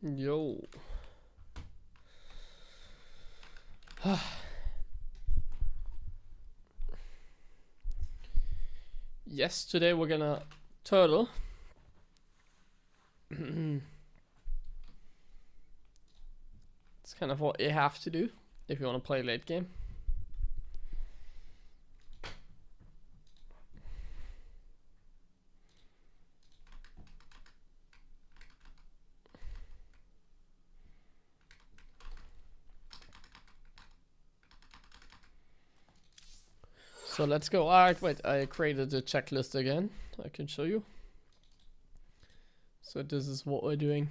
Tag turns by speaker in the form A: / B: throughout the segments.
A: Yo. Yes, today we're gonna turtle. It's kind of what you have to do if you want to play late game. So let's go. Alright, wait, I created a checklist again. I can show you. So this is what we're doing.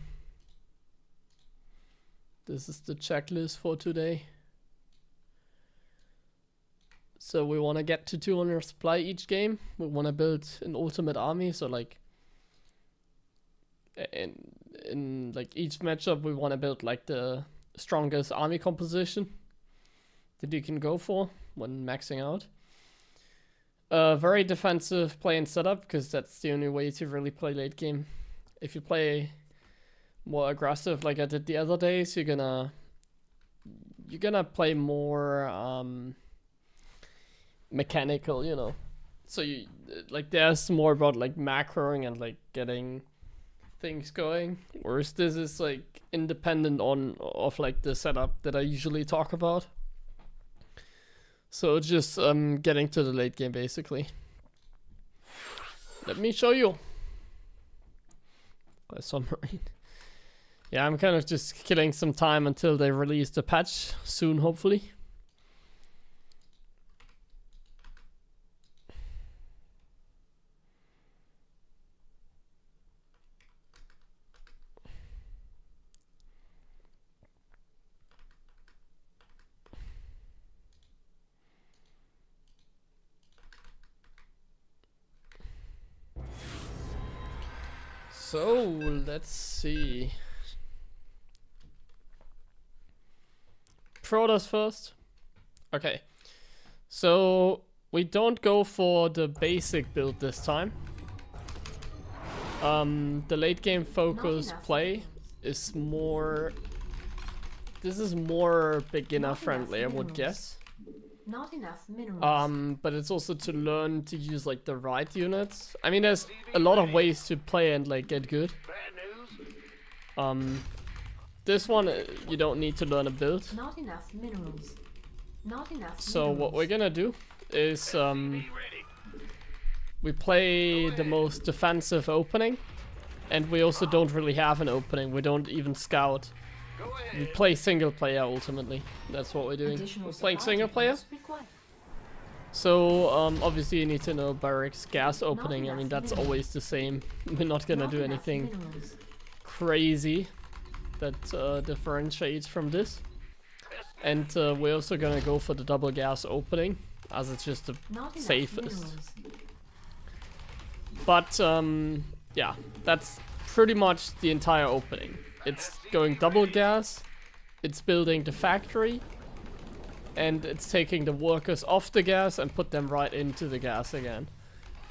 A: This is the checklist for today. So we want to get to 200 supply each game. We want to build an ultimate army. So like in like each matchup, we want to build like the strongest army composition that you can go for when maxing out. Very defensive play and setup, because that's the only way to really play late game. If you play more aggressive like I did the other days, you're gonna play more mechanical, you know. So you like there's more about like macroing and like getting things going, whereas this is like independent of like the setup that I usually talk about. So it's just getting to the late game basically. Let me show you. A submarine. Yeah, I'm kind of just killing some time until they release the patch soon, hopefully. So let's see. Protoss first. Okay. So we don't go for the basic build this time. The late game focus play is more. This is more beginner friendly, I would guess.
B: Not enough minerals.
A: But it's also to learn to use like the right units. I mean, there's a lot of ways to play and like get good. This one you don't need to learn a build.
B: Not enough minerals. Not enough.
A: So what we're gonna do is we play the most defensive opening, and we also don't really have an opening. We don't even scout. We play single player ultimately. That's what we're doing. We're playing single player. So obviously you need to know barracks gas opening. I mean, that's always the same. We're not gonna do anything crazy that differentiates from this. And we're also gonna go for the double gas opening, as it's just the safest. But yeah, that's pretty much the entire opening. It's going double gas, it's building the factory, and it's taking the workers off the gas and put them right into the gas again.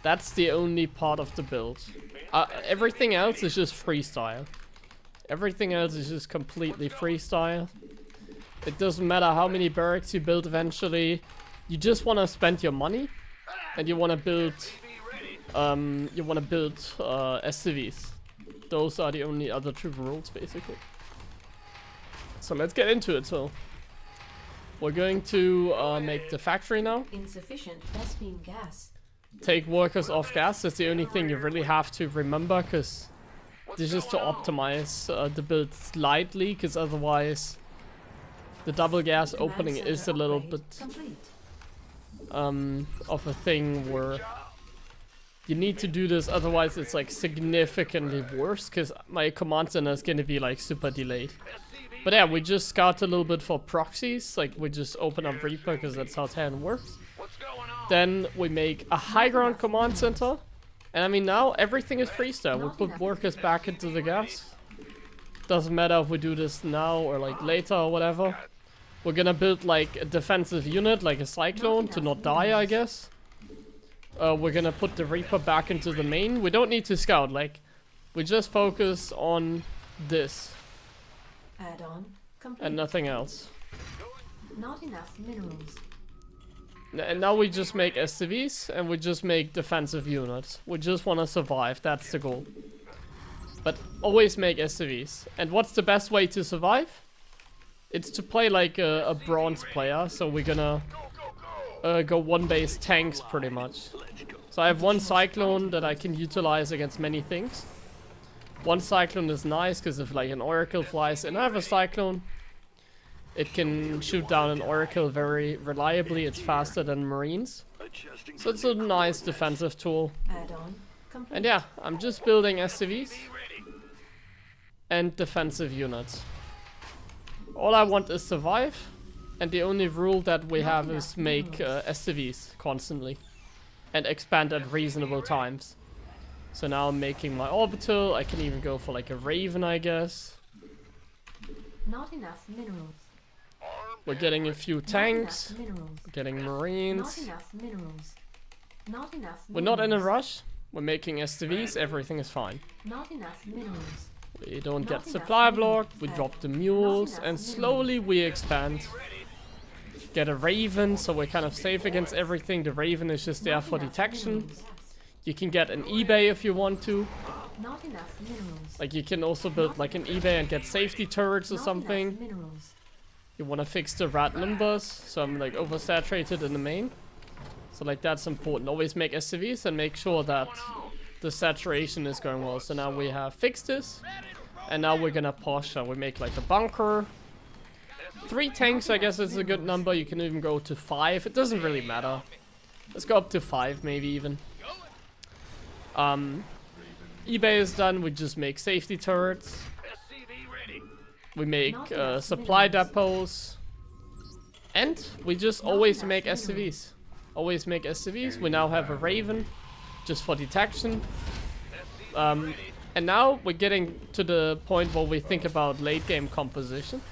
A: That's the only part of the build. Everything else is just freestyle. Everything else is just completely freestyle. It doesn't matter how many barracks you build eventually. You just want to spend your money, and you want to build SCVs. Those are the only other two rules, basically. So let's get into it. So we're going to make the factory now.
B: Insufficient Vespine gas.
A: Take workers off gas. That's the only thing you really have to remember, because this is to optimize the build slightly, because otherwise the double gas opening is a little bit of a thing where you need to do this, otherwise it's like significantly worse, because my command center is going to be like super delayed. But yeah, we just scout a little bit for proxies, like we just open up Reaper because that's how 10 works. Then we make a high ground command center, and I mean now everything is freestyle. We put workers back into the gas. Doesn't matter if we do this now or like later or whatever. We're gonna build like a defensive unit, like a cyclone, to not die, I guess. We're gonna put the Reaper back into the main. We don't need to scout, like, we just focus on this.
B: Add-on complete.
A: and nothing else.
B: Not enough minerals.
A: And now we just make SCVs and we just make defensive units. We just want to survive, that's the goal. But always make SCVs. And what's the best way to survive? It's to play like a bronze player, so we're gonna go one base tanks pretty much. So I have one cyclone that I can utilize against many things. One cyclone is nice because if like an oracle flies in, I have a cyclone. It can shoot down an oracle very reliably. It's faster than marines. So it's a nice defensive tool.
B: Add-on complete.
A: And yeah, I'm just building SCVs and defensive units. All I want is survive. And the only rule that we have is make SCVs constantly. And expand at reasonable times. So now I'm making my orbital. I can even go for like a raven, I guess.
B: Not enough minerals.
A: We're getting a few tanks.
B: Not enough minerals.
A: We're getting
B: Not
A: marines.
B: enough minerals. Not enough minerals.
A: We're not in a rush. We're making SCVs. Everything is fine.
B: Not enough minerals.
A: We don't
B: Not
A: get
B: enough
A: supply
B: minerals.
A: blocked. We drop the mules.
B: enough
A: And
B: minerals.
A: slowly we expand. Get a raven, so we're kind of safe against everything. The raven is just there
B: Not
A: for
B: enough
A: detection.
B: minerals.
A: You can get an eBay if you want to.
B: Not enough minerals.
A: Like you can also build like an eBay and get safety turrets or
B: Not
A: something.
B: enough minerals.
A: You want to fix the rat numbers, so I'm like oversaturated in the main. So like that's important. Always make SCVs and make sure that the saturation is going well. So now we have fixed this. And now we're gonna push. We make like a bunker. 3 tanks I guess is a good number. You can even go to 5. It doesn't really matter. Let's go up to 5 maybe even. eBay is done. We just make safety turrets. We make supply depots. And we just always make SCVs. Always make SCVs. We now have a raven. Just for detection. And now we're getting to the point where we think about late game composition.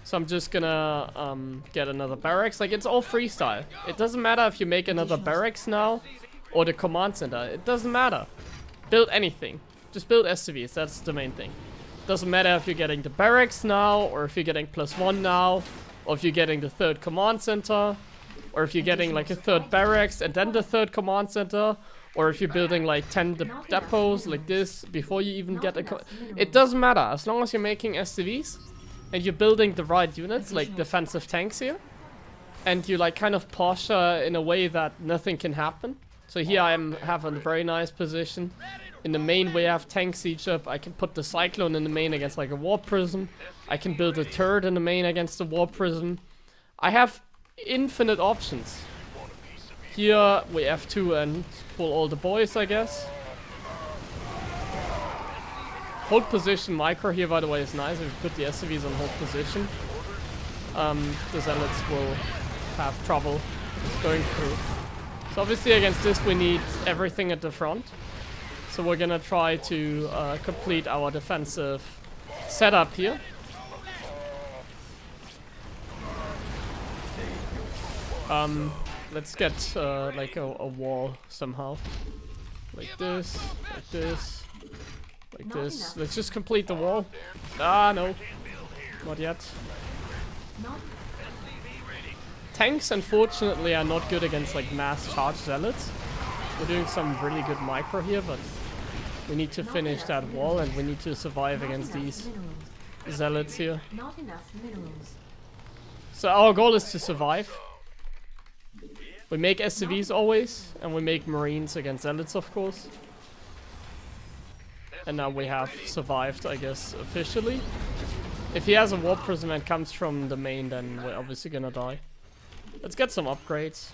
A: So I'm just gonna get another barracks. Like it's all freestyle. It doesn't matter if you make another barracks now. Or the command center. It doesn't matter. Build anything. Just build SCVs. That's the main thing. Doesn't matter if you're getting the barracks now, or if you're getting +1 now, or if you're getting the 3rd command center, or if you're getting like a 3rd barracks and then the 3rd command center, or if you're building like 10 depots like this before you even get a... It doesn't matter, as long as you're making SCVs and you're building the right units, like defensive tanks here, and you like kind of posture in a way that nothing can happen. So here I have a very nice position. In the main we have tank siege up. I can put the cyclone in the main against like a warp prism. I can build a turret in the main against the warp prism. I have infinite options. Here we F2 and pull all the boys, I guess. Hold position micro here, by the way, is nice. If you put the SCVs on hold position, the zealots will have trouble going through. So obviously against this we need everything at the front. So we're gonna try to complete our defensive setup here. Let's get like a wall somehow. Like this, like this, like this. Let's just complete the wall. Ah, no. Not yet. Tanks, unfortunately, are not good against like mass charge zealots. We're doing some really good micro here, but we need to finish that wall and we need to survive against these zealots here.
B: Not enough minerals.
A: So our goal is to survive. We make SCVs always, and we make marines against zealots, of course. And now we have survived, I guess, officially. If he has a warp prism and comes from the main, then we're obviously gonna die. Let's get some upgrades.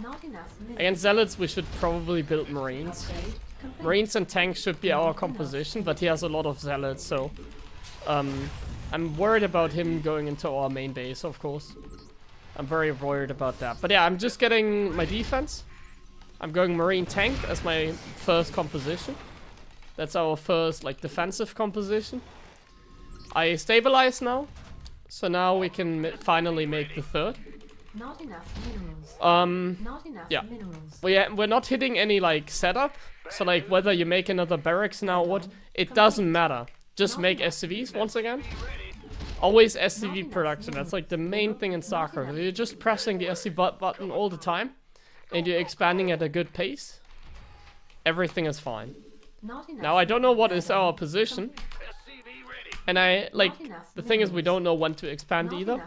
B: Not enough minerals.
A: Against zealots, we should probably build marines.
B: Upgrade complete.
A: Marines and tanks should be our composition, but he has a lot of zealots, so... I'm worried about him going into our main base, of course. I'm very worried about that. But yeah, I'm just getting my defense. I'm going marine tank as my first composition. That's our first, like, defensive composition. I stabilize now. So now we can finally make the 3rd.
B: Not enough minerals. Not enough
A: yeah.
B: minerals.
A: We're not hitting any, like, setup. So, like, whether you make another barracks now or what, it doesn't matter. Just make SCVs once again. Always SCV production, that's like the main thing in StarCraft. If you're just pressing the SCV button all the time, and you're expanding at a good pace, everything is fine. Now I don't know what is our position, and the thing is we don't know when to expand either.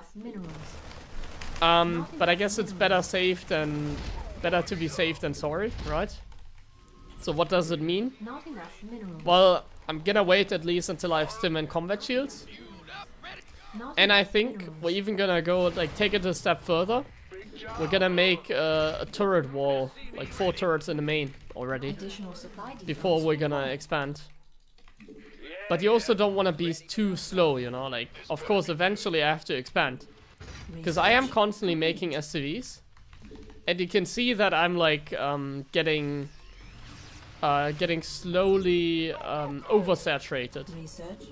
A: But I guess it's better to be safe than sorry, right? So what does it mean? Well, I'm gonna wait at least until I have stim and combat shields. And I think we're even gonna go, like, take it a step further. We're gonna make a turret wall, like 4 turrets in the main already, before we're gonna expand. But you also don't want to be too slow, you know, like, of course eventually I have to expand. Because I am constantly making SCVs. And you can see that I'm like, getting slowly oversaturated.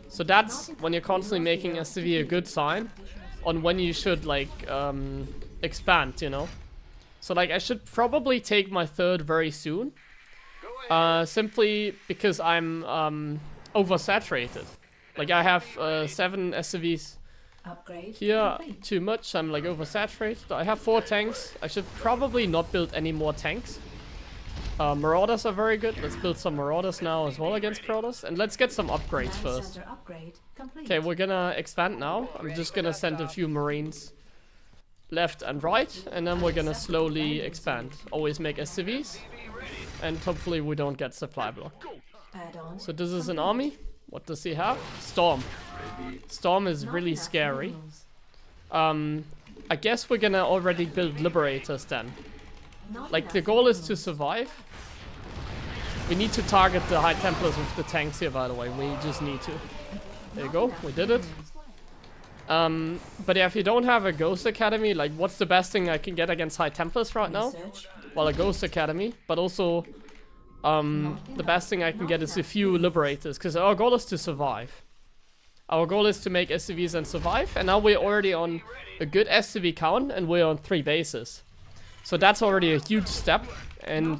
A: So that's, when you're constantly making SCV, a good sign on when you should, like, expand, you know. So, like, I should probably take my 3rd very soon. Simply because I'm oversaturated. Like, I have 7 SCVs here, too much. I'm like oversaturated. I have 4 tanks. I should probably not build any more tanks. Marauders are very good. Let's build some Marauders now as well against Protoss. And let's get some upgrades first. Okay, we're gonna expand now. I'm just gonna send a few Marines left and right. And then we're gonna slowly expand. Always make SCVs. And hopefully we don't get supply block. So this is an army. What does he have? Storm. Storm is really scary. I guess we're gonna already build Liberators then. Like, the goal is to survive. We need to target the High Templars with the tanks here, by the way. We just need to. There you go, we did it. But yeah, if you don't have a Ghost Academy, like, what's the best thing I can get against High Templars right now? Well, a Ghost Academy, but also the best thing I can get is a few Liberators, because our goal is to survive. Our goal is to make SCVs and survive, and now we're already on a good SCV count, and we're on 3 bases. So that's already a huge step, and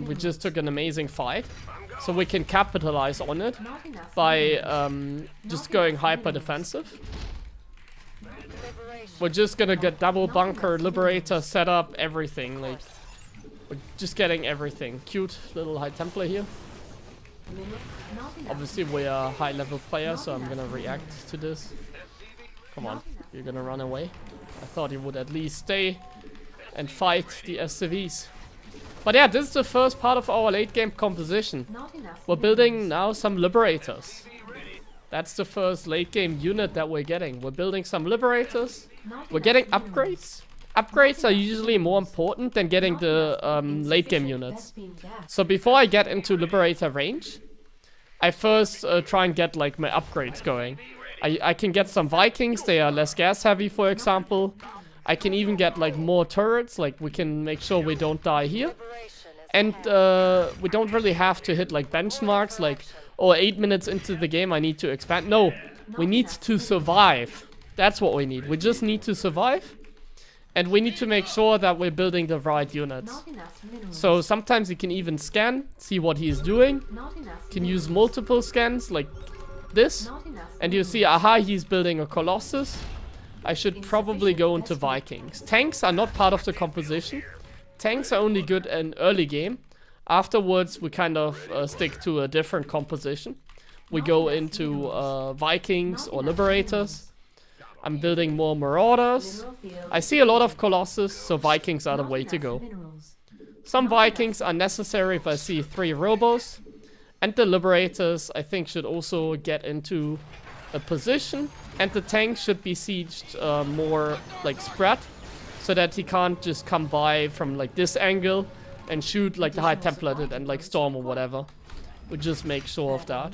A: we just took an amazing fight. So we can capitalize on it by just going hyper defensive. We're just gonna get double bunker, Liberator, set up, everything. Like, we're just getting everything. Cute little High Templar here. Obviously we are a high level player, so I'm gonna react to this. Come on, you're gonna run away. I thought you would at least stay and fight the SCVs. But yeah, this is the first part of our late game composition. We're building now some Liberators. That's the first late game unit that we're getting. We're building some Liberators. We're getting upgrades. Upgrades are usually more important than getting the late game units. So before I get into Liberator range, I first try and get like my upgrades going. I can get some Vikings, they are less gas heavy, for example. I can even get like more turrets, like we can make sure we don't die here. And we don't really have to hit like benchmarks, like, oh, 8 minutes into the game I need to expand. No, we need to survive. That's what we need. We just need to survive. And we need to make sure that we're building the right units. So sometimes you can even scan, see what he's doing. Can use multiple scans like this. And you see, aha, he's building a Colossus. I should probably go into Vikings. Tanks are not part of the composition. Tanks are only good in early game. Afterwards, we kind of stick to a different composition. We go into Vikings or Liberators. I'm building more Marauders. I see a lot of Colossus, so Vikings are the way to go. Some Vikings are necessary if I see 3 Robos. And the Liberators, I think, should also get into a position. And the tank should be sieged more, like, spread. So that he can't just come by from, like, this angle and shoot like the High Templar did and, like, storm or whatever. We just make sure of that.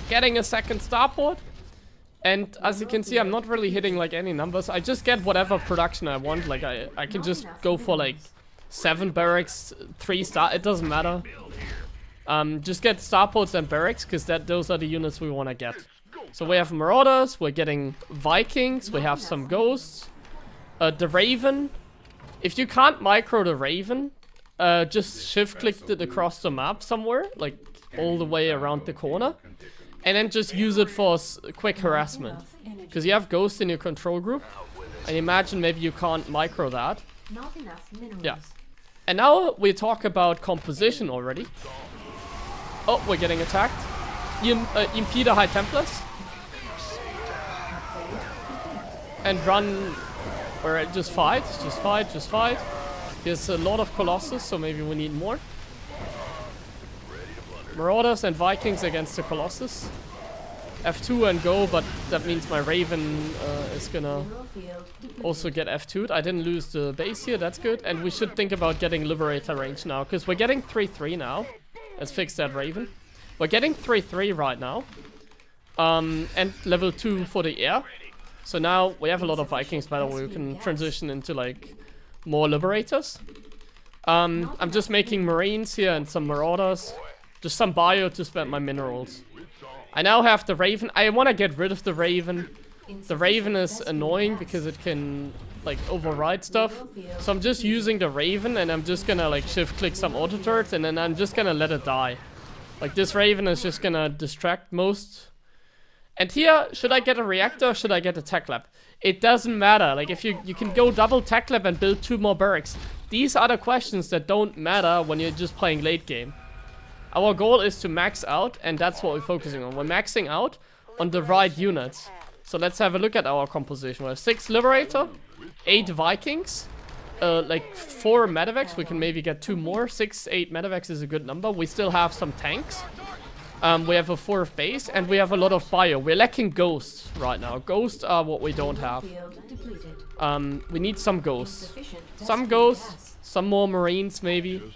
A: Getting a second starport. And as you can see, I'm not really hitting like any numbers. I just get whatever production I want. Like I can just go for like 7 barracks, 3 star. It doesn't matter. Just get starports and barracks because those are the units we want to get. So we have Marauders. We're getting Vikings. We have some Ghosts. The Raven. If you can't micro the Raven, just shift click it across the map somewhere, like all the way around the corner. And then just use it for quick harassment. Because you have Ghost in your control group. And imagine maybe you can't micro that.
B: Not enough minerals.
A: Yeah. And now we talk about composition already. Oh, we're getting attacked. Impede the High Templars. And run, or just fight, just fight, just fight. There's a lot of Colossus, so maybe we need more. Marauders and Vikings against the Colossus. F2 and go, but that means my Raven is gonna also get F2'd. I didn't lose the base here, that's good. And we should think about getting Liberator range now, because we're getting 3-3 now. Let's fix that Raven. We're getting 3-3 right now. And level 2 for the air. So now we have a lot of Vikings, by the way, we can transition into like more Liberators. I'm just making Marines here and some Marauders. Just some bio to spend my minerals. I now have the Raven. I want to get rid of the Raven. The Raven is annoying because it can like override stuff. So I'm just using the Raven and I'm just gonna like shift click some auto turrets and then I'm just gonna let it die. Like this Raven is just gonna distract most. And here, should I get a reactor or should I get a tech lab? It doesn't matter. Like if you can go double tech lab and build 2 more barracks. These are the questions that don't matter when you're just playing late game. Our goal is to max out, and that's what we're focusing on. We're maxing out on the right units. So let's have a look at our composition. We have 6 Liberator, 8 Vikings, like 4 Medevacs. We can maybe get 2 more. 6, 8 Medevacs is a good number. We still have some tanks. We have a 4th base, and we have a lot of bio. We're lacking ghosts right now. Ghosts are what we don't have. We need some ghosts. Some ghosts, some more Marines maybe.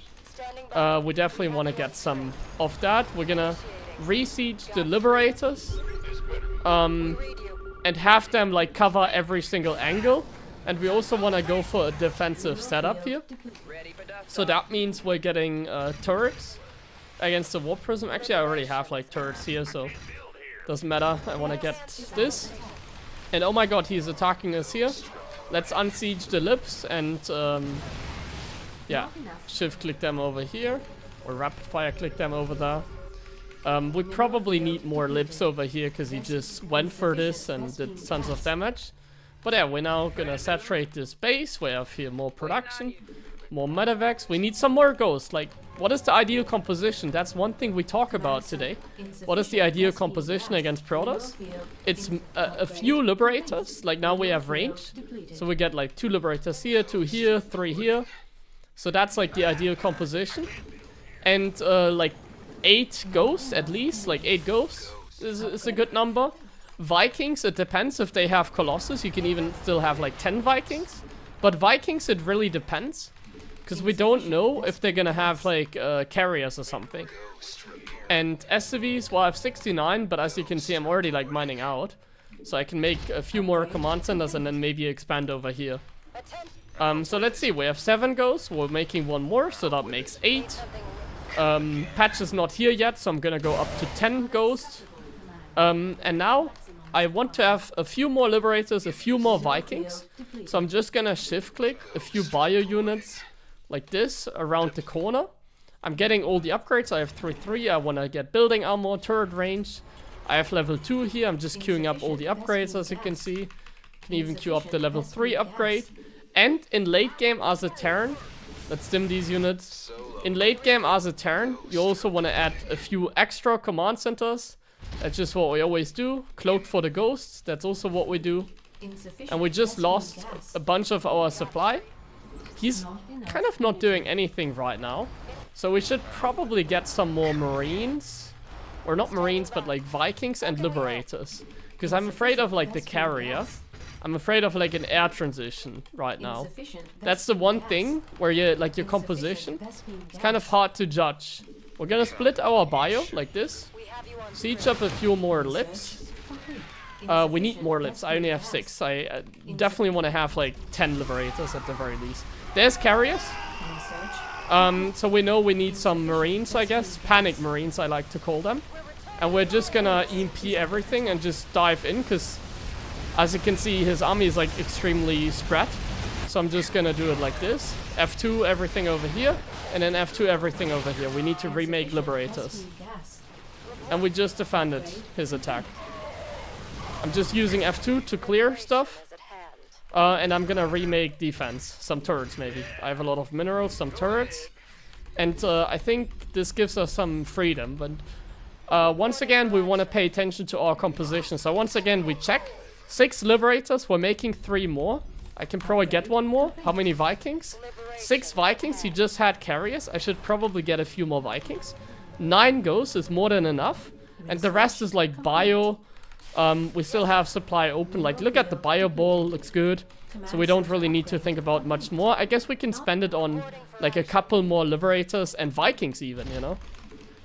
A: We definitely want to get some of that. We're gonna re-siege the Liberators. And have them like cover every single angle. And we also want to go for a defensive setup here. So that means we're getting turrets against the Warp Prism. Actually, I already have like turrets here, so doesn't matter. I want to get this. And oh my god, he's attacking us here. Let's unsiege the Lips and yeah, shift click them over here. Or rapid fire click them over there. We probably need more Lips over here because he just went for this and did tons of damage. But yeah, we're now gonna saturate this base. We have here more production, more Medevacs. We need some more ghosts. Like, what is the ideal composition? That's one thing we talk about today. What is the ideal composition against Protoss? It's a few Liberators. Like now we have range. So we get like 2 Liberators here, 2 here, 3 here. So that's like the ideal composition. And like 8 ghosts at least. Like 8 ghosts is a good number. Vikings, it depends if they have Colossus. You can even still have like 10 Vikings. But Vikings, it really depends. Because we don't know if they're gonna have like carriers or something. And SCVs, well I have 69, but as you can see I'm already like mining out. So I can make a few more command centers and then maybe expand over here. So let's see, we have 7 ghosts, we're making 1 more, so that makes 8. Patch is not here yet, so I'm gonna go up to 10 ghosts. And now I want to have a few more Liberators, a few more Vikings. So I'm just gonna shift click a few bio units like this around the corner. I'm getting all the upgrades. I have 3-3. I want to get building armor, turret range. I have level 2 here. I'm just queuing up all the upgrades as you can see. Can even queue up the level 3 upgrade. And in late game as a Terran, let's dim these units. In late game as a Terran, you also want to add a few extra command centers. That's just what we always do. Cloak for the ghosts, that's also what we do. And we just lost a bunch of our supply. He's kind of not doing anything right now. So we should probably get some more Marines. Or not Marines, but like Vikings and Liberators. Because I'm afraid of like the carrier. I'm afraid of like an air transition right now. That's the one thing where you like your composition. It's kind of hard to judge. We're gonna split our bio like this. Siege up a few more Lips. We need more Lips. I only have 6. I definitely want to have like 10 Liberators at the very least. There's carriers. So we know we need some Marines, I guess. Panic Marines, I like to call them. And we're just gonna EMP everything and just dive in, because as you can see, his army is like extremely spread. So I'm just gonna do it like this. F2 everything over here, and then F2 everything over here. We need to remake Liberators. And we just defended his attack. I'm just using F2 to clear stuff. And I'm gonna remake defense. Some turrets, maybe. I have a lot of minerals, some turrets. And I think this gives us some freedom. But once again, we want to pay attention to our composition. So once again, we check. 6 liberators. We're making 3 more. I can probably get 1 more. How many Vikings? 6 Vikings. He just had carriers. I should probably get a few more Vikings. 9 ghosts is more than enough. And the rest is like bio. We still have supply open. Like, look at the bio ball. Looks good. So we don't really need to think about much more. I guess we can spend it on like a couple more liberators and Vikings even, you know.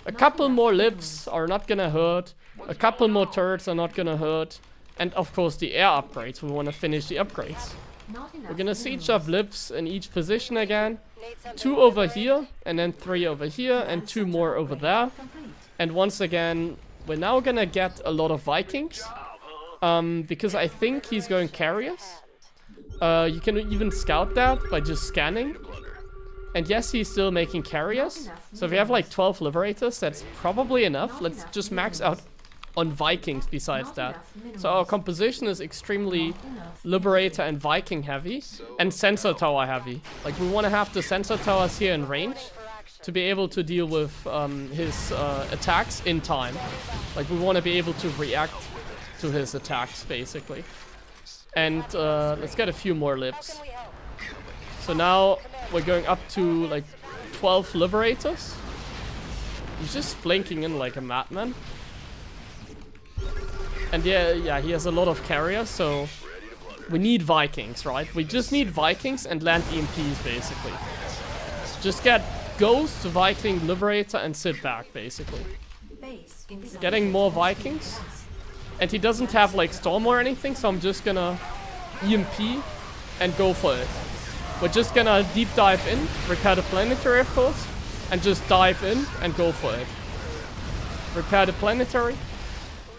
A: A couple more libs are not gonna hurt. A couple more turrets are not gonna hurt. And of course the air upgrades. We want to finish the upgrades. We're gonna siege up libs in each position again. 2 over here, and then 3 over here, and 2 more over there. And once again, we're now gonna get a lot of Vikings. Because I think he's going carriers. You can even scout that by just scanning. And yes, he's still making carriers. So if you have like 12 liberators, that's probably enough. Let's just max out on Vikings besides that. So our composition is extremely liberator and Viking heavy. And sensor tower heavy. Like, we want to have the sensor towers here in range to be able to deal with his attacks in time. Like, we want to be able to react to his attacks, basically. And let's get a few more libs. So now we're going up to like 12 liberators. He's just blinking in like a madman. And yeah, he has a lot of carriers, so we need Vikings, right? We just need Vikings and land EMPs, basically. Just get Ghost, Viking, Liberator, and sit back, basically. Getting more Vikings. And he doesn't have like Storm or anything, so I'm just gonna EMP and go for it. We're just gonna deep dive in, repair the planetary of course, and just dive in and go for it. Repair the planetary,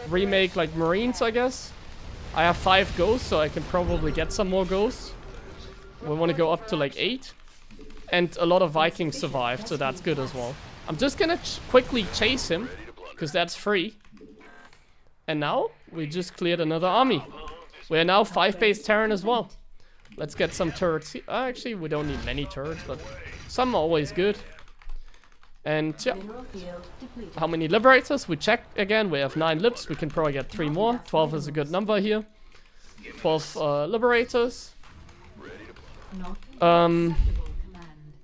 A: remake like Marines, I guess. I have 5 ghosts, so I can probably get some more ghosts. We want to go up to like 8. And a lot of Vikings survived, so that's good as well. I'm just gonna quickly chase him, because that's free. And now, we just cleared another army. We are now 5 base Terran as well. Let's get some turrets. Actually, we don't need many turrets, but some are always good. And yeah. How many liberators? We check again. We have 9 libs. We can probably get 3 more. 12 is a good number here. 12 liberators.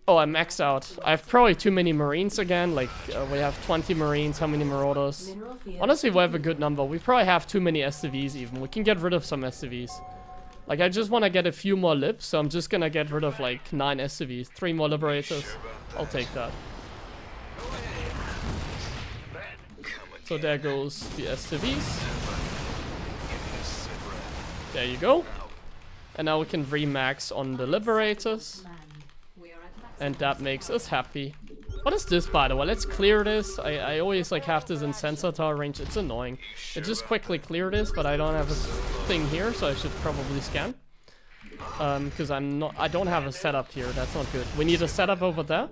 A: Oh, I maxed out. I have probably too many Marines again. Like, we have 20 Marines. How many Marauders? Honestly, we have a good number. We probably have too many SCVs even. We can get rid of some SCVs. Like, I just want to get a few more libs, so I'm just gonna get rid of like 9 SCVs. 3 more Liberators. I'll take that. So there goes the SCVs. There you go. And now we can remax on the Liberators. And that makes us happy. What is this, by the way? Let's clear this. I always like have this in sensor tower range. It's annoying. I just quickly clear this, but I don't have a thing here, so I should probably scan. Because I don't have a setup here. That's not good. We need a setup over there.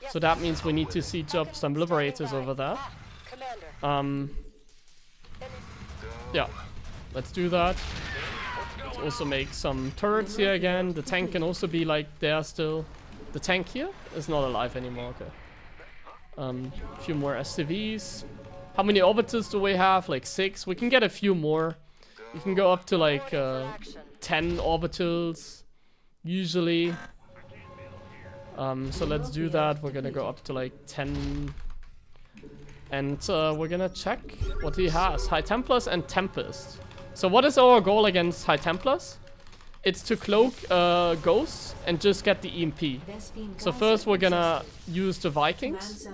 A: So that means we need to siege up some Liberators over there. Yeah. Let's do that. Let's also make some turrets here again. The tank can also be like there still. The tank here is not alive anymore, okay. A few more SCVs. How many orbiters do we have? Like 6. We can get a few more. We can go up to like 10 orbitals, usually. So let's do that. We're gonna go up to like 10. And we're gonna check what he has. High Templars and Tempest. So what is our goal against High Templars? It's to cloak ghosts and just get the EMP. So first we're gonna use the Vikings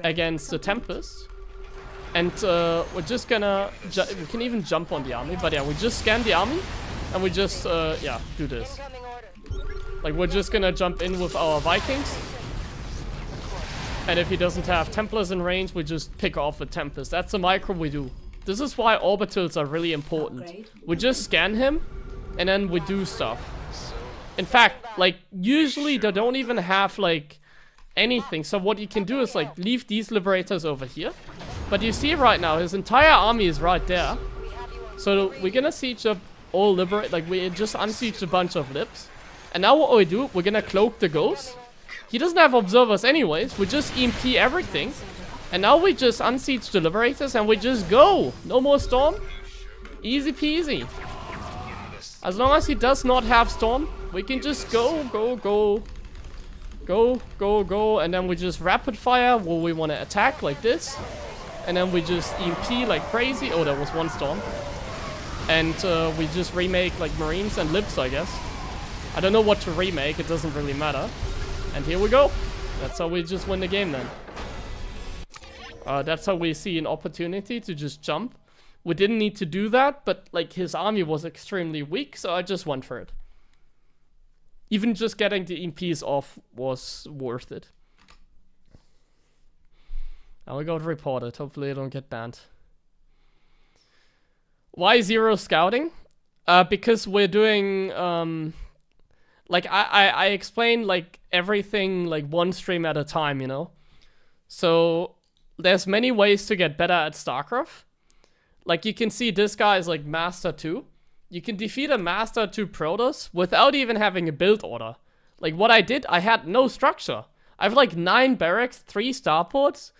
A: against the Tempest. And we're just gonna... we can even jump on the army, but yeah, we just scan the army. And we just, yeah, do this. Like, we're just gonna jump in with our Vikings. And if he doesn't have Templars in range, we just pick off the Tempest. That's the micro we do. This is why orbitals are really important. We just scan him. And then we do stuff. In fact, like, usually they don't even have, like, anything. So what you can do is, like, leave these Liberators over here. But you see right now, his entire army is right there. So we're gonna siege up all liberate, like we just unsieged a bunch of libs. And now what we do, we're gonna cloak the ghost. He doesn't have observers anyways, we just EMP everything. And now we just unsiege the liberators and we just go. No more storm. Easy peasy. As long as he does not have storm, we can just go, go, go. Go, go, go, and then we just rapid fire where we want to attack like this. And then we just EMP like crazy. Oh, there was one storm. And we just remake like marines and libs, I guess. I don't know what to remake, it doesn't really matter. And here we go. That's how we just win the game then. That's how we see an opportunity to just jump. We didn't need to do that, but like his army was extremely weak, so I just went for it. Even just getting the EMPs off was worth it. Now we got reported. Hopefully I don't get banned. Why 0 scouting? Because we're doing... like, I explain, like, everything, like, one stream at a time, you know? So, there's many ways to get better at StarCraft. Like, you can see this guy is, like, Master 2. You can defeat a Master 2 Protoss without even having a build order. Like, what I did, I had no structure. I have, like, 9 barracks, 3 starports.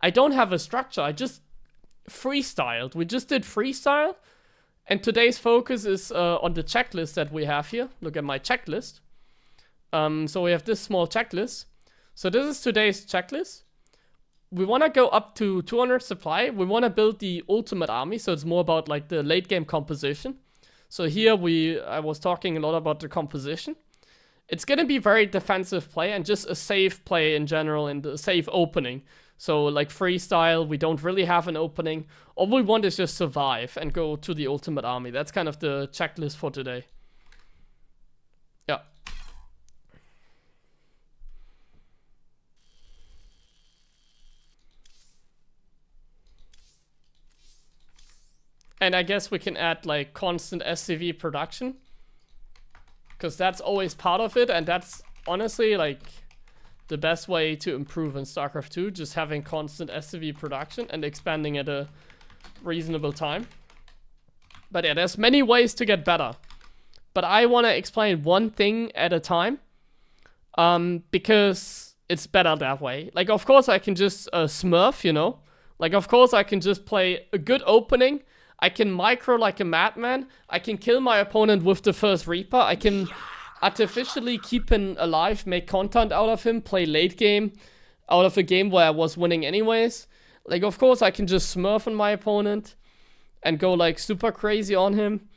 A: I don't have a structure. I just freestyled. We just did freestyle. And today's focus is on the checklist that we have here. Look at my checklist. So we have this small checklist. So this is today's checklist. We want to go up to 200 supply. We want to build the ultimate army. So it's more about like the late game composition. So here I was talking a lot about the composition. It's going to be very defensive play and just a safe play in general and a safe opening. So like freestyle, we don't really have an opening. All we want is just survive and go to the ultimate army. That's kind of the checklist for today. Yeah. And I guess we can add like constant SCV production. Because that's always part of it, and that's honestly like the best way to improve in StarCraft 2, just having constant SCV production and expanding at a reasonable time. But yeah, there's many ways to get better. But I want to explain one thing at a time, because it's better that way. Like, of course, I can just smurf, you know? Like, of course, I can just play a good opening. I can micro like a madman. I can kill my opponent with the first Reaper. I can artificially keep him alive, make content out of him, play late game out of a game where I was winning anyways. Like, of course, I can just smurf on my opponent and go, like, super crazy on him.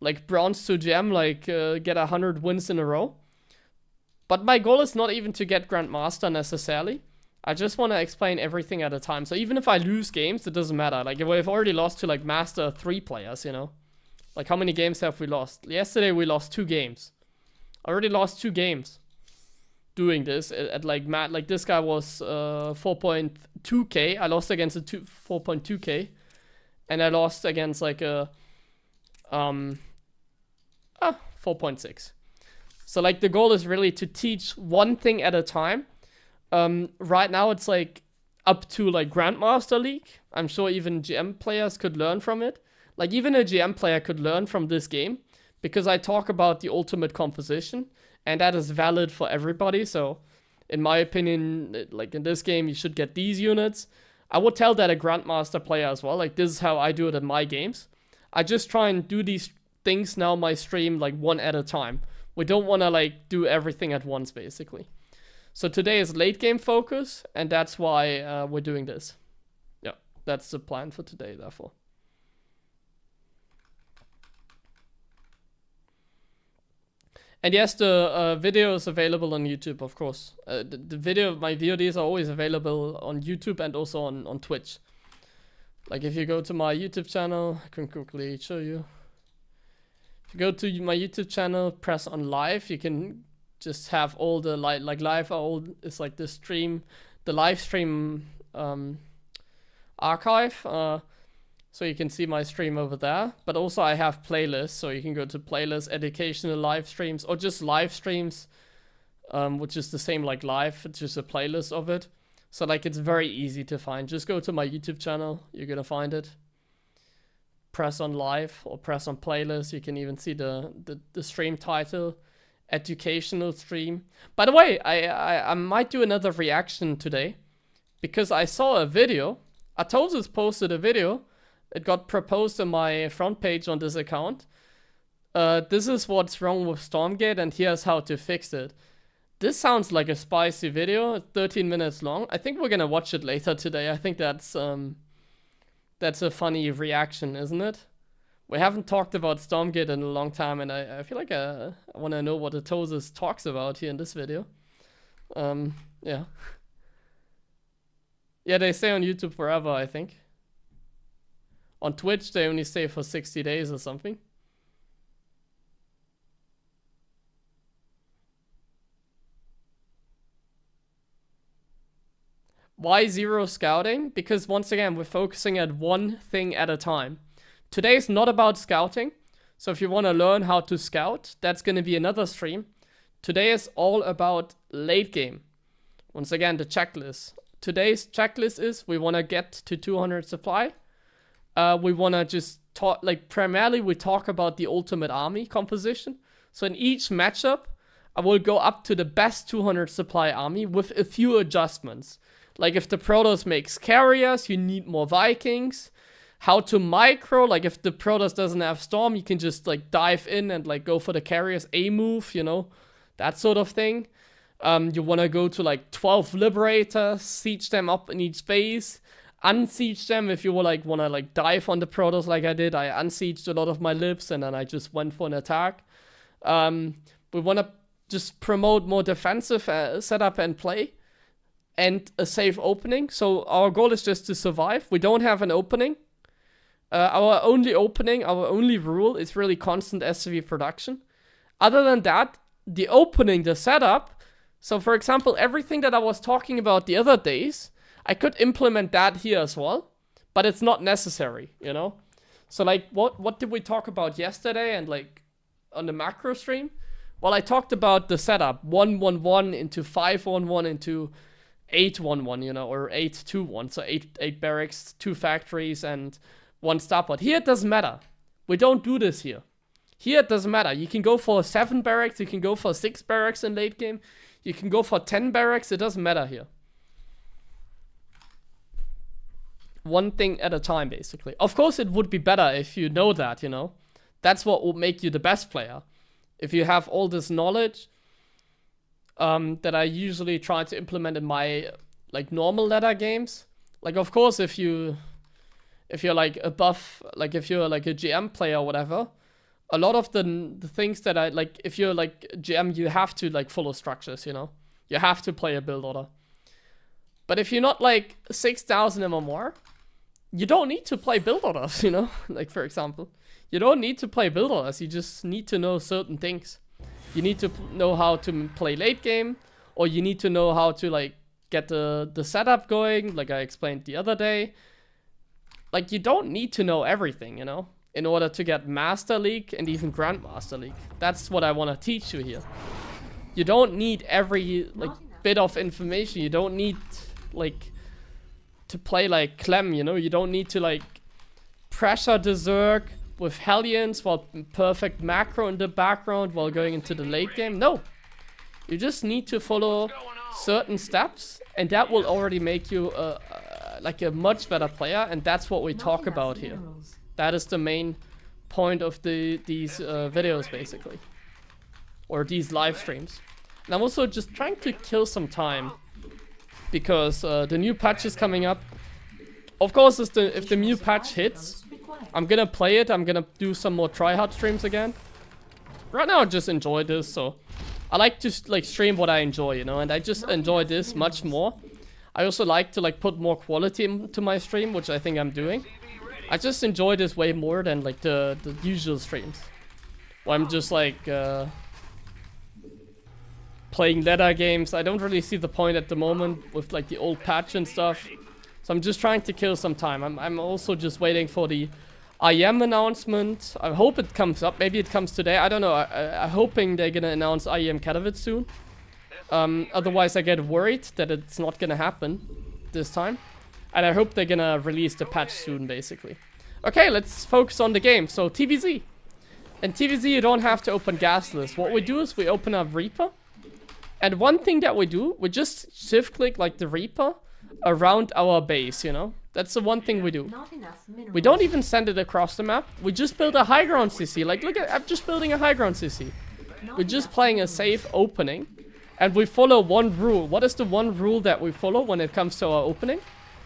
A: Like, bronze to gem, like, get 100 wins in a row. But my goal is not even to get Grandmaster necessarily. I just want to explain everything at a time. So even if I lose games, it doesn't matter. Like, if I've already lost to, like, Master 3 players, you know? Like, how many games have we lost? Yesterday, we lost 2 games. I already lost 2 games doing this. At like, like, this guy was 4.2k. I lost against a 4.2k. And I lost against, like, a 4.6. So, like, the goal is really to teach one thing at a time. Right now it's like up to like Grandmaster League. I'm sure even GM players could learn from it. Like even a GM player could learn from this game because I talk about the ultimate composition and that is valid for everybody. So in my opinion, like in this game, you should get these units. I would tell that a Grandmaster player as well. Like this is how I do it in my games. I just try and do these things now in my stream like one at a time. We don't want to like do everything at once basically. So today is late game focus, and that's why we're doing this. Yeah, that's the plan for today, therefore. And yes, the video is available on YouTube, of course. The video, my VODs are always available on YouTube and also on Twitch. Like if you go to my YouTube channel, I can quickly show you. If you go to my YouTube channel, press on live, you can just have all the like live are all it's like the stream, the live stream archive. So you can see my stream over there. But also I have playlists, so you can go to playlist, educational live streams, or just live streams, which is the same like live. It's just a playlist of it. So like it's very easy to find. Just go to my YouTube channel, you're gonna find it. press on live or press on playlist. You can even see the stream title, educational stream. By the way, I might do another reaction today because I saw a video. Atosis posted a video. It got proposed on my front page on this account. This is what's wrong with Stormgate and here's how to fix it. This sounds like a spicy video. It's 13 minutes long. I think we're gonna watch it later today. I think that's a funny reaction, isn't it? We haven't talked about Stormgate in a long time, and I feel like I want to know what Atosis talks about here in this video. Yeah. Yeah, they stay on YouTube forever, I think. On Twitch, they only stay for 60 days or something. Why zero scouting? Because once again, we're focusing at one thing at a time. Today's not about scouting. So if you want to learn how to scout, that's going to be another stream. Today is all about late game. Once again, the checklist. Today's checklist is we want to get to 200 supply. We want to just talk, like primarily we talk about the ultimate army composition. So in each matchup, I will go up to the best 200 supply army with a few adjustments. Like if the Protoss makes carriers, you need more Vikings. How to micro, like if the Protoss doesn't have Storm, you can just like dive in and like go for the carriers A move, you know, that sort of thing. You want to go to like 12 Liberators, siege them up in each base, unsiege them if you want to like dive on the Protoss like I did. I unsieged a lot of my libs and then I just went for an attack. We want to just promote more defensive setup and play. And a safe opening. So our goal is just to survive. We don't have an opening. Our only rule is really constant SCV production. Other than that, the opening, the setup. So for example, everything that I was talking about the other days, I could implement that here as well. But it's not necessary, you know? So like, what did we talk about yesterday and like on the macro stream? Well, I talked about the setup. 1-1-1 into 5-1-1 into 8-1-1, you know, or 8-2-1. So 8 barracks, 2 factories, and 1 starport. Here it doesn't matter. We don't do this here. Here it doesn't matter. You can go for 7 barracks, you can go for 6 barracks in late game, you can go for 10 barracks, it doesn't matter here. One thing at a time, basically. Of course, it would be better if you know that, you know. That's what will make you the best player. If you have all this knowledge that I usually try to implement in my like normal ladder games. Like of course if you're like above, like if you're like a GM player or whatever, a lot of the things that I like, if you're like GM, you have to like follow structures, you know. You have to play a build order. But if you're not like 6,000 or more, you don't need to play build orders, you know. Like for example, you don't need to play build orders. You just need to know certain things. You need to know how to play late game, or you need to know how to like get the setup going, like I explained the other day. Like you don't need to know everything, you know, in order to get Master League and even Grandmaster League. That's what I want to teach you here. You don't need every like bit of information. You don't need like to play like Clem, you know. You don't need to like pressure the Zerg with Hellions while perfect macro in the background while going into the late game. No. You just need to follow certain steps and that will already make you like a much better player, and that's what we talk about here. That is the main point of these videos basically. Or these live streams. And I'm also just trying to kill some time because the new patch is coming up. Of course, if the new patch hits, I'm gonna play it. I'm gonna do some more tryhard streams again. Right now I just enjoy this, so I like to like stream what I enjoy, you know, and I just enjoy this much more. I also like to like put more quality into my stream, which I think I'm doing. I just enjoy this way more than like the usual streams, where I'm just like playing ladder games. I don't really see the point at the moment with like the old patch and stuff. So I'm just trying to kill some time. I'm also just waiting for the IEM announcement. I hope it comes up. Maybe it comes today. I don't know. I'm hoping they're gonna announce IEM Katowice soon. Otherwise I get worried that it's not gonna happen this time. And I hope they're gonna release the patch soon, basically. Okay, let's focus on the game. So TVZ. In TVZ, you don't have to open gas list. What we do is we open up Reaper. And one thing that we do, we just shift click like the Reaper around our base, you know? That's the one thing we do.
B: Not enough minerals.
A: We don't even send it across the map. We just build a high ground CC. Like, look at, I'm just building a high ground CC. We're just playing a safe opening. And we follow one rule. What is the one rule that we follow when it comes to our opening?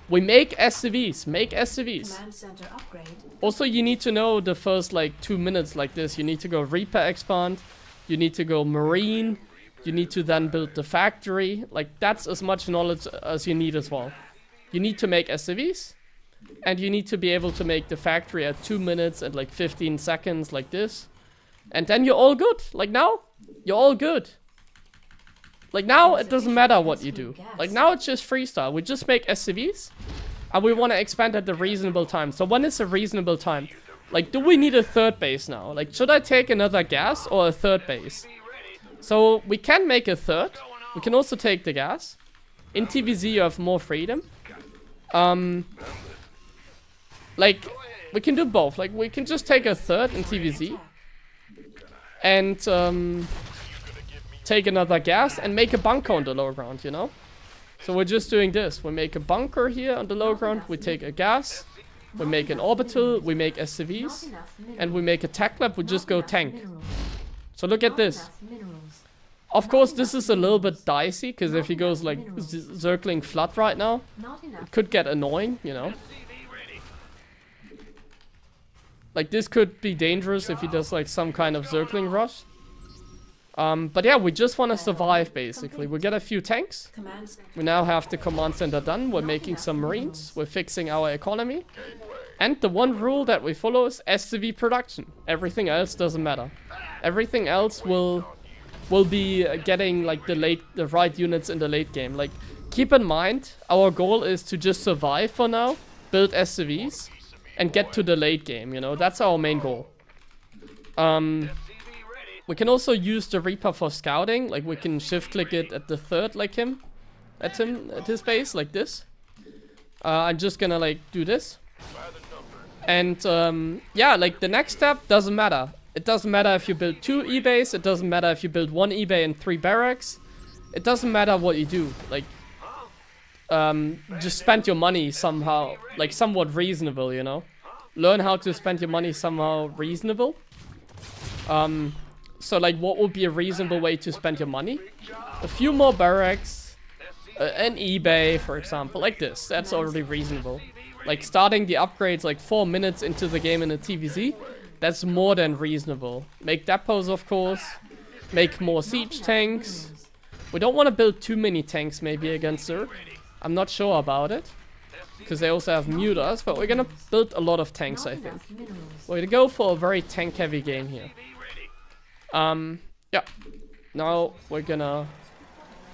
A: We make SCVs. Make SCVs.
B: Command center upgrade.
A: Also, you need to know the first, like, 2 minutes like this. You need to go Reaper expand. You need to go Marine. You need to then build the factory. Like, that's as much knowledge as you need as well. You need to make SCVs. And you need to be able to make the factory at 2 minutes and, like, 15 seconds like this. And then you're all good. Like, now, you're all good. Like, now, it doesn't matter what you do. Like, now it's just freestyle. We just make SCVs. And we want to expand at a reasonable time. So when is a reasonable time? Like, do we need a third base now? Like, should I take another gas or a third base? So we can make a third. We can also take the gas. In TVZ, you have more freedom. Like, we can do both. Like, we can just take a third in TVZ. And, take another gas and make a bunker on the low ground, you know? So we're just doing this. We make a bunker here on the low ground. We take a gas. We make an orbital. We make SCVs. And we make a tech lab. We just go tank. So look at this. Of course, this is a little bit dicey, because if he goes like circling flood right now, it could get annoying, you know? Like, this could be dangerous if he does like some kind of circling rush. But yeah, we just want to survive, basically. We get a few tanks. We now have the command center done. We're making some marines. We're fixing our economy. And the one rule that we follow is SCV production. Everything else doesn't matter. Everything else will be getting like the right units in the late game. Like, keep in mind, our goal is to just survive for now, build SCVs, and get to the late game, you know? That's our main goal. We can also use the Reaper for scouting. Like, we can shift click it at the third like him. At his base, like this. I'm just gonna like do this. And yeah, like the next step doesn't matter. It doesn't matter if you build 2 e-bays. It doesn't matter if you build 1 e-bay and 3 barracks. It doesn't matter what you do. Like, just spend your money somehow, like somewhat reasonable, you know? Learn how to spend your money somehow reasonable. So like, what would be a reasonable way to spend your money? A few more barracks, an e-bay, for example, like this. That's already reasonable. Like, starting the upgrades like 4 minutes into the game in a TVZ, that's more than reasonable. Make depots, of course. Make more siege tanks. We don't want to build too many tanks, maybe, against Zerg. I'm not sure about it, because they also have mutas, but we're gonna build a lot of tanks, I think. We're gonna go for a very tank-heavy game here. Yeah. Now we're gonna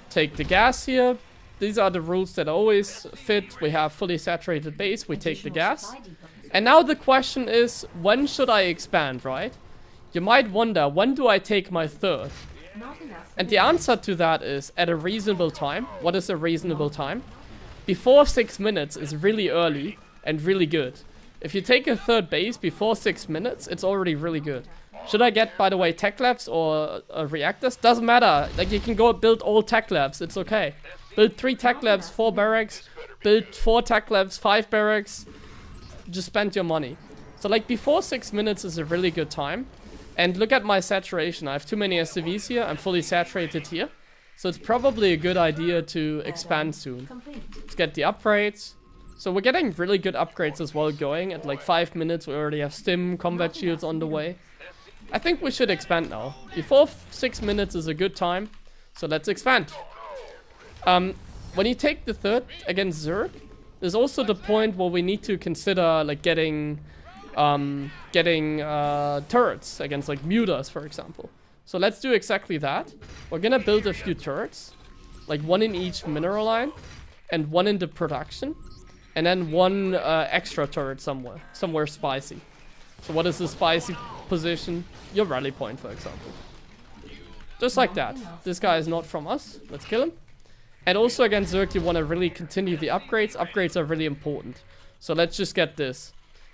A: take the gas here. These are the rules that always fit. We have fully saturated base, we take the gas. And now the question is, when should I expand, right? You might wonder, when do I take my third? And the answer to that is at a reasonable time. What is a reasonable time? Before 6 minutes is really early and really good. If you take a third base before 6 minutes, it's already really good. Should I get, by the way, tech labs or reactors? Doesn't matter. Like, you can go build all tech labs. It's okay. Build 3 tech labs, 4 barracks. Build 4 tech labs, 5 barracks. Just spend your money. So, like, before 6 minutes is a really good time. And look at my saturation. I have too many SCVs here. I'm fully saturated here. So it's probably a good idea to expand soon. Let's get the upgrades. So we're getting really good upgrades as well going. At like 5 minutes, we already have stim, combat shields on the way. I think we should expand now. Before 6 minutes is a good time. So let's expand. When you take the third against Zerg, there's also the point where we need to consider like getting turrets against like mutas, for example. So let's do exactly that. We're gonna build a few turrets, like 1 in each mineral line and 1 in the production, and then 1 extra turret somewhere spicy. So what is the spicy position? Your rally point, for example. Just like that. This guy is not from us. Let's kill him. And also against Zerg, you want to really continue the upgrades. Upgrades are really important. So let's just get this.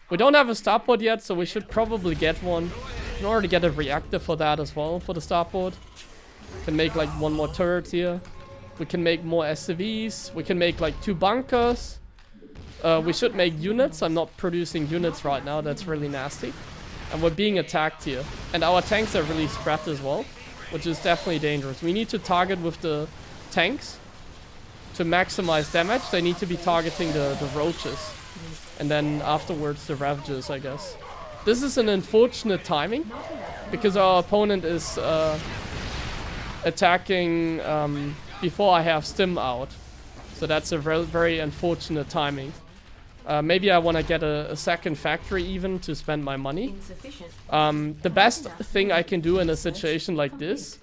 A: We don't have a starport yet, so we should probably get one. In order to get a reactor for that as well, for the starport. We can make like one more turret here. We can make more SCVs. We can make like 2 bunkers. We should make units. I'm not producing units right now. That's really nasty. And we're being attacked here. And our tanks are really spread as well, which is definitely dangerous. We need to target with the tanks to maximize damage. They need to be targeting the roaches. And then afterwards the Ravagers, I guess. This is an unfortunate timing, because our opponent is attacking before I have Stim out. So that's a very unfortunate timing. Maybe I want to get a second factory even to spend my money. The best thing I can do in a situation like this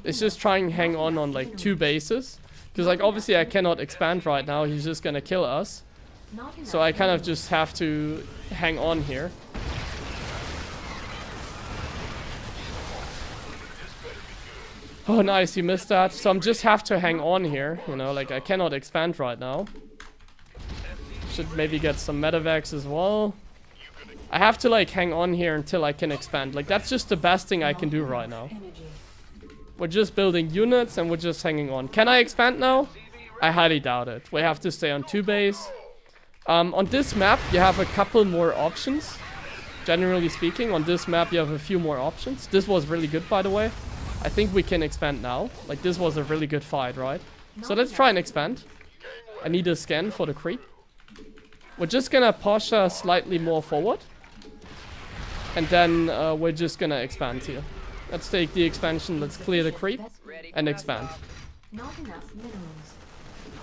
A: is just try and hang on like 2 bases. Because like obviously I cannot expand right now, he's just gonna kill us. So I kind of just have to hang on here. Oh nice, you missed that. So I'm just have to hang on here, you know, like I cannot expand right now. Should maybe get some medevacs as well. I have to like hang on here until I can expand. Like that's just the best thing I can do right now. We're just building units and we're just hanging on. Can I expand now? I highly doubt it. We have to stay on 2 base. On this map you have a couple more options. Generally speaking, on this map you have a few more options. This was really good, by the way. I think we can expand now. Like, this was a really good fight, right? So let's try and expand. I need a scan for the creep. We're just gonna push slightly more forward. And then we're just gonna expand here. Let's take the expansion, let's clear the creep, and expand.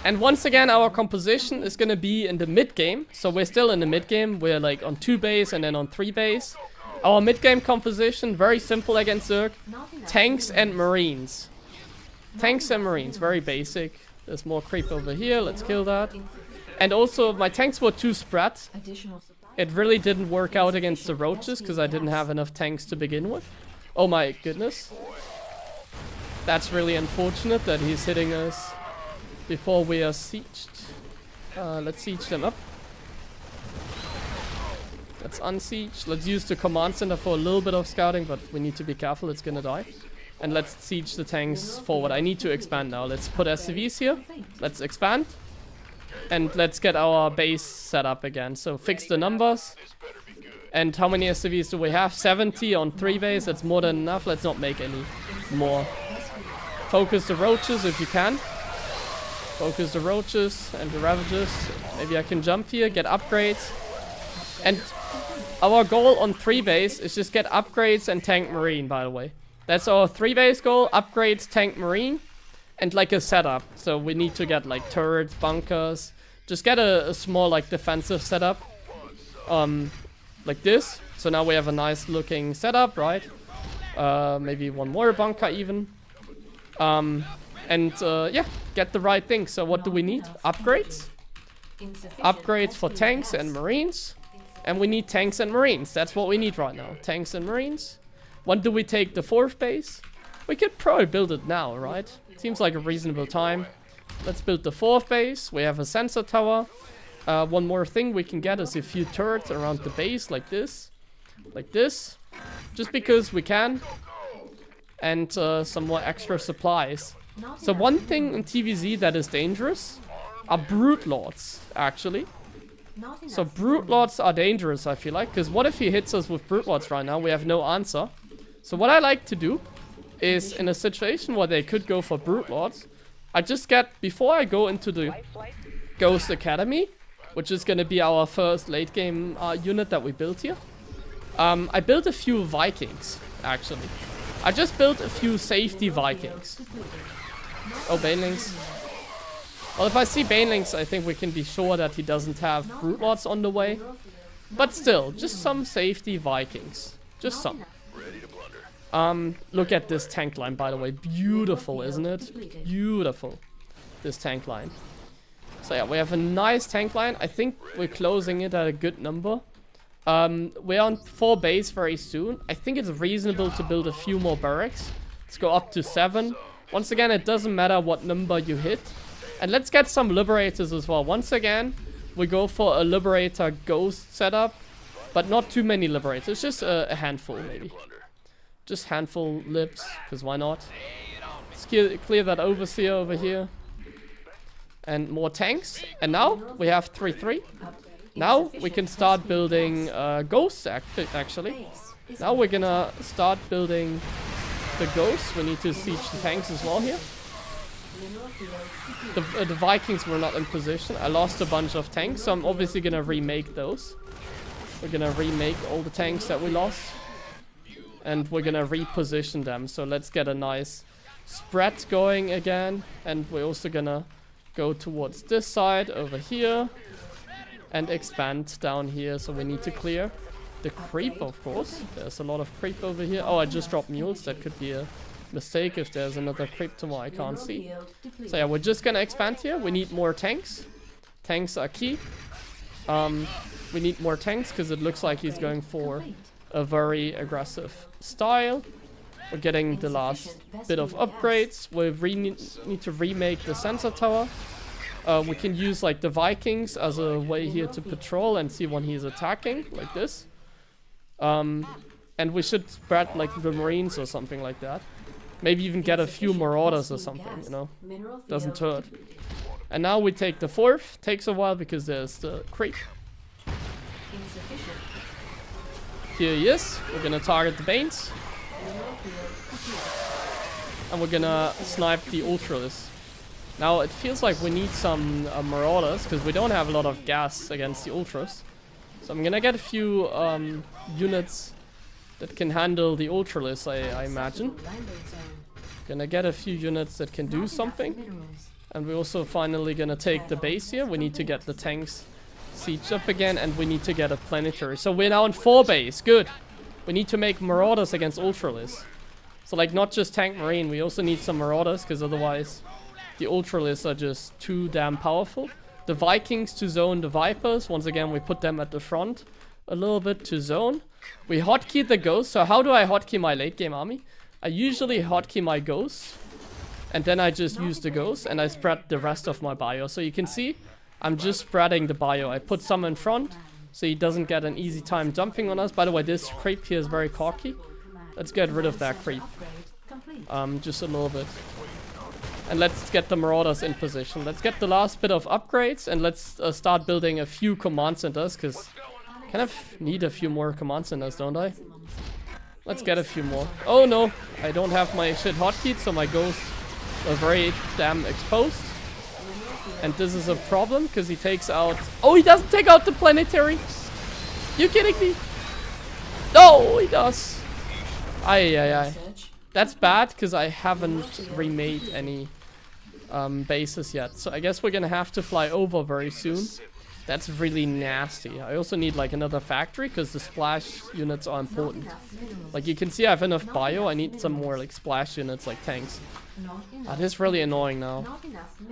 A: And once again, our composition is gonna be in the mid game. So we're still in the mid game. We're like on 2 base and then on 3 base. Our mid-game composition, very simple against Zerg. Tanks and Marines. Tanks and Marines, very basic. There's more creep over here, let's kill that. And also, my tanks were too spread. It really didn't work out against the roaches, because I didn't have enough tanks to begin with. Oh my goodness. That's really unfortunate that he's hitting us before we are sieged. Let's siege them up. Let's unsiege. Let's use the command center for a little bit of scouting, but we need to be careful, it's gonna die. And let's siege the tanks forward. I need to expand now. Let's put SCVs here. Let's expand. And let's get our base set up again. So fix the numbers. And how many SCVs do we have? 70 on 3 base. That's more than enough. Let's not make any more. Focus the roaches if you can. Focus the roaches and the Ravagers. Maybe I can jump here, get upgrades. And our goal on 3 base is just get upgrades and tank marine, by the way. That's our 3 base goal, upgrades, tank marine, and like a setup. So we need to get like turrets, bunkers, just get a small like defensive setup. Like this. So now we have a nice looking setup, right? Maybe one more bunker even. Yeah, get the right thing. So what do we need? Upgrades. Upgrades for tanks and marines. And we need tanks and marines. That's what we need right now. Tanks and marines. When do we take the 4th base? We could probably build it now, right? Seems like a reasonable time. Let's build the 4th base. We have a sensor tower. One more thing we can get is a few turrets around the base, like this. Like this. Just because we can. And some more extra supplies. So one thing in TVZ that is dangerous are Brute Lords, actually. So Brute Lords are dangerous, I feel like. Because what if he hits us with Brute Lords right now? We have no answer. So what I like to do is, in a situation where they could go for Brute Lords, I just get, before I go into the Ghost Academy, which is going to be our first late game unit that we built here, I built a few Vikings, actually. I just built a few safety Vikings. Oh, Banelings. Well, if I see Banelings, I think we can be sure that he doesn't have Brute Lords on the way. But still, just some safety Vikings. Just some. Look at this tank line, by the way. Beautiful, isn't it? Beautiful. This tank line. So yeah, we have a nice tank line. I think we're closing it at a good number. We're on 4 base very soon. I think it's reasonable to build a few more barracks. Let's go up to 7. Once again, it doesn't matter what number you hit. And let's get some Liberators as well. Once again, we go for a Liberator Ghost setup. But not too many liberators, just a handful maybe. Just handful libs, because why not? Let's clear that overseer over here. And more tanks. And now we have 3-3. Now we can start building ghosts actually. Now we're gonna start building the ghosts. We need to siege the tanks as well here. The Vikings were not in position. I lost a bunch of tanks, so I'm obviously gonna remake those. We're gonna remake all the tanks that we lost. And we're gonna reposition them. So let's get a nice spread going again. And we're also gonna go towards this side over here. And expand down here. So we need to clear the creep, of course. There's a lot of creep over here. Oh, I just dropped mules. That could be a mistake if there's another creep tomorrow I can't see. So yeah, we're just gonna expand here. We need more tanks. Tanks are key. We need more tanks because it looks like he's going for a very aggressive style. We're getting the last bit of upgrades. We need to remake the sensor tower. We can use like the Vikings as a way here to patrol and see when he's attacking, like this. And we should spread like the Marines or something like that. Maybe even get a few Marauders or something, you know. Doesn't hurt. And now we take the 4th. Takes a while because there's the creep. Here he is. We're gonna target the Banes. And we're gonna snipe the Ultralis. Now it feels like we need some Marauders because we don't have a lot of gas against the Ultras. So I'm gonna get a few units that can handle the Ultralis, I imagine. Gonna get a few units that can do something. And we're also finally gonna take the base here. We need to get the tanks sieged up again, and we need to get a planetary. So we're now in 4 base. Good. We need to make Marauders against Ultralis. So like not just tank marine, we also need some Marauders because otherwise the Ultralis are just too damn powerful. The Vikings to zone the Vipers. Once again, we put them at the front a little bit to zone. We hotkey the Ghosts. So how do I hotkey my late game army? I usually hotkey my Ghosts. And then I just use the Ghosts and I spread the rest of my bio. So you can see, I'm just spreading the bio. I put some in front so he doesn't get an easy time jumping on us. By the way, this creep here is very cocky. Let's get rid of that creep. Just a little bit. And let's get the Marauders in position. Let's get the last bit of upgrades and let's start building a few command centers because I kind of need a few more command centers, don't I? Let's get a few more. Oh no, I don't have my shit hotkeyed, so my ghosts are very damn exposed. And this is a problem because he takes out... Oh, he doesn't take out the planetary! You kidding me? No, he does. Aye. That's bad because I haven't remade any bases yet. So I guess we're gonna have to fly over very soon. That's really nasty. I also need like another factory because the splash units are important. Like you can see I have enough bio. I need some more like splash units like tanks. That is really annoying now.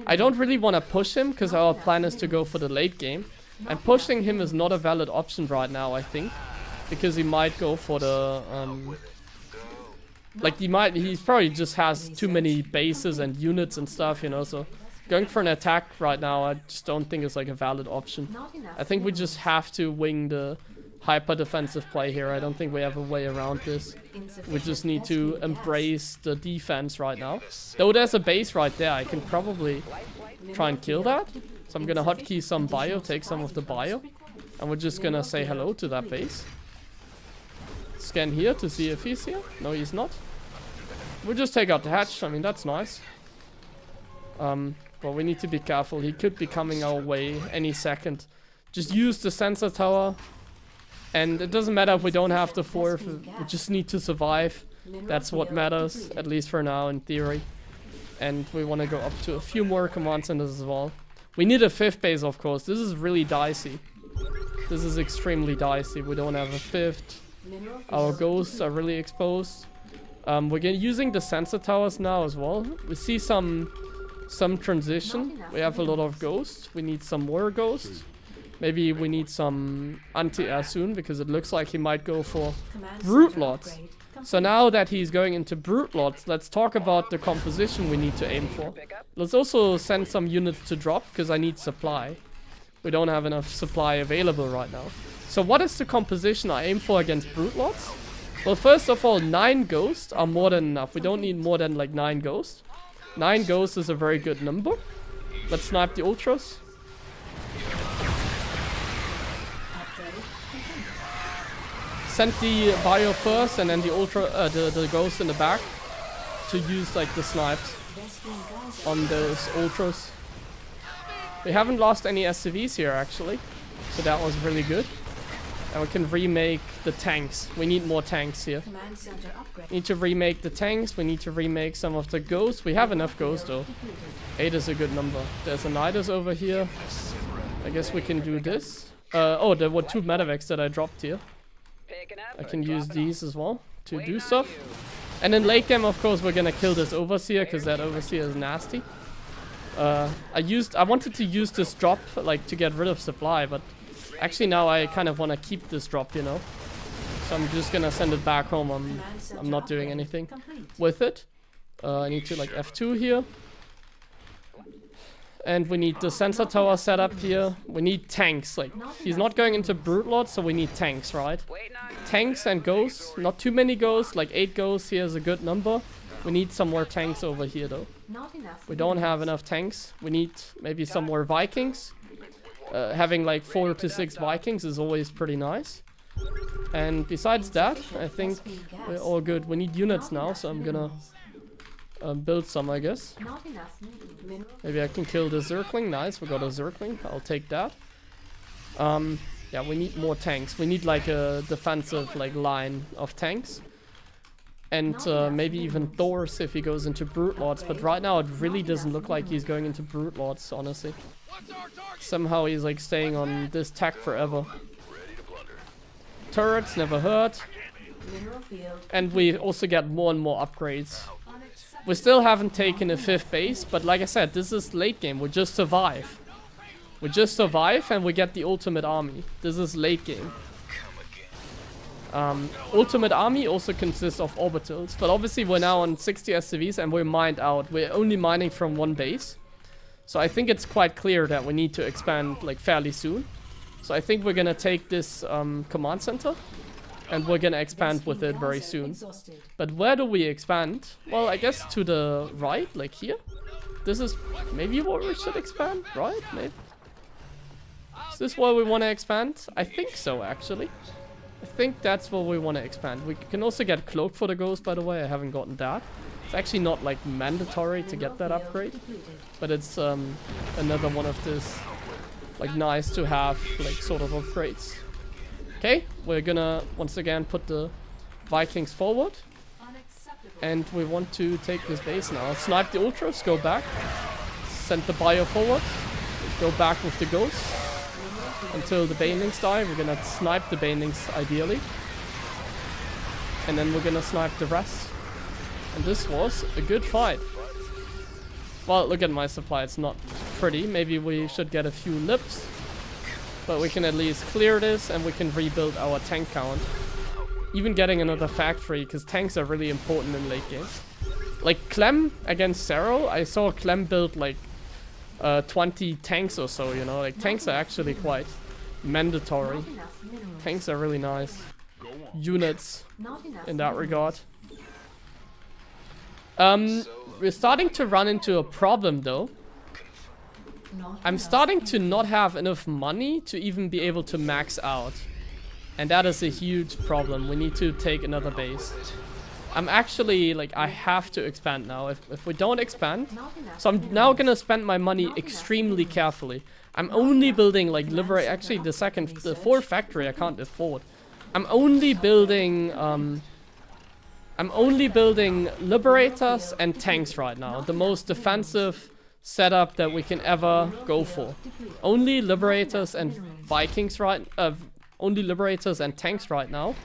A: I don't really want to push him because our plan is to go for the late game. And pushing him is not a valid option right now, I think. Because he might go for the... he probably just has too many bases and units and stuff, you know, so going for an attack right now I just don't think is like a valid option. I think we just have to wing the hyper defensive play here. I don't think we have a way around this. We just need to embrace the defense right now. Though there's a base right there, I can probably try and kill that. So I'm gonna hotkey some bio, take some of the bio, and we're just gonna say hello to that base. Scan here to see if he's here. No, he's not. We'll just take out the hatch. I mean, that's nice. But we need to be careful. He could be coming our way any second. Just use the sensor tower. And it doesn't matter if we don't have the 4th. We just need to survive. That's what matters, at least for now, in theory. And we want to go up to a few more command centers as well. We need a 5th base, of course. This is really dicey. This is extremely dicey. We don't have a 5th. Our ghosts are really exposed. We're using the sensor towers now as well. We see some transition. We have a lot of ghosts. We need some more ghosts. Maybe we need some anti-air soon because it looks like he might go for Brute Lords. So now that he's going into Brute Lords, let's talk about the composition we need to aim for. Let's also send some units to drop because I need supply. We don't have enough supply available right now. So what is the composition I aim for against Brute Lords? Well, first of all, 9 ghosts are more than enough. We don't need more than like 9 ghosts. 9 ghosts is a very good number. Let's snipe the ultras. Send the bio first and then the ultra, the ghost in the back to use like the snipes on those ultras. We haven't lost any SCVs here actually, so that was really good. And we can remake the tanks. We need more tanks here. Need to remake the tanks. We need to remake some of the ghosts. We have enough ghosts though. 8 is a good number. There's a Nidus over here. I guess we can do this. Oh, there were 2 medevacs that I dropped here. I can use these as well to do stuff. And in late game, of course, we're gonna kill this overseer because that overseer is nasty. I wanted to use this drop like to get rid of supply, but actually now I kind of want to keep this drop, you know. So I'm just gonna send it back home. I'm not doing anything with it. I need to like F2 here. And we need the sensor tower set up here. We need tanks. Like, he's not going into Brute Lord, so we need tanks, right? Tanks and ghosts. Not too many ghosts. Like 8 ghosts here is a good number. We need some more tanks over here, though. We don't have enough tanks. We need maybe some more Vikings. Having like 4 to 6 Vikings is always pretty nice. And besides that, I think we're all good. We need units now, so I'm gonna build some, I guess. Maybe I can kill the Zergling. Nice, we got a Zergling. I'll take that. Yeah, we need more tanks. We need like a defensive like line of tanks. And maybe even Thor's if he goes into Brute Lords. But right now it really doesn't look like he's going into Brute Lords, honestly. Somehow he's like staying on this tech forever. Turrets never hurt. And we also get more and more upgrades. We still haven't taken a 5th base, but like I said, this is late game. We just survive. We just survive and we get the ultimate army. This is late game. Ultimate army also consists of orbitals, but obviously we're now on 60 SCVs and we're mined out. We're only mining from 1 base. So I think it's quite clear that we need to expand like fairly soon. So I think we're gonna take this command center and we're gonna expand with it very soon. But where do we expand? Well, I guess to the right, like here. This is maybe where we should expand, right? Maybe. Is this where we want to expand? I think so, actually. I think that's where we want to expand. We can also get Cloak for the Ghost, by the way. I haven't gotten that. It's actually not like mandatory to get that upgrade, but it's another one of this like nice to have like sort of upgrades. Okay, we're gonna once again put the Vikings forward. And we want to take this base now. Snipe the ultras, go back. Send the bio forward. Go back with the ghosts. Until the banelings die. We're gonna snipe the banelings ideally. And then we're gonna snipe the rest. And this was a good fight. Well, look at my supply, it's not pretty. Maybe we should get a few lips. But we can at least clear this and we can rebuild our tank count. Even getting another factory, because tanks are really important in late game. Like Clem against Zero, I saw Clem build like 20 tanks or so, you know. Like tanks are actually quite mandatory. Tanks are really nice units in that regard. We're starting to run into a problem though. I'm starting to not have enough money to even be able to max out. And that is a huge problem. We need to take another base. I'm actually, like, I have to expand now. If we don't expand... So I'm now gonna spend my money extremely carefully. I'm only building, like, actually, the 4th factory I can't afford. I'm only building Liberators and tanks right now. The most defensive setup that we can ever go for. Only Liberators and Vikings only Liberators and tanks right now.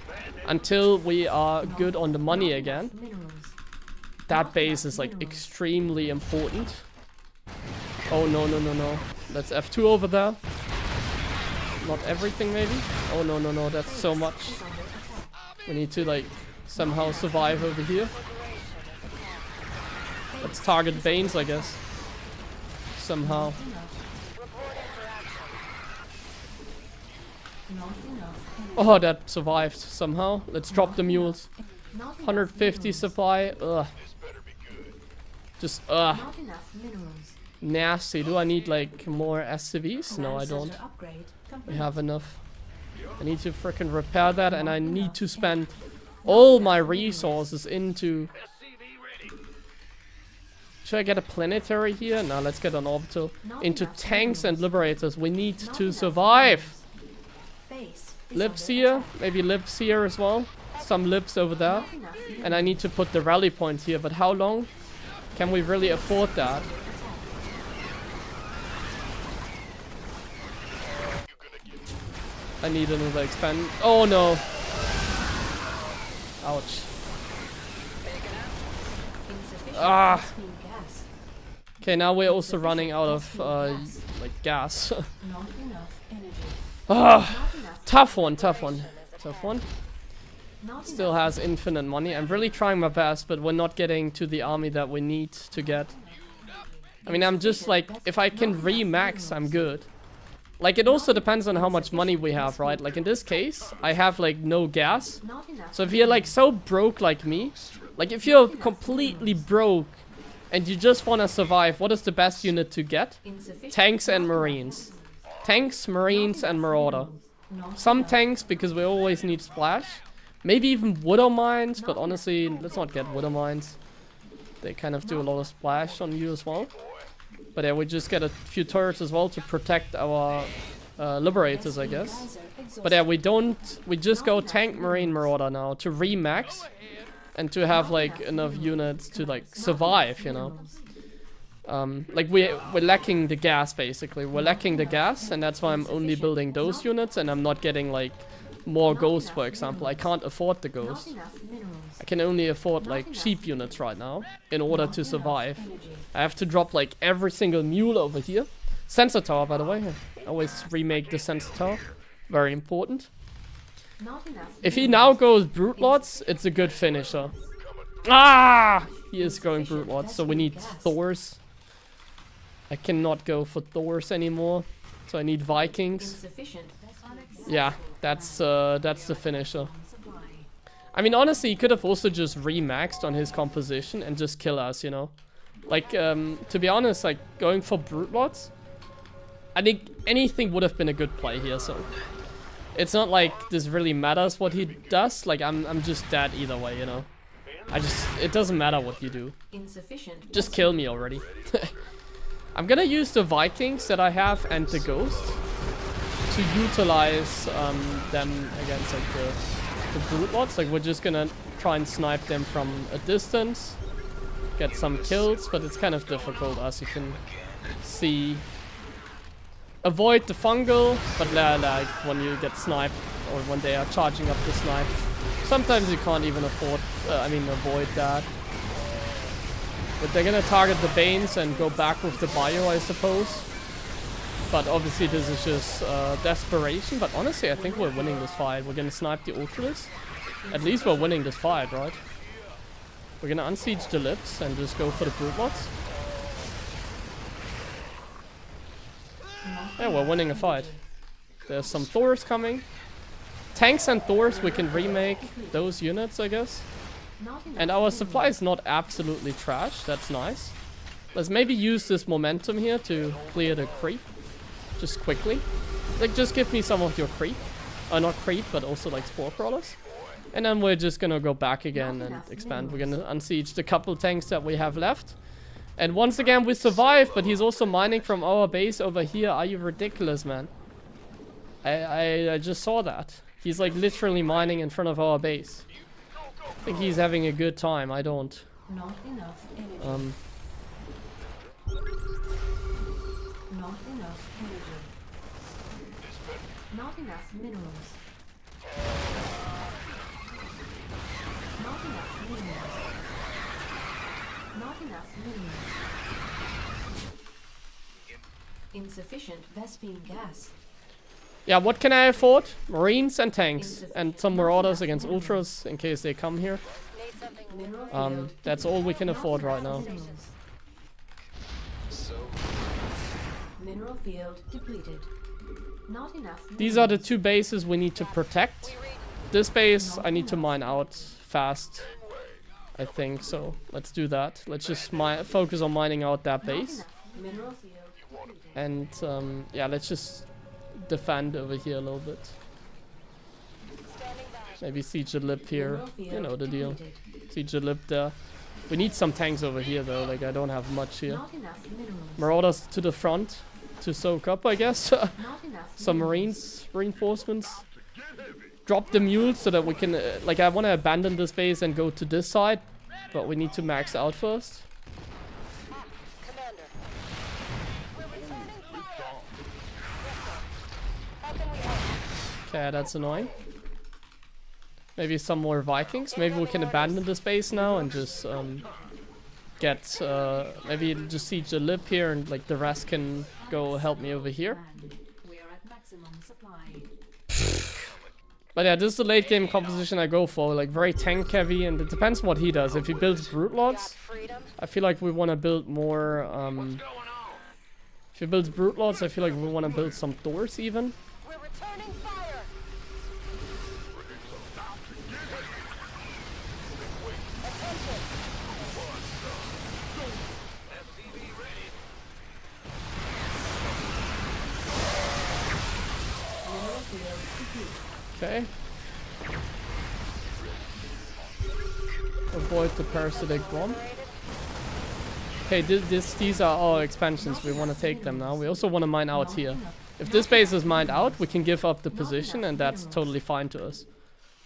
A: Until we are good on the money again. That base is like extremely important. Oh no, no, no, no. That's F2 over there. Not everything maybe. Oh no, no, no, that's so much. We need to like somehow survive over here. Let's target Banes, I guess. Somehow.
B: Not enough energy.
A: Oh, that survived somehow. Let's drop the mules.
B: Not enough
A: 150
B: minerals.
A: supply. Ugh. Just,
B: Not enough minerals.
A: nasty. Do I need, like, more SCVs? No, I
B: Command
A: don't.
B: center upgrade
A: We
B: complete.
A: have enough. I need to freaking repair that, and I need to spend all my resources into... Should I get a planetary here? No, let's get an orbital. Into tanks and liberators. We need to survive.
B: Base is
A: Lips
B: under
A: here.
B: attack.
A: Maybe lips here as well. Some lips over there.
B: Not enough
A: And I need to put the rally point here. But how long can we really afford that? I need another expand. Oh no. Ouch.
B: insufficient
A: Ah.
B: gasoline gas.
A: Okay, now we're also running out of like gas.
B: Not enough energy.
A: Ah,
B: Not enough.
A: tough one, tough one, tough one.
B: Not
A: Still
B: enough.
A: has infinite money. I'm really trying my best, but we're not getting to the army that we need to get. I mean, I'm just like, if I can re-max, I'm good. Like, it also depends on how much money we have, right? Like, in this case, I have, like, no gas.
B: Not enough.
A: So if you're, like, so broke like me, like, if you're completely broke and you just want to survive, what is the best unit to get?
B: Insufficient.
A: Tanks and Marines. Tanks, Marines, and Marauder.
B: Not
A: Some
B: enough.
A: tanks, because we always need splash. Maybe even Widow Mines, but honestly, let's not get Widow Mines. They kind of do a lot of splash on you as well. But yeah, we just get a few turrets as well to protect our liberators, I guess.
B: Geyser exhausted.
A: But yeah, we just go tank, Marine, Marauder now to re-max. And to have like enough units to like survive, you know. Like we're lacking the gas basically. We're lacking the gas, and that's why I'm only building those units, and I'm not getting like more ghosts, for example. I can't afford the
B: Not
A: ghosts.
B: enough minerals.
A: I can only afford like cheap units right now in order to survive.
B: Energy.
A: I have to drop like every single mule over here. Sensor tower, by the way. I always remake the sensor tower. Very important.
B: Not enough.
A: If he now goes Brute Lords, it's a good finisher. Ah! He is going Brute Lords, so we need Thors. I cannot go for Thors anymore. So I need Vikings.
B: Insufficient.
A: Yeah, that's the finisher. I mean, honestly, he could have also just remaxed on his composition and just kill us, you know? Like, to be honest, like, going for Brute Lords, I think anything would have been a good play here, so... It's not like this really matters what he does, like, I'm just dead either way, you know? It doesn't matter what you do.
B: Insufficient.
A: Just kill me already. I'm gonna use the Vikings that I have and the Ghost to utilize them against, like, the Brute Lords. Like, we're just gonna try and snipe them from a distance, get some kills, but it's kind of difficult, as you can see. Avoid the fungal, but like when you get sniped or when they are charging up the snipe, sometimes you can't even avoid that. But they're gonna target the Banes and go back with the bio, I suppose. But obviously this is just desperation. But honestly, I think we're winning this fight. We're gonna snipe the Ultralis. At least we're winning this fight, right? We're gonna unsiege the Lips and just go for the Brute Lords. Yeah, we're winning a fight. There's some Thors coming. Tanks and Thors, we can remake those units, I guess.
B: Not enough.
A: And our supply is not absolutely trash. That's nice. Let's maybe use this momentum here to clear the creep. Just quickly. Like, just give me some of your creep. Not creep, but also like spore crawlers. And then we're just gonna go back again and expand. We're gonna unsiege the couple tanks that we have left. And once again, we survive, but he's also mining from our base over here. Are you ridiculous, man? I just saw that. He's like literally mining in front of our base. I think he's having a good time. I don't.
B: Not enough energy. Not enough energy. Not enough minerals. Not enough minerals. Not enough minerals. Insufficient Vespine gas.
A: Yeah, what can I afford? Marines and tanks. And some Marauders against Ultras in case they come here.
B: Mineral field.
A: That's all we can afford right now.
B: Minerals. Mineral field depleted. Not enough.
A: These are the 2 bases we need to protect. This base I need to mine out fast, I think, so let's do that. Let's just focus on mining out that base.
B: Mineral field depleted.
A: And yeah, let's just defend over here a little bit. Maybe siege a lip here, you know the deal. Siege a lip there. We need some tanks over here though, like I don't have much here.
B: Not enough minerals.
A: Marauders to the front to soak up, I guess.
B: Not enough
A: Some marines, reinforcements. Drop the mules so that we can, like I want to abandon this base and go to this side. But we need to max out first.
C: Commander, we're returning fire. How can we help?
A: Okay, that's annoying. Maybe some more Vikings. Maybe we can abandon this base now and just get maybe just siege a lip here and like the rest can go help me over here.
B: We are at maximum supply.
A: But yeah, this is the late game composition I go for, like very tank heavy, and it depends what he does. If he builds brute lords,
C: Freedom.
A: I feel like we want to build more. If he builds brute lords, I feel like we want to build some Thors even.
C: We're returning fire. Attention.
B: Mineral field depleted.
A: Okay. Avoid the parasitic bomb. Okay, these are our expansions. We want to take them now. We also want to mine out here. If this base is mined out, we can give up the position, and that's totally fine to us.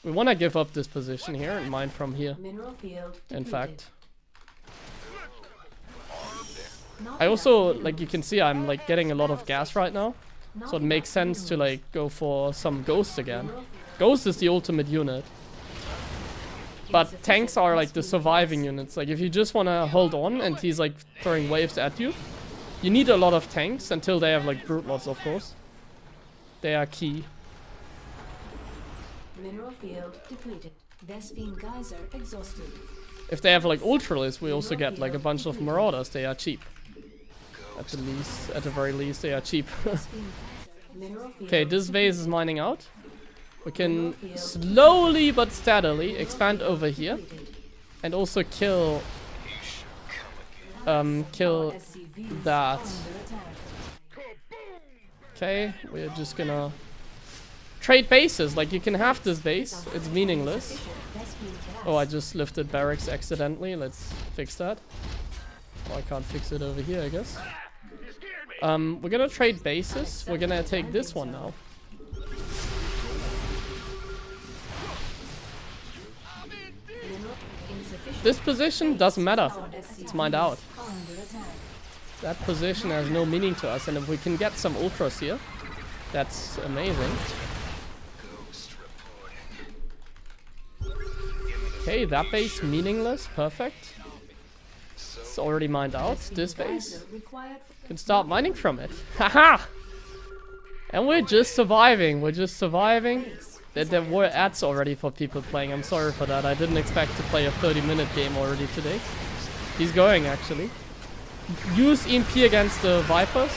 A: We want to give up this position here and mine from here.
B: Mineral field depleted.
A: In fact,
B: Not
A: I
B: enough
A: also,
B: minerals.
A: like you can see, I'm like getting a lot of gas right now,
B: Not
A: so it makes
B: enough
A: sense to
B: minerals.
A: like go for some ghost again.
B: Mineral field
A: Ghost is the ultimate unit. But
B: insufficient.
A: tanks are like the
B: Must be
A: surviving
B: gas.
A: units. Like if you just want to hold on and he's like throwing waves at you, you need a lot of tanks until they have like brute lords, of course. They are key.
B: Mineral field depleted. Vespine geyser exhausted.
A: If they have like ultralists, we also get like a bunch of marauders. They are cheap. At the very least, they are cheap.
B: Vespine geyser. Mineral field
A: Okay, this base is
B: depleted.
A: mining out. We can slowly but steadily expand over here
B: Depleted.
A: and also kill
B: SCVs
A: that.
B: under attack.
A: Okay, we're just gonna trade bases. Like you can have this base, it's meaningless.
B: Insufficient Vespine gas.
A: Oh, I just lifted barracks accidentally. Let's fix that. Oh, I can't fix it over here, I guess. We're gonna trade bases. We're gonna take this one now.
B: Mineral insufficient.
A: This position doesn't matter.
B: Our SCVs
A: It's mined out.
B: are under attack.
A: That position has no meaning to us, and if we can get some ultras here, that's amazing. Okay, that base meaningless, perfect. It's already mined out. This base
B: Geyser required for
A: can start mining from it. Haha! And we're just surviving. We're just surviving. There were ads already for people playing. I'm sorry for that. I didn't expect to play a 30-minute game already today. He's going actually. Use EMP against the Vipers.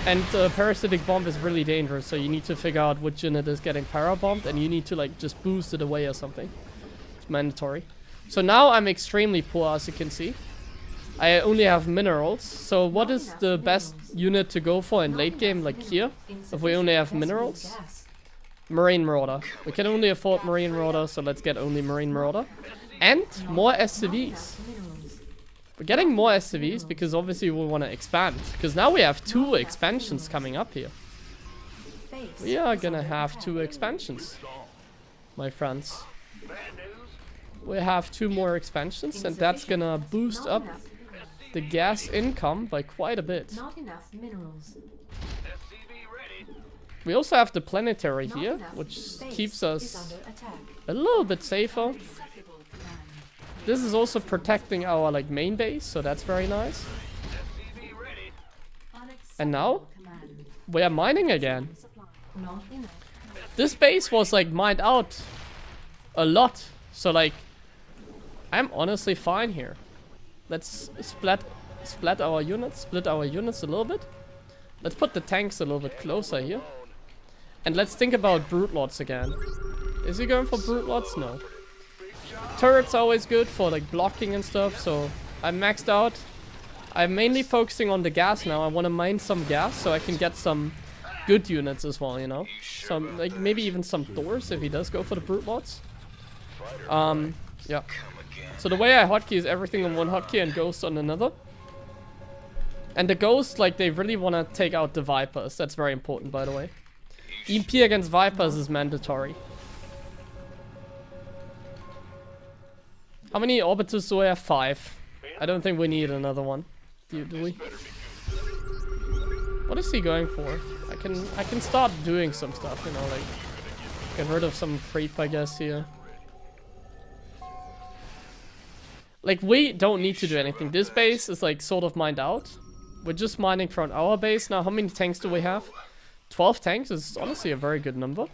A: And Parasitic Bomb is really dangerous, so you need to figure out which unit is getting para-bombed, and you need to like just boost it away or something. It's mandatory. So now I'm extremely poor, as you can see. I only have minerals. So what is the best unit to go for in late game, like here? If we only have minerals? Marine Marauder. We can only afford Marine Marauder, so let's get only Marine Marauder. And more SCVs. We're getting more SCVs because obviously we want to expand. Because now we have 2 expansions coming up here. We are gonna have 2 expansions, my friends. We have 2 more expansions, and that's gonna boost up the gas income by quite a bit.
B: Not enough minerals.
A: We also have the planetary
B: Not
A: here,
B: enough
A: which
B: space
A: keeps
B: is
A: us
B: under attack.
A: a little bit safer. This is also protecting our like main base, so that's very nice. And now we are mining again.
B: Not enough.
A: This base was like mined out a lot, so like I'm honestly fine here. Let's split our units a little bit. Let's put the tanks a little bit closer here. And let's think about Brute Lords again. Is he going for Brute Lords? No. Turrets are always good for like blocking and stuff, so I'm maxed out. I'm mainly focusing on the gas now. I want to mine some gas so I can get some good units as well, you know? Some, like, maybe even some Thors if he does go for the Brute Lords. Yeah. So the way I hotkey is everything on one hotkey and Ghost on another. And the Ghost, like, they really want to take out the Vipers. That's very important, by the way. EMP against Vipers is mandatory. How many Orbiters do I have? 5. I don't think we need another one. Do we? What is he going for? I can start doing some stuff, you know, like get rid of some creep, I guess, here. Like, we don't need to do anything. This base is like sort of mined out. We're just mining from our base now. How many tanks do we have? 12 tanks is honestly a very good number.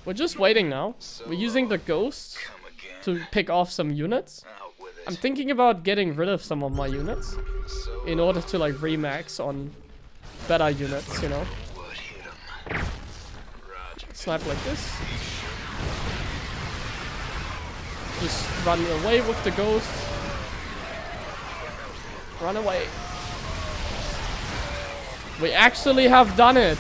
A: We're just waiting now. We're using the Ghosts to pick off some units. I'm thinking about getting rid of some of my units in order to like remax on better units, you know. Snipe like this. Just run away with the Ghost. Run away. We actually have done it.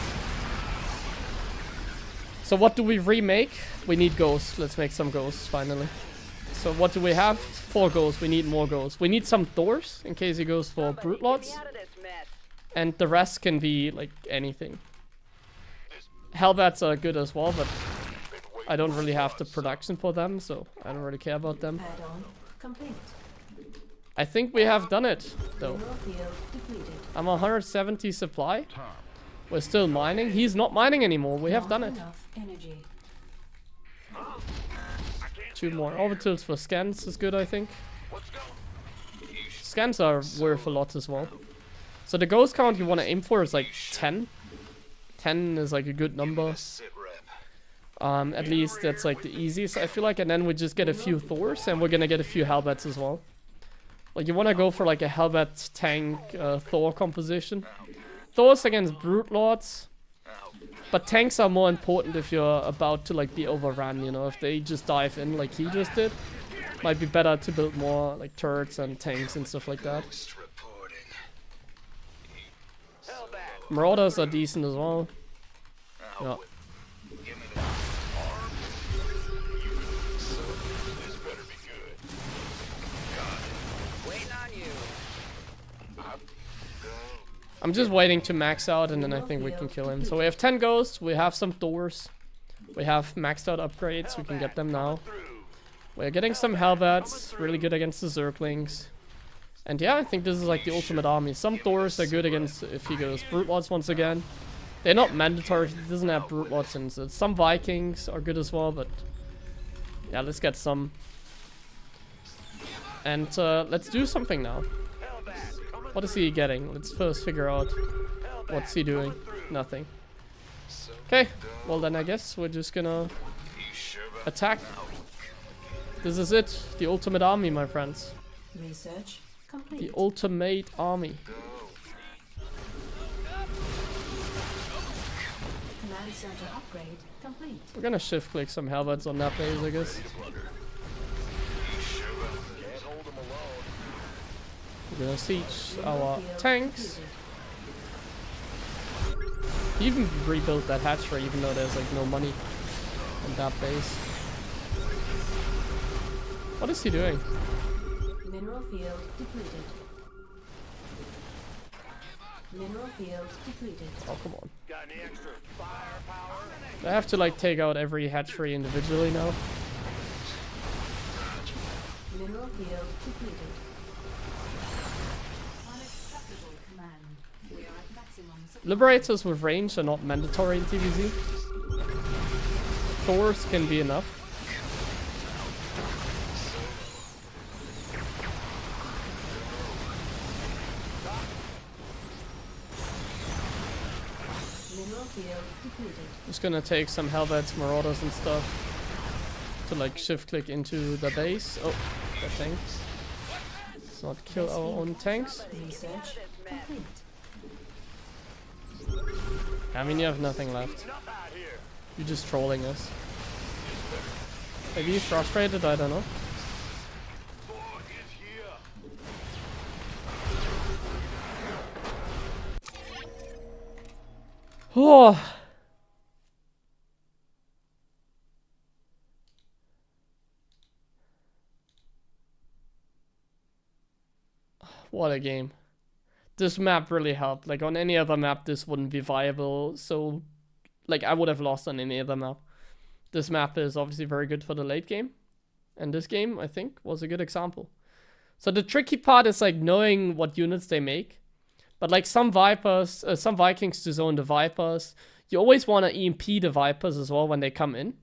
A: So what do we remake? We need Ghosts. Let's make some Ghosts finally. So what do we have? 4 Ghosts. We need more Ghosts. We need some Thors in case he goes for Brute Lords. And the rest can be like anything. Hellbats are good as well, but I don't really have the production for them, so I don't really care about them.
B: Add-on complete.
A: I think we have done it, though.
B: Mineral field depleted.
A: I'm 170 supply. We're still mining. He's not mining anymore. We have
B: Not
A: done it.
B: enough energy.
A: 2 more orbitals for scans is good, I think. Scans are worth a lot as well. So the ghost count you want to aim for is like 10. 10 is like a good number. At least that's like the easiest, I feel like. And then we just get a few Thors and we're gonna get a few Hellbats as well. Like, you want to go for like a Hellbat tank Thor composition. Thors against Brute Lords. But tanks are more important if you're about to like be overrun, you know, if they just dive in like he just did. Might be better to build more like turrets and tanks and stuff like that. Marauders are decent as well. Yeah. I'm just waiting to max out and then I think we can kill him. So we have 10 ghosts, we have some Thors. We have maxed out upgrades, we can get them now. We're getting some Hellbats, really good against the Zerglings. And yeah, I think this is like the ultimate army. Some Thors are good against if he goes Brute Lords once again. They're not mandatory if he doesn't have Brute Lords in it. Some Vikings are good as well, but yeah, let's get some. And let's do something now. What is he getting? Let's first figure out what's he doing. Nothing. Okay, well then I guess we're just gonna attack. This is it, the ultimate army, my friends.
B: Research complete.
A: The ultimate army.
B: Command center upgrade complete.
A: We're gonna shift click some Hellbats on that base, I guess. We're gonna siege our tanks. He even rebuilt that hatchery even though there's like no money on that base. What is he doing?
B: Mineral field depleted. Mineral field depleted.
A: Oh, come on. I have to like take out every hatchery individually now.
B: Mineral field depleted. Unacceptable command. We are at maximum supply.
A: Liberators with range are not mandatory in TVZ. Thors can be enough.
B: Mineral field depleted.
A: Just gonna take some Hellbats, Marauders and stuff to like shift click into the base. Oh, that tank. Let's not kill our own tanks.
B: Research complete.
A: I mean, you have nothing left. You're just trolling us. Maybe he's frustrated, I don't know. Oh. What a game. This map really helped. Like on any other map this wouldn't be viable, so like I would have lost on any other map. This map is obviously very good for the late game, and this game I think was a good example. So the tricky part is like knowing what units they make, but like some Vipers, some Vikings to zone the Vipers, you always want to EMP the Vipers as well when they come in.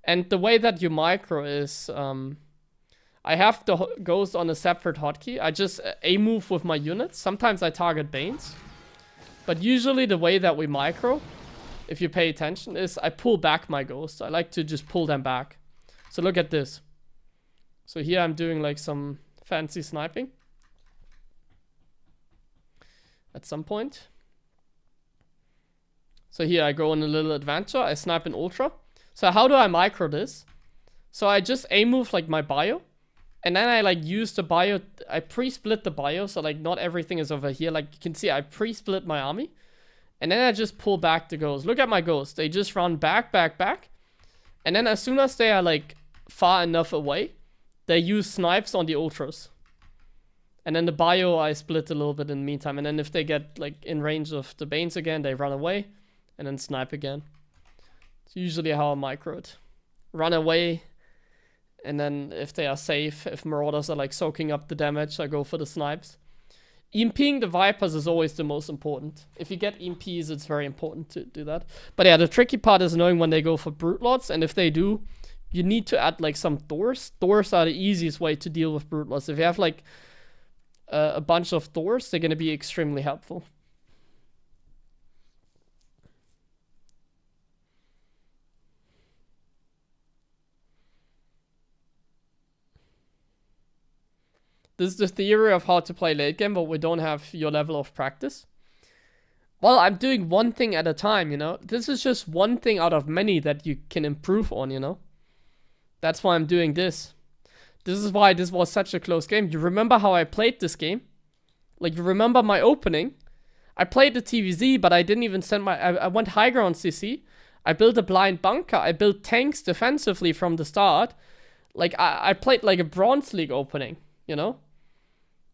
A: And the way that you micro is, I have the Ghost on a separate hotkey. I just A-move with my units. Sometimes I target Banes. But usually the way that we micro, if you pay attention, is I pull back my Ghosts. I like to just pull them back. So look at this. So here I'm doing like some fancy sniping. At some point. So here I go on a little adventure. I snipe an Ultra. So how do I micro this? So I just A-move like my bio. And then I like use the bio, I pre-split the bio, so like not everything is over here. Like you can see I pre-split my army. And then I just pull back the ghosts. Look at my ghosts. They just run back, back, back. And then as soon as they are like far enough away, they use snipes on the ultras. And then the bio I split a little bit in the meantime. And then if they get like in range of the Banes again, they run away. And then snipe again. It's usually how I micro it. Run away. And then if they are safe, if Marauders are like soaking up the damage, I go for the snipes. EMPing the Vipers is always the most important. If you get EMPs, it's very important to do that. But yeah, the tricky part is knowing when they go for Brute Lords. And if they do, you need to add like some Thors. Thors are the easiest way to deal with Brute Lords. If you have like a bunch of Thors, they're going to be extremely helpful. This is the theory of how to play late game, but we don't have your level of practice. Well, I'm doing one thing at a time, you know. This is just one thing out of many that you can improve on, you know. That's why I'm doing this. This is why this was such a close game. You remember how I played this game? Like, you remember my opening? I played the TVZ, but I didn't even send my... I went high ground CC. I built a blind bunker. I built tanks defensively from the start. Like, I played like a Bronze League opening, you know?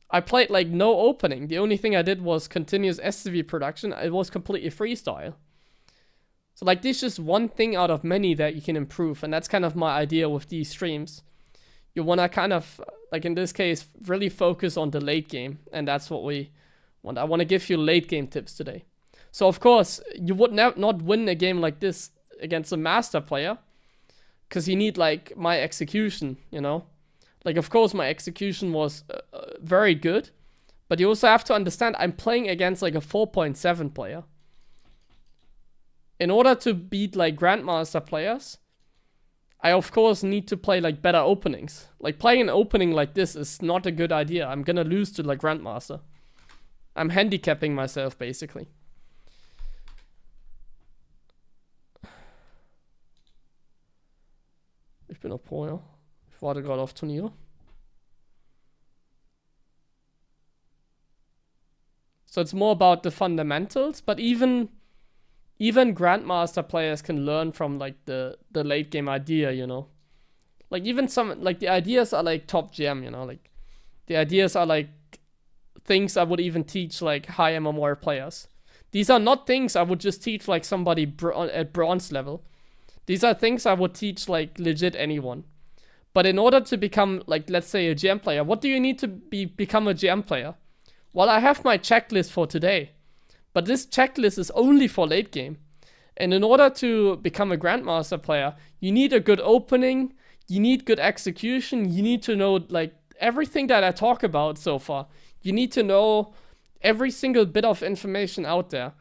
A: I played like no opening. The only thing I did was continuous SCV production. It was completely freestyle. So like this is just one thing out of many that you can improve. And that's kind of my idea with these streams. You want to kind of, like in this case, really focus on the late game. And that's what we want. I want to give you late game tips today. So of course, you would not win a game like this against a master player. Because you need like my execution, you know. Like, of course, my execution was very good. But you also have to understand, I'm playing against, like, a 4.7 player. In order to beat, like, Grandmaster players, I, of course, need to play, like, better openings. Like, playing an opening like this is not a good idea. I'm gonna lose to, like, Grandmaster. I'm handicapping myself, basically. Ich bin auf Pro, ja. Ich warte gerade auf Turniere. So it's more about the fundamentals, but even Grandmaster players can learn from like the late game idea, you know. Like even some, like the ideas are like top gem, you know, like the ideas are like things I would even teach like high MMR players. These are not things I would just teach like somebody at bronze level. These are things I would teach like legit anyone. But in order to become, like, let's say a GM player, what do you need to become a GM player? Well, I have my checklist for today. But this checklist is only for late game. And in order to become a Grandmaster player, you need a good opening, you need good execution, you need to know, like, everything that I talk about so far. You need to know every single bit of information out there.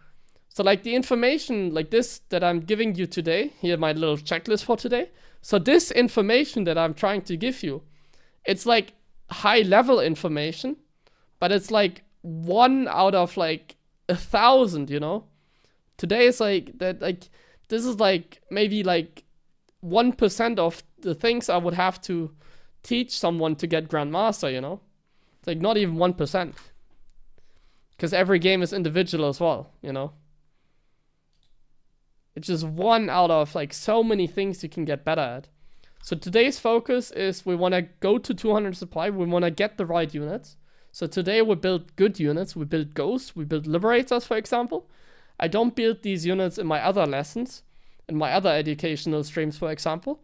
A: So, like, the information like this that I'm giving you today, here my little checklist for today. So this information that I'm trying to give you, it's like high level information, but it's like one out of like 1,000, you know? Today is like that, like this is like maybe like 1% of the things I would have to teach someone to get Grandmaster, you know? It's like not even 1%. Because every game is individual as well, you know? It's just one out of like so many things you can get better at. So today's focus is we want to go to 200 supply. We want to get the right units. So today we build good units. We build ghosts. We build liberators, for example. I don't build these units in my other lessons, in my other educational streams, for example,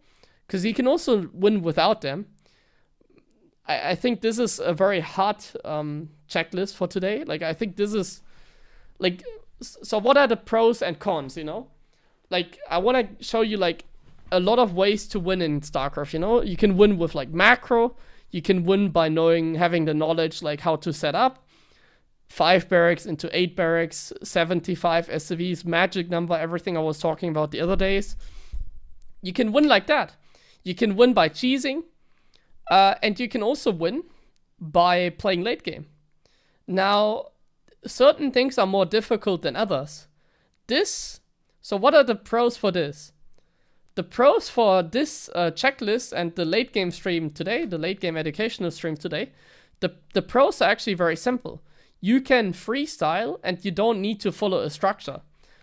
A: because you can also win without them. I think this is a very hot checklist for today. Like, I think this is like, so what are the pros and cons, you know? Like, I want to show you like a lot of ways to win in StarCraft, you know? You can win with like macro. You can win by having the knowledge like how to set up 5 barracks into 8 barracks, 75 SCVs, magic number, everything I was talking about the other days. You can win like that. You can win by cheesing. And you can also win by playing late game. Now, certain things are more difficult than others. So what are the pros for this? The pros for this checklist and the late game stream today, the late game educational stream today, the pros are actually very simple. You can freestyle and you don't need to follow a structure.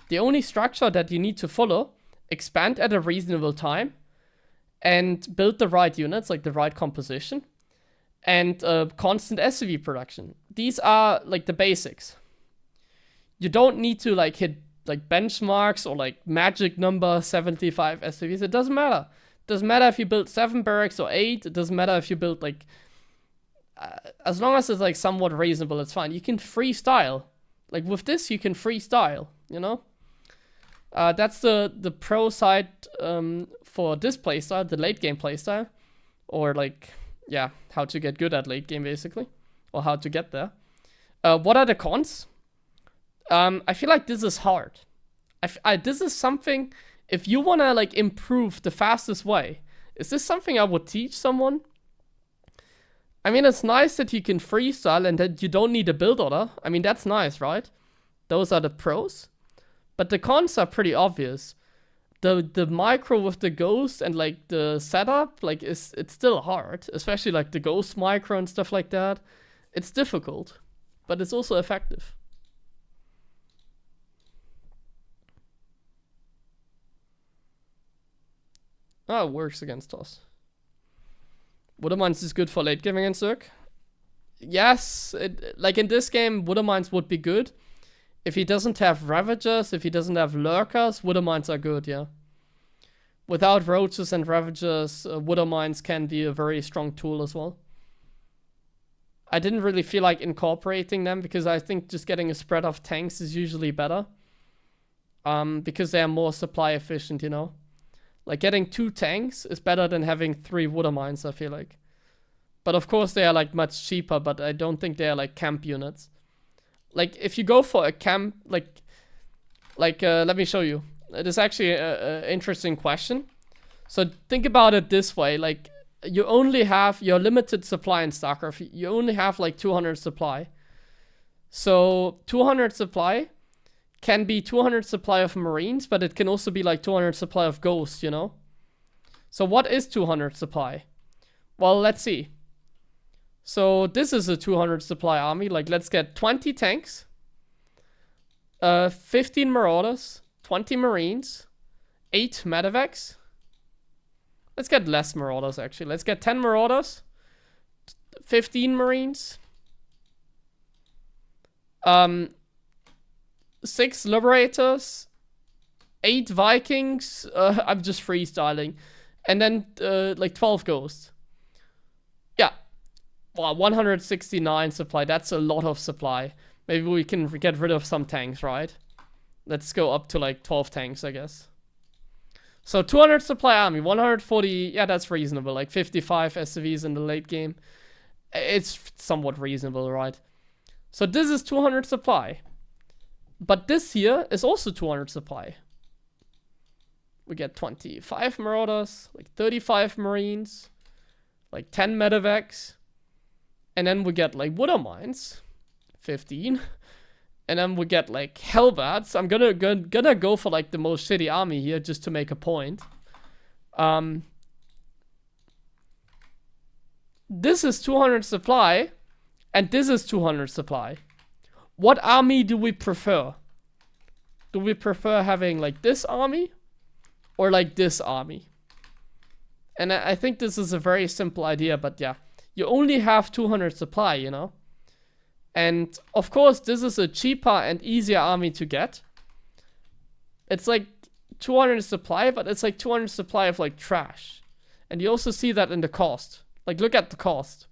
A: The only structure that you need to follow, expand at a reasonable time, and build the right units, like the right composition, and constant SCV production. These are like the basics. You don't need to like hit like benchmarks or like magic number 75 SCVs. It doesn't matter. It doesn't matter if you build 7 barracks or 8. It doesn't matter if you build like, as long as it's like somewhat reasonable, it's fine. You can freestyle. Like with this, you can freestyle, you know? That's the pro side for this playstyle, the late game playstyle, or like, yeah, how to get good at late game basically, or how to get there. What are the cons? I feel like this is hard. This is something, if you wanna like improve the fastest way, is this something I would teach someone? I mean, it's nice that you can freestyle and that you don't need a build order. I mean, that's nice, right? Those are the pros. But the cons are pretty obvious. The micro with the ghost and like the setup, like it's still hard, especially like the ghost micro and stuff like that. It's difficult, but it's also effective. Oh, it works against us. Woodermines is good for late game against Zerg. Yes, like in this game, Woodermines would be good. If he doesn't have Ravagers, if he doesn't have Lurkers, Woodermines are good, yeah. Without Roaches and Ravagers, Woodermines can be a very strong tool as well. I didn't really feel like incorporating them because I think just getting a spread of tanks is usually better. Because they are more supply efficient, you know. Like getting 2 tanks is better than having 3 Woodermines, I feel like. But of course they are like much cheaper, but I don't think they are like camp units. Like, if you go for a camp, let me show you. It is actually an interesting question. So think about it this way, like, you only have your limited supply in StarCraft. You only have like 200 supply. So 200 supply can be 200 supply of Marines, but it can also be like 200 supply of Ghosts, you know? So what is 200 supply? Well, let's see. So this is a 200 supply army. Like, let's get 20 tanks, 15 Marauders, 20 Marines, 8 Medevacs. Let's get less Marauders, actually. Let's get 10 Marauders, 15 Marines, 6 Liberators, 8 Vikings. I'm just freestyling. And then, like, 12 Ghosts. Yeah. Well, 169 supply. That's a lot of supply. Maybe we can get rid of some tanks, right? Let's go up to, like, 12 tanks, I guess. So 200 supply army, 140, yeah, that's reasonable. Like 55 SCVs in the late game. It's somewhat reasonable, right? So this is 200 supply. But this here is also 200 supply. We get 25 Marauders, like 35 Marines, like 10 Medevacs. And then we get like Woodermines, 15. And then we get like Hellbats. I'm gonna go for like the most shitty army here just to make a point. This is 200 supply, and this is 200 supply. What army do we prefer? Do we prefer having like this army or like this army? And I think this is a very simple idea, but yeah, you only have 200 supply, you know? And of course, this is a cheaper and easier army to get. It's like 200 supply, but it's like 200 supply of like trash. And you also see that in the cost. Like, look at the cost.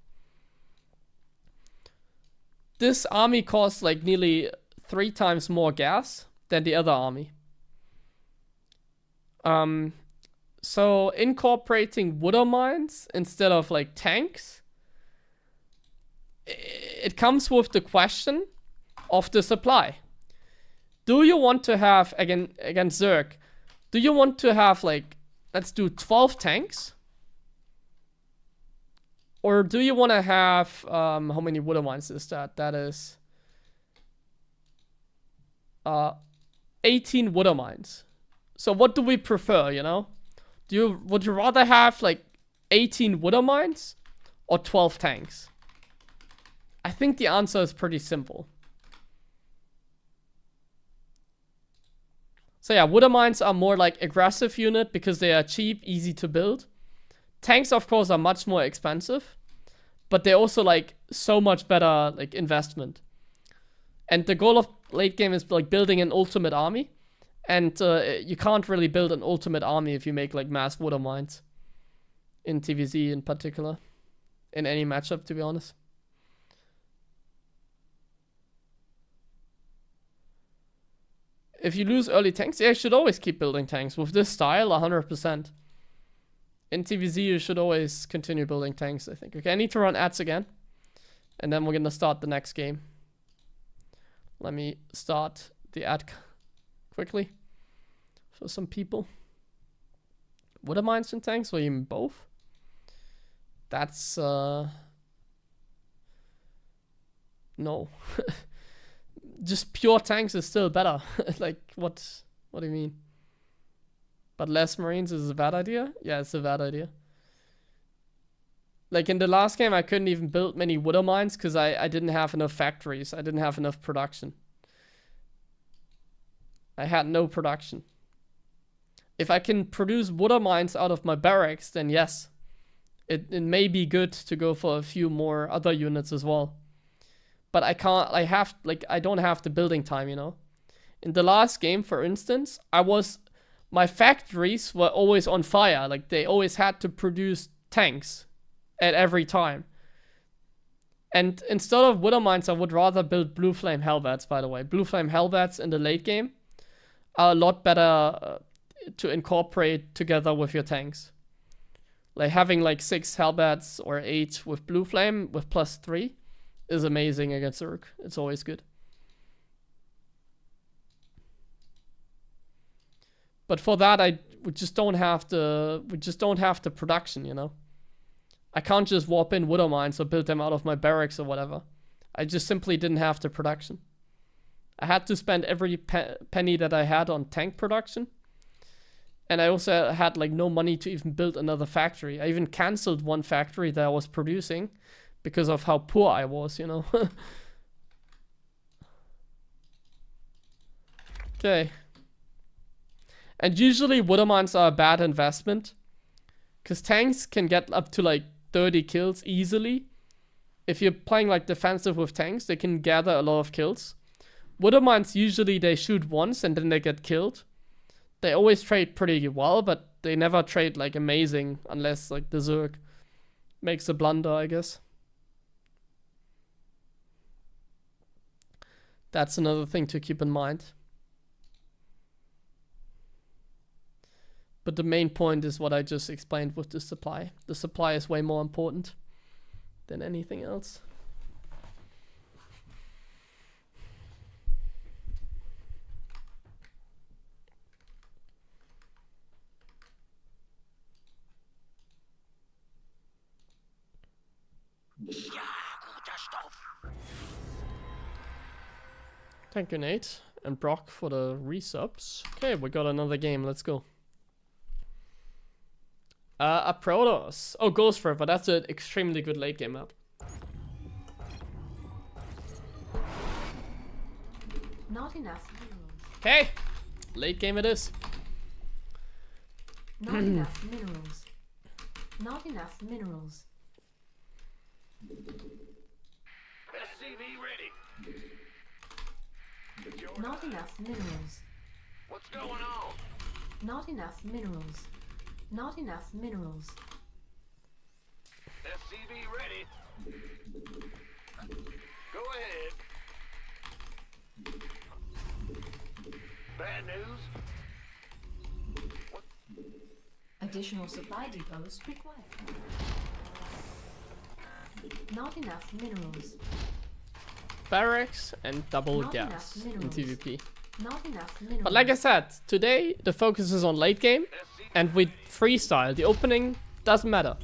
A: This army costs like nearly 3 times more gas than the other army. So incorporating water mines instead of like tanks, it comes with the question of the supply. Do you want to have, against Zerg, do you want to have like, let's do 12 tanks? Or do you want to have, how many water mines is that? That is 18 water mines. So what do we prefer, you know? Would you rather have like 18 water mines or 12 tanks? I think the answer is pretty simple. So yeah, water mines are more like aggressive unit because they are cheap, easy to build. Tanks, of course, are much more expensive, but they're also like so much better like investment. And the goal of late game is like building an ultimate army. And you can't really build an ultimate army if you make like mass water mines. In TVZ in particular. In any matchup, to be honest. If you lose early tanks, yeah, you should always keep building tanks. With this style, 100%. In TVZ, you should always continue building tanks, I think. Okay, I need to run ads again. And then we're gonna start the next game. Let me start the ad quickly. For some people. Water mines and tanks, or even both? That's, no. Just pure tanks is still better. Like, what do you mean? But less Marines is a bad idea? Yeah, it's a bad idea. Like, in the last game, I couldn't even build many water mines because I didn't have enough factories. I didn't have enough production. I had no production. If I can produce water mines out of my barracks, then yes. It may be good to go for a few more other units as well. But I can't, I don't have the building time, you know. In the last game, for instance, my factories were always on fire. Like, they always had to produce tanks at every time. And instead of water mines, I would rather build Blue Flame Hellbats, by the way. Blue Flame Hellbats in the late game are a lot better to incorporate together with your tanks. Like, having like 6 Hellbats or 8 with Blue Flame with +3 is amazing against Zerg. It's always good. But for that, we just don't have the production, you know. I can't just warp in water mines or build them out of my barracks or whatever. I just simply didn't have the production. I had to spend every penny that I had on tank production. And I also had like no money to even build another factory. I even cancelled one factory that I was producing because of how poor I was, you know. Okay. And usually water mines are a bad investment. Because tanks can get up to like 30 kills easily. If you're playing like defensive with tanks, they can gather a lot of kills. Water mines, usually they shoot once and then they get killed. They always trade pretty well, but they never trade like amazing unless like the Zerg makes a blunder, I guess. That's another thing to keep in mind. But the main point is what I just explained with the supply. The supply is way more important than anything else. Thank you, Nate. And Brock for the resubs. Okay, we got another game. Let's go. A Protoss. Oh, Ghost River. That's an extremely good late game map.
B: Not enough minerals.
A: Okay. Late game it is.
B: Not enough minerals. Not enough minerals.
D: SCV ready.
B: Not enough minerals.
D: What's going on?
B: Not enough minerals. Not enough minerals.
D: SCV ready. Go ahead. Bad news?
B: Additional supply depots required. Not enough minerals.
A: Barracks and double
B: Not
A: gas
B: enough
A: in
B: minerals.
A: TVP.
B: Not enough minerals.
A: But like I said, today the focus is on late game. And with freestyle, the opening doesn't matter.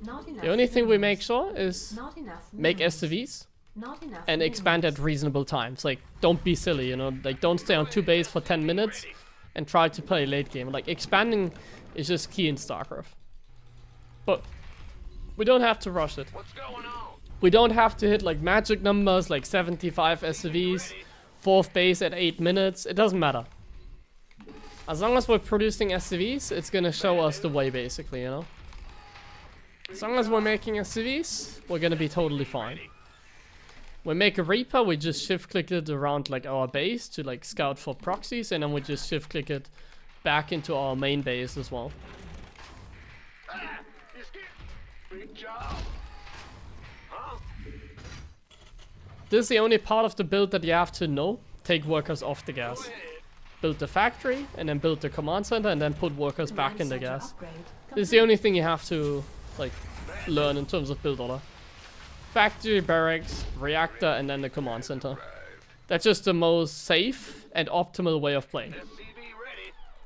B: Not enough
A: The only thing we make
B: minerals.
A: sure is
B: Not enough
A: make
B: minerals.
A: SCVs
B: Not enough
A: and expand at
B: minerals.
A: reasonable times. Like, don't be silly, you know? Like, don't stay on 2 base for 10 minutes and try to play late game. Like, expanding is just key in StarCraft. But we don't have to rush it.
D: What's going on?
A: We don't have to hit like magic numbers like 75 SCVs, 4th base at 8 minutes. It doesn't matter. As long as we're producing SCVs, it's gonna show us the way, basically, you know? As long as we're making SCVs, we're gonna be totally fine. We make a Reaper, we just shift-click it around like our base to like scout for proxies, and then we just shift-click it back into our main base as well.
D: Ah, you scared? Big job. Huh?
A: This is the only part of the build that you have to know. Take workers off the
D: Go
A: gas.
D: ahead.
A: Build the factory, and then build the command center, and then put workers back in the
B: Command
A: gas.
B: center upgrade
A: This is the only thing you have to like learn in terms of build order. Factory, barracks, reactor, and then the command center. That's just the most safe and optimal way of playing.
D: SCV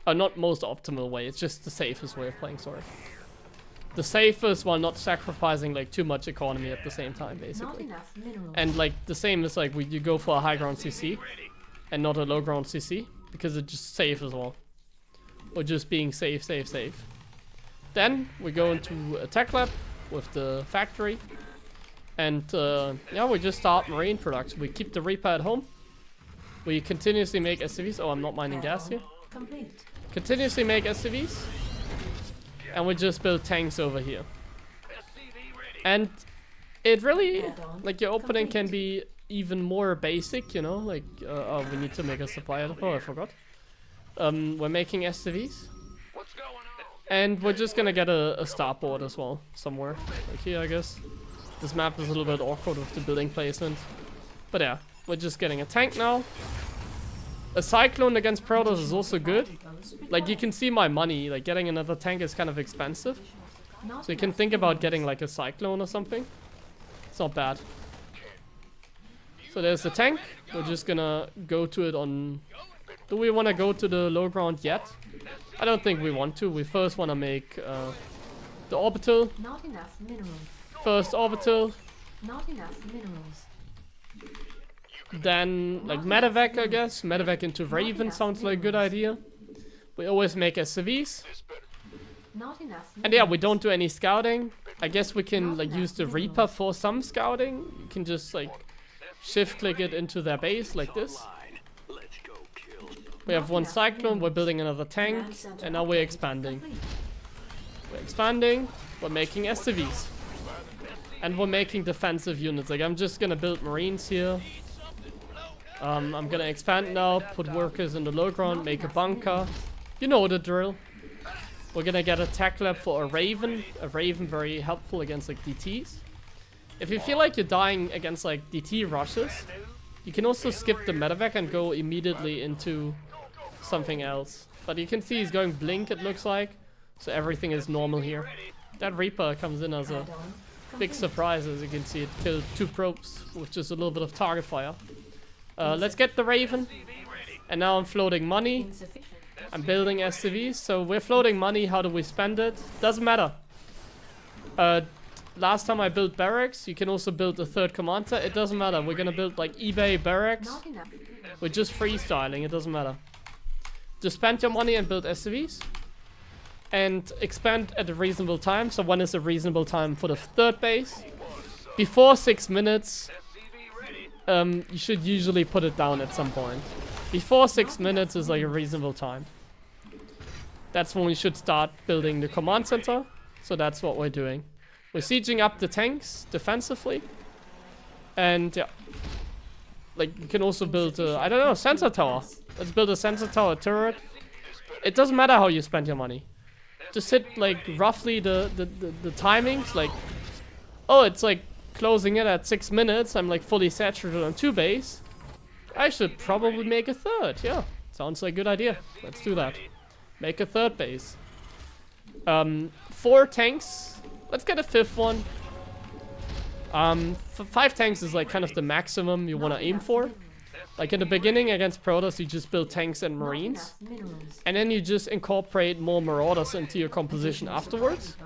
D: ready.
A: Not most optimal way, it's just the safest way of playing, sorry. The safest while not sacrificing like too much economy at the same time,
B: Not
A: basically.
B: enough minerals.
A: And like the same as like when you go for a high ground CC and not a low ground CC, because it's just safe as well. Or just being safe, safe, safe. Then we go into attack lab with the factory. And yeah, we just start marine production. We keep the Reaper at home. We continuously make SCVs. Oh, I'm not mining gas here.
B: Complete.
A: Continuously make SCVs. And we just build tanks over here.
D: SCV ready.
A: And it really,
B: Add-on
A: like your opening can
B: complete.
A: be even more basic, you know, like, oh, we need to make a supply out of, oh, I forgot. We're making SCVs.
D: What's going on?
A: And we're just gonna get a starboard as well, somewhere. Like here, I guess. This map is a little bit awkward with the building placement. But yeah, we're just getting a tank now. A Cyclone against Protoss is also good. Like, you can see my money, like, getting another tank is kind of expensive. So you can think about getting, like, a Cyclone or something. It's not bad. So there's the tank. We're just gonna go to it on... Do we want to go to the low ground yet? I don't think we want to. We first want to make the orbital.
B: Not enough minerals.
A: First orbital.
B: Not enough minerals.
A: Then, like, medevac, I guess. Medevac into Raven sounds like a good idea. We always make SCVs.
B: Not enough.
A: And yeah, we don't do any scouting. I guess we can, like, use the Reaper for some scouting. You can just, like, shift-click it into their base like this. We have one Cyclone, we're building another tank, and now we're expanding. We're expanding, we're making SCVs. And we're making defensive units. Like, I'm just gonna build Marines here. I'm gonna expand now, put workers in the low ground, make a bunker. You know the drill. We're gonna get a tech lab for a Raven. A Raven very helpful against, like, DTs. If you feel like you're dying against, like, DT rushes, you can also skip the medevac and go immediately into something else. But you can see he's going blink, it looks like. So everything is normal here. That Reaper comes in as a
B: Add-on
A: big surprise, as you can see. It killed 2 probes with just a little bit of target fire. Let's get the Raven. And now I'm floating money.
B: insufficient.
A: I'm building SCVs. So we're floating money. How do we spend it? Doesn't matter. Last time I built barracks. You can also build a third commander. It doesn't matter. We're gonna build like eBay barracks.
B: Not enough.
A: We're just freestyling, it doesn't matter. Just spend your money and build SCVs. And expand at a reasonable time. So when is a reasonable time for the third base? Before 6 minutes, you should usually put it down at some point. Before 6 minutes is like a reasonable time. That's when we should start building the command center. So that's what we're doing. We're sieging up the tanks defensively. And yeah. Like, you can also build a, I don't know, sensor tower. Let's build a sensor tower turret. It doesn't matter how you spend your money. Just hit, like, roughly the timings. Like, oh, it's like closing it at 6 minutes. I'm like fully saturated on 2 base. I should probably make a third. Yeah, sounds like a good idea. Let's do that. Make a third base. 4 tanks. Let's get a 5th one. 5 tanks is like kind of the maximum you want to aim for. Like in the beginning against Protoss, you just build tanks and marines. And then you just incorporate more marauders into your composition afterwards.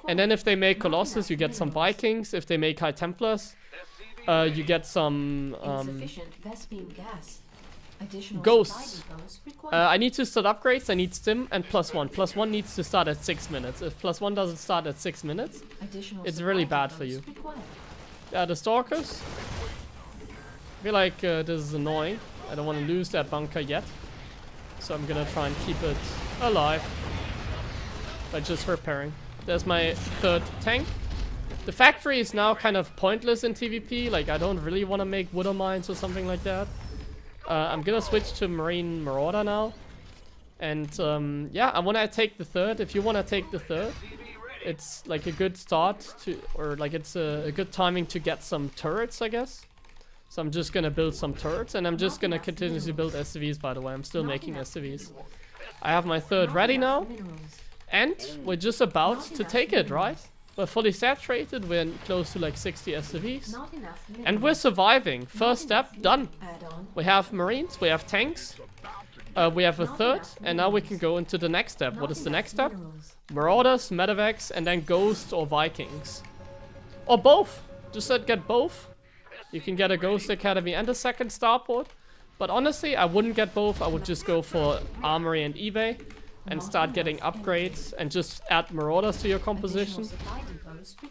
A: And then if they make Colossus, you get some Vikings. If they make High Templars, you get some ghosts. I need to start upgrades. I need stim and +1. +1 needs to start at 6 minutes. If +1 doesn't start at 6 minutes, it's really bad for you. Yeah, the Stalkers. I feel like this is annoying. I don't want to lose that bunker yet. So I'm gonna try and keep it alive by just repairing. There's my 3rd tank. The factory is now kind of pointless in TVP. Like, I don't really want to make Widow Mines or something like that. I'm gonna switch to Marine Marauder now. And yeah, I want to take the 3rd. If you want to take the 3rd, it's like a good start to, or like it's a good timing to get some turrets, I guess. So I'm just gonna build some turrets, and I'm just gonna continuously build SCVs, by the way. I'm still making SCVs. I have my 3rd ready now. And we're just about to take it, right? We're fully saturated, we're close to like 60 SCVs. And we're surviving. First step, done. We have marines, we have tanks. We have a 3rd, and now we can go into the next step. What is the next step? Marauders, medevacs, and then ghosts or Vikings. Or both. Just said get both. You can get a Ghost Academy and a 2nd starport. But honestly, I wouldn't get both. I would just go for Armory and eBay and start getting upgrades and just add Marauders to your composition.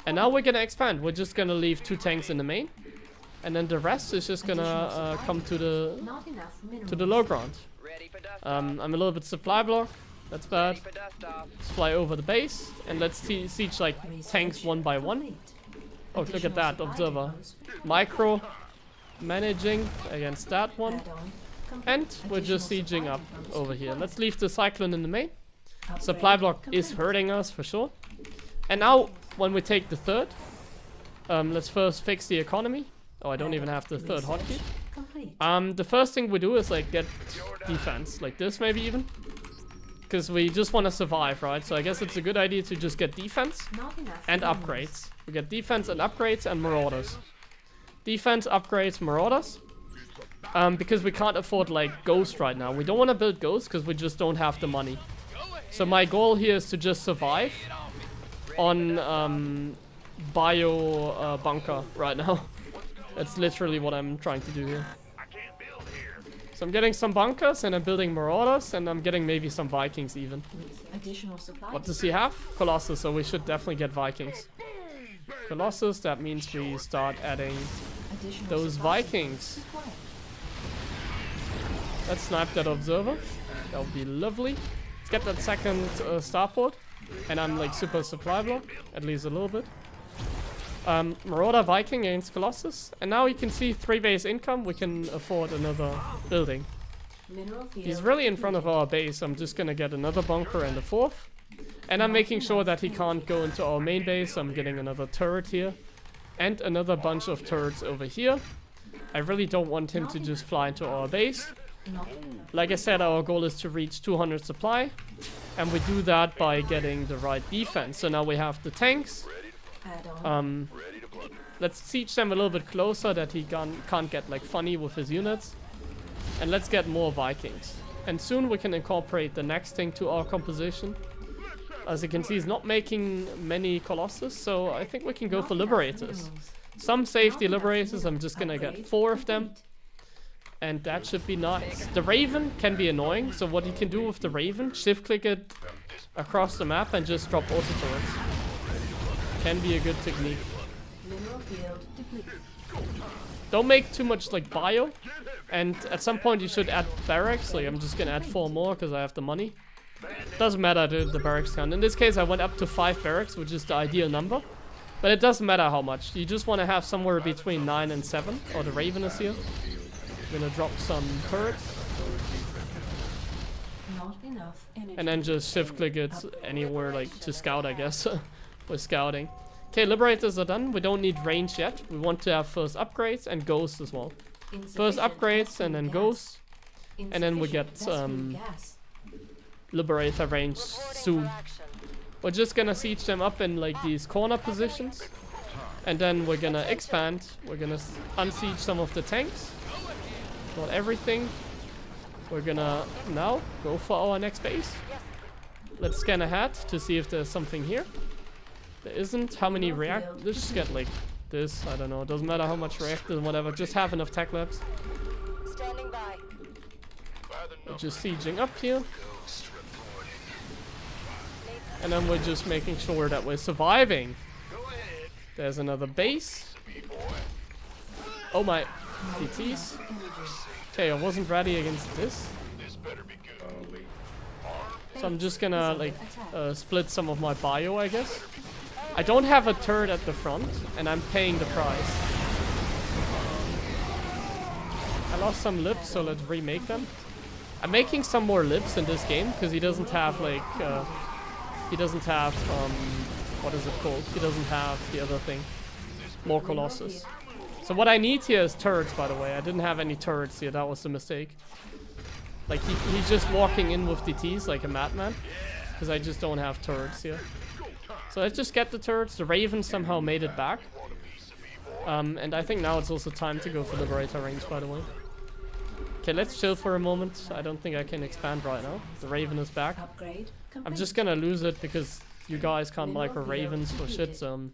A: And now we're gonna expand. We're just gonna leave 2 tanks in the main. And then the rest is just gonna come to the low ground. I'm a little bit supply block. That's bad. Let's fly over the base. And let's siege like tanks 1 by 1. Oh, look at that, observer. Micro managing against that one. And we're just sieging up over here. Let's leave the Cyclone in the main. Supply block is hurting us for sure. And now, when we take the 3rd, let's first fix the economy. Oh, I don't even have the 3rd hotkey. The first thing we do is like get defense, like this maybe even. Because we just want to survive, right? So I guess it's a good idea to just get defense and upgrades. We get defense and upgrades and marauders. Defense, upgrades, marauders. Because we can't afford like ghost right now. We don't want to build ghosts because we just don't have the money. So my goal here is to just survive on bio bunker right now. That's literally what I'm trying to do here. So I'm getting some bunkers and I'm building marauders and I'm getting maybe some Vikings even. What does he have? Colossus, so we should definitely get Vikings. Colossus, that means we start adding those Vikings. Let's snipe that observer. That would be lovely. Let's get that 2nd starport. And I'm like super supply block, at least a little bit. Marauder Viking against Colossus. And now you can see 3 base income. We can afford another building. He's really in front of our base. I'm just gonna get another bunker and a 4th. And I'm making sure that he can't go into our main base. I'm getting another turret here. And another bunch of turrets over here. I really don't want him to just fly into our base. Like I said, our goal is to reach 200 supply. And we do that by getting the right defense. So now we have the tanks. Let's siege them a little bit closer that he can't get like funny with his units. And let's get more Vikings. And soon we can incorporate the next thing to our composition. As you can see, he's not making many Colossus, so I think we can go for Liberators. Some safety Liberators, I'm just gonna get 4 of them. And that should be nice. The Raven can be annoying, so what you can do with the Raven, shift click it across the map and just drop auto turrets. Can be a good technique.
B: Mineral field depleted.
A: Don't make too much like bio, and at some point you should add barracks. Like I'm just gonna add 4 more because I have the money. Doesn't matter the barracks count. In this case I went up to 5 barracks, which is the ideal number. But it doesn't matter how much. You just want to have somewhere between 9 and 7. Or the Raven is here. I'm gonna drop some turrets.
B: Not enough energy.
A: And then just shift click it anywhere like to scout, I guess. We're scouting. Okay, Liberators are done. We don't need range yet. We want to have first upgrades and ghosts as well. First upgrades and then ghosts. And then we get Liberator range soon. We're just gonna siege them up in like these corner positions. And then we're gonna expand. We're gonna unsiege some of the tanks. Not everything. We're gonna now go for our next base. Let's scan ahead to see if there's something here. There isn't. How many reactors? Let's just get like this. I don't know. It doesn't matter how much reactors, whatever. Just have enough tech labs.
C: Standing by.
A: We're just sieging up here. And then we're just making sure that we're surviving. There's another base. Oh my. DTs. Okay, I wasn't ready against this. So I'm just gonna like split some of my bio, I guess. I don't have a turret at the front, and I'm paying the price. I lost some lips, so let's remake them. I'm making some more lips in this game because he doesn't have like what is it called? He doesn't have the other thing. More Colossus. So what I need here is turrets, by the way. I didn't have any turrets here. That was the mistake. Like he's just walking in with DTs like a madman, because I just don't have turrets here. So let's just get the turrets. The Raven somehow made it back. And I think now it's also time to go for Liberator range, by the way. Okay, let's chill for a moment. I don't think I can expand right now. The Raven is back.
B: Upgrade
A: I'm just gonna lose it because you guys can't micro Ravens for shit, so I'm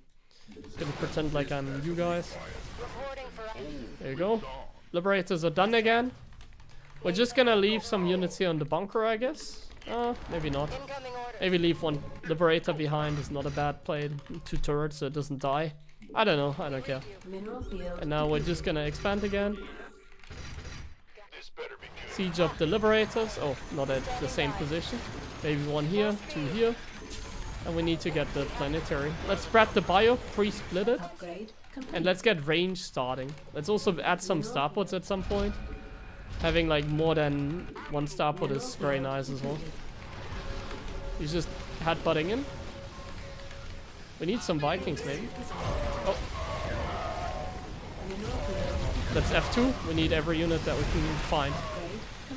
A: gonna pretend like I'm you guys. There you go. Liberators are done again. We're just gonna leave some units here on the bunker, I guess. Maybe not. Maybe leave one Liberator behind is not a bad play. 2 turrets so it doesn't die. I don't know. I don't care. And now we're just gonna expand again. Siege up the Liberators. Oh, not at the same position. Maybe 1 here, 2 here. And we need to get the planetary. Let's spread the bio, pre-split it. And let's get range starting. Let's also add some starports at some point. Having like more than 1 starport is very nice as well. He's just headbutting in. We need some Vikings maybe. Oh. That's F2. We need every unit that we can find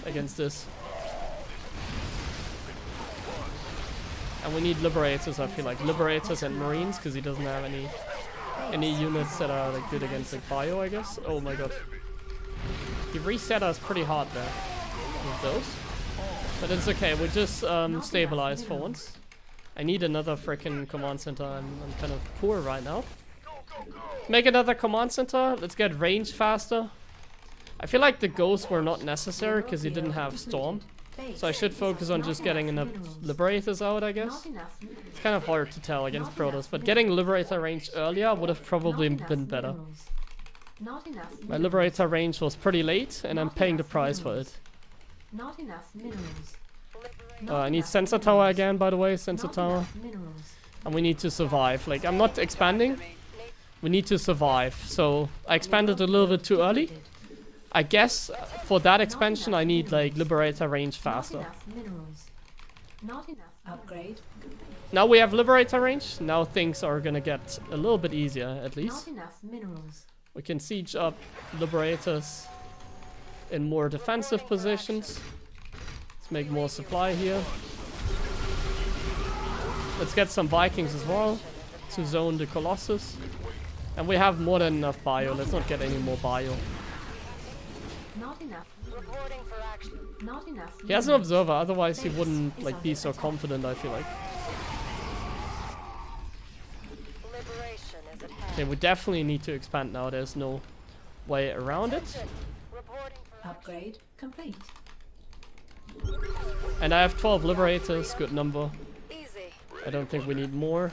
A: against this. And we need Liberators, I feel like. Liberators and Marines, because he doesn't have any units that are like good against like bio, I guess. Oh my god. He reset us pretty hard there with those. But it's okay, we just stabilized for once. I need another freaking command center. I'm kind of poor right now. Make another command center. Let's get range faster. I feel like the ghosts were not necessary because he didn't have storm. So I should focus on just getting enough Liberators out, I guess. It's kind of hard to tell against Protoss, but getting Liberator range earlier would have probably been better. My Liberator range was pretty late, and I'm paying the price for it.
B: Not enough minerals.
A: I need Sensor Tower again, by the way, Sensor Tower. And we need to survive. Like, I'm not expanding. We need to survive. So, I expanded a little bit too early. I guess for that expansion, I need, like, Liberator range faster.
B: Not enough upgrade.
A: Now we have Liberator range. Now things are gonna get a little bit easier, at least.
B: Not enough minerals.
A: We can siege up Liberators in more defensive positions. Let's make more supply here. Let's get some Vikings as well to zone the Colossus. And we have more than enough bio. Let's not get any more bio.
B: Not enough. Not enough.
A: He has an observer, otherwise he wouldn't like be so confident, I feel like. Okay, we definitely need to expand now. There's no way around it.
B: Upgrade complete.
A: And I have 12 liberators, good number.
C: Easy.
A: I don't think we need more.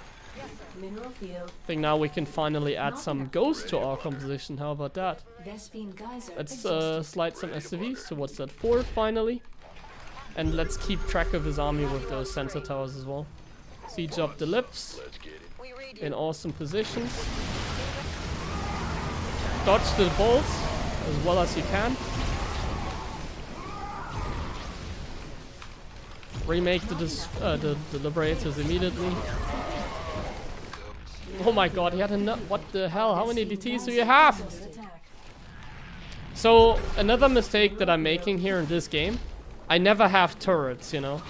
B: Mineral field.
A: I think now we can finally add some ghosts to our composition. How about that?
B: Vespine geyser
A: Let's
B: exhausted.
A: slide some SCVs towards that 4 finally. And let's keep track of his army with those sensor towers as well. Siege up the lips
C: We read you.
A: in awesome positions. Dodge the bolts as well as you can. Remake the liberators immediately. Oh my god, he had a nut. What the hell? How many DTs do you have?
B: Under attack.
A: So, another mistake that I'm making here in this game, I never have turrets, you know?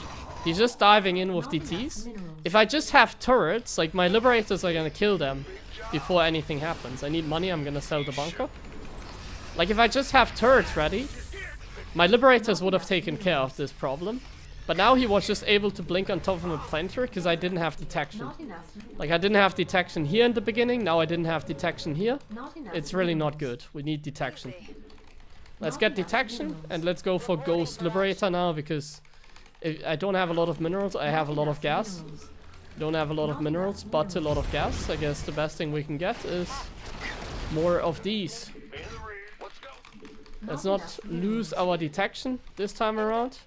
A: He's just diving in with DTs. If I just have turrets, like my liberators are gonna kill them before anything happens. I need money, I'm gonna sell the bunker. Like if I just have turrets ready, my liberators would have taken care of this problem. But now he was just able to blink on top of a planter because I didn't have detection.
B: Not enough.
A: Like I didn't have detection here in the beginning, now I didn't have detection here.
B: Not enough.
A: It's really not good. We need detection. Let's get detection and let's go for Ghost Liberator now because I don't have a lot of minerals. I have a lot of gas. Don't have a lot of minerals, but a lot of gas. I guess the best thing we can get is more of these.
D: In the rear. Let's go.
A: Let's not lose our detection this time around.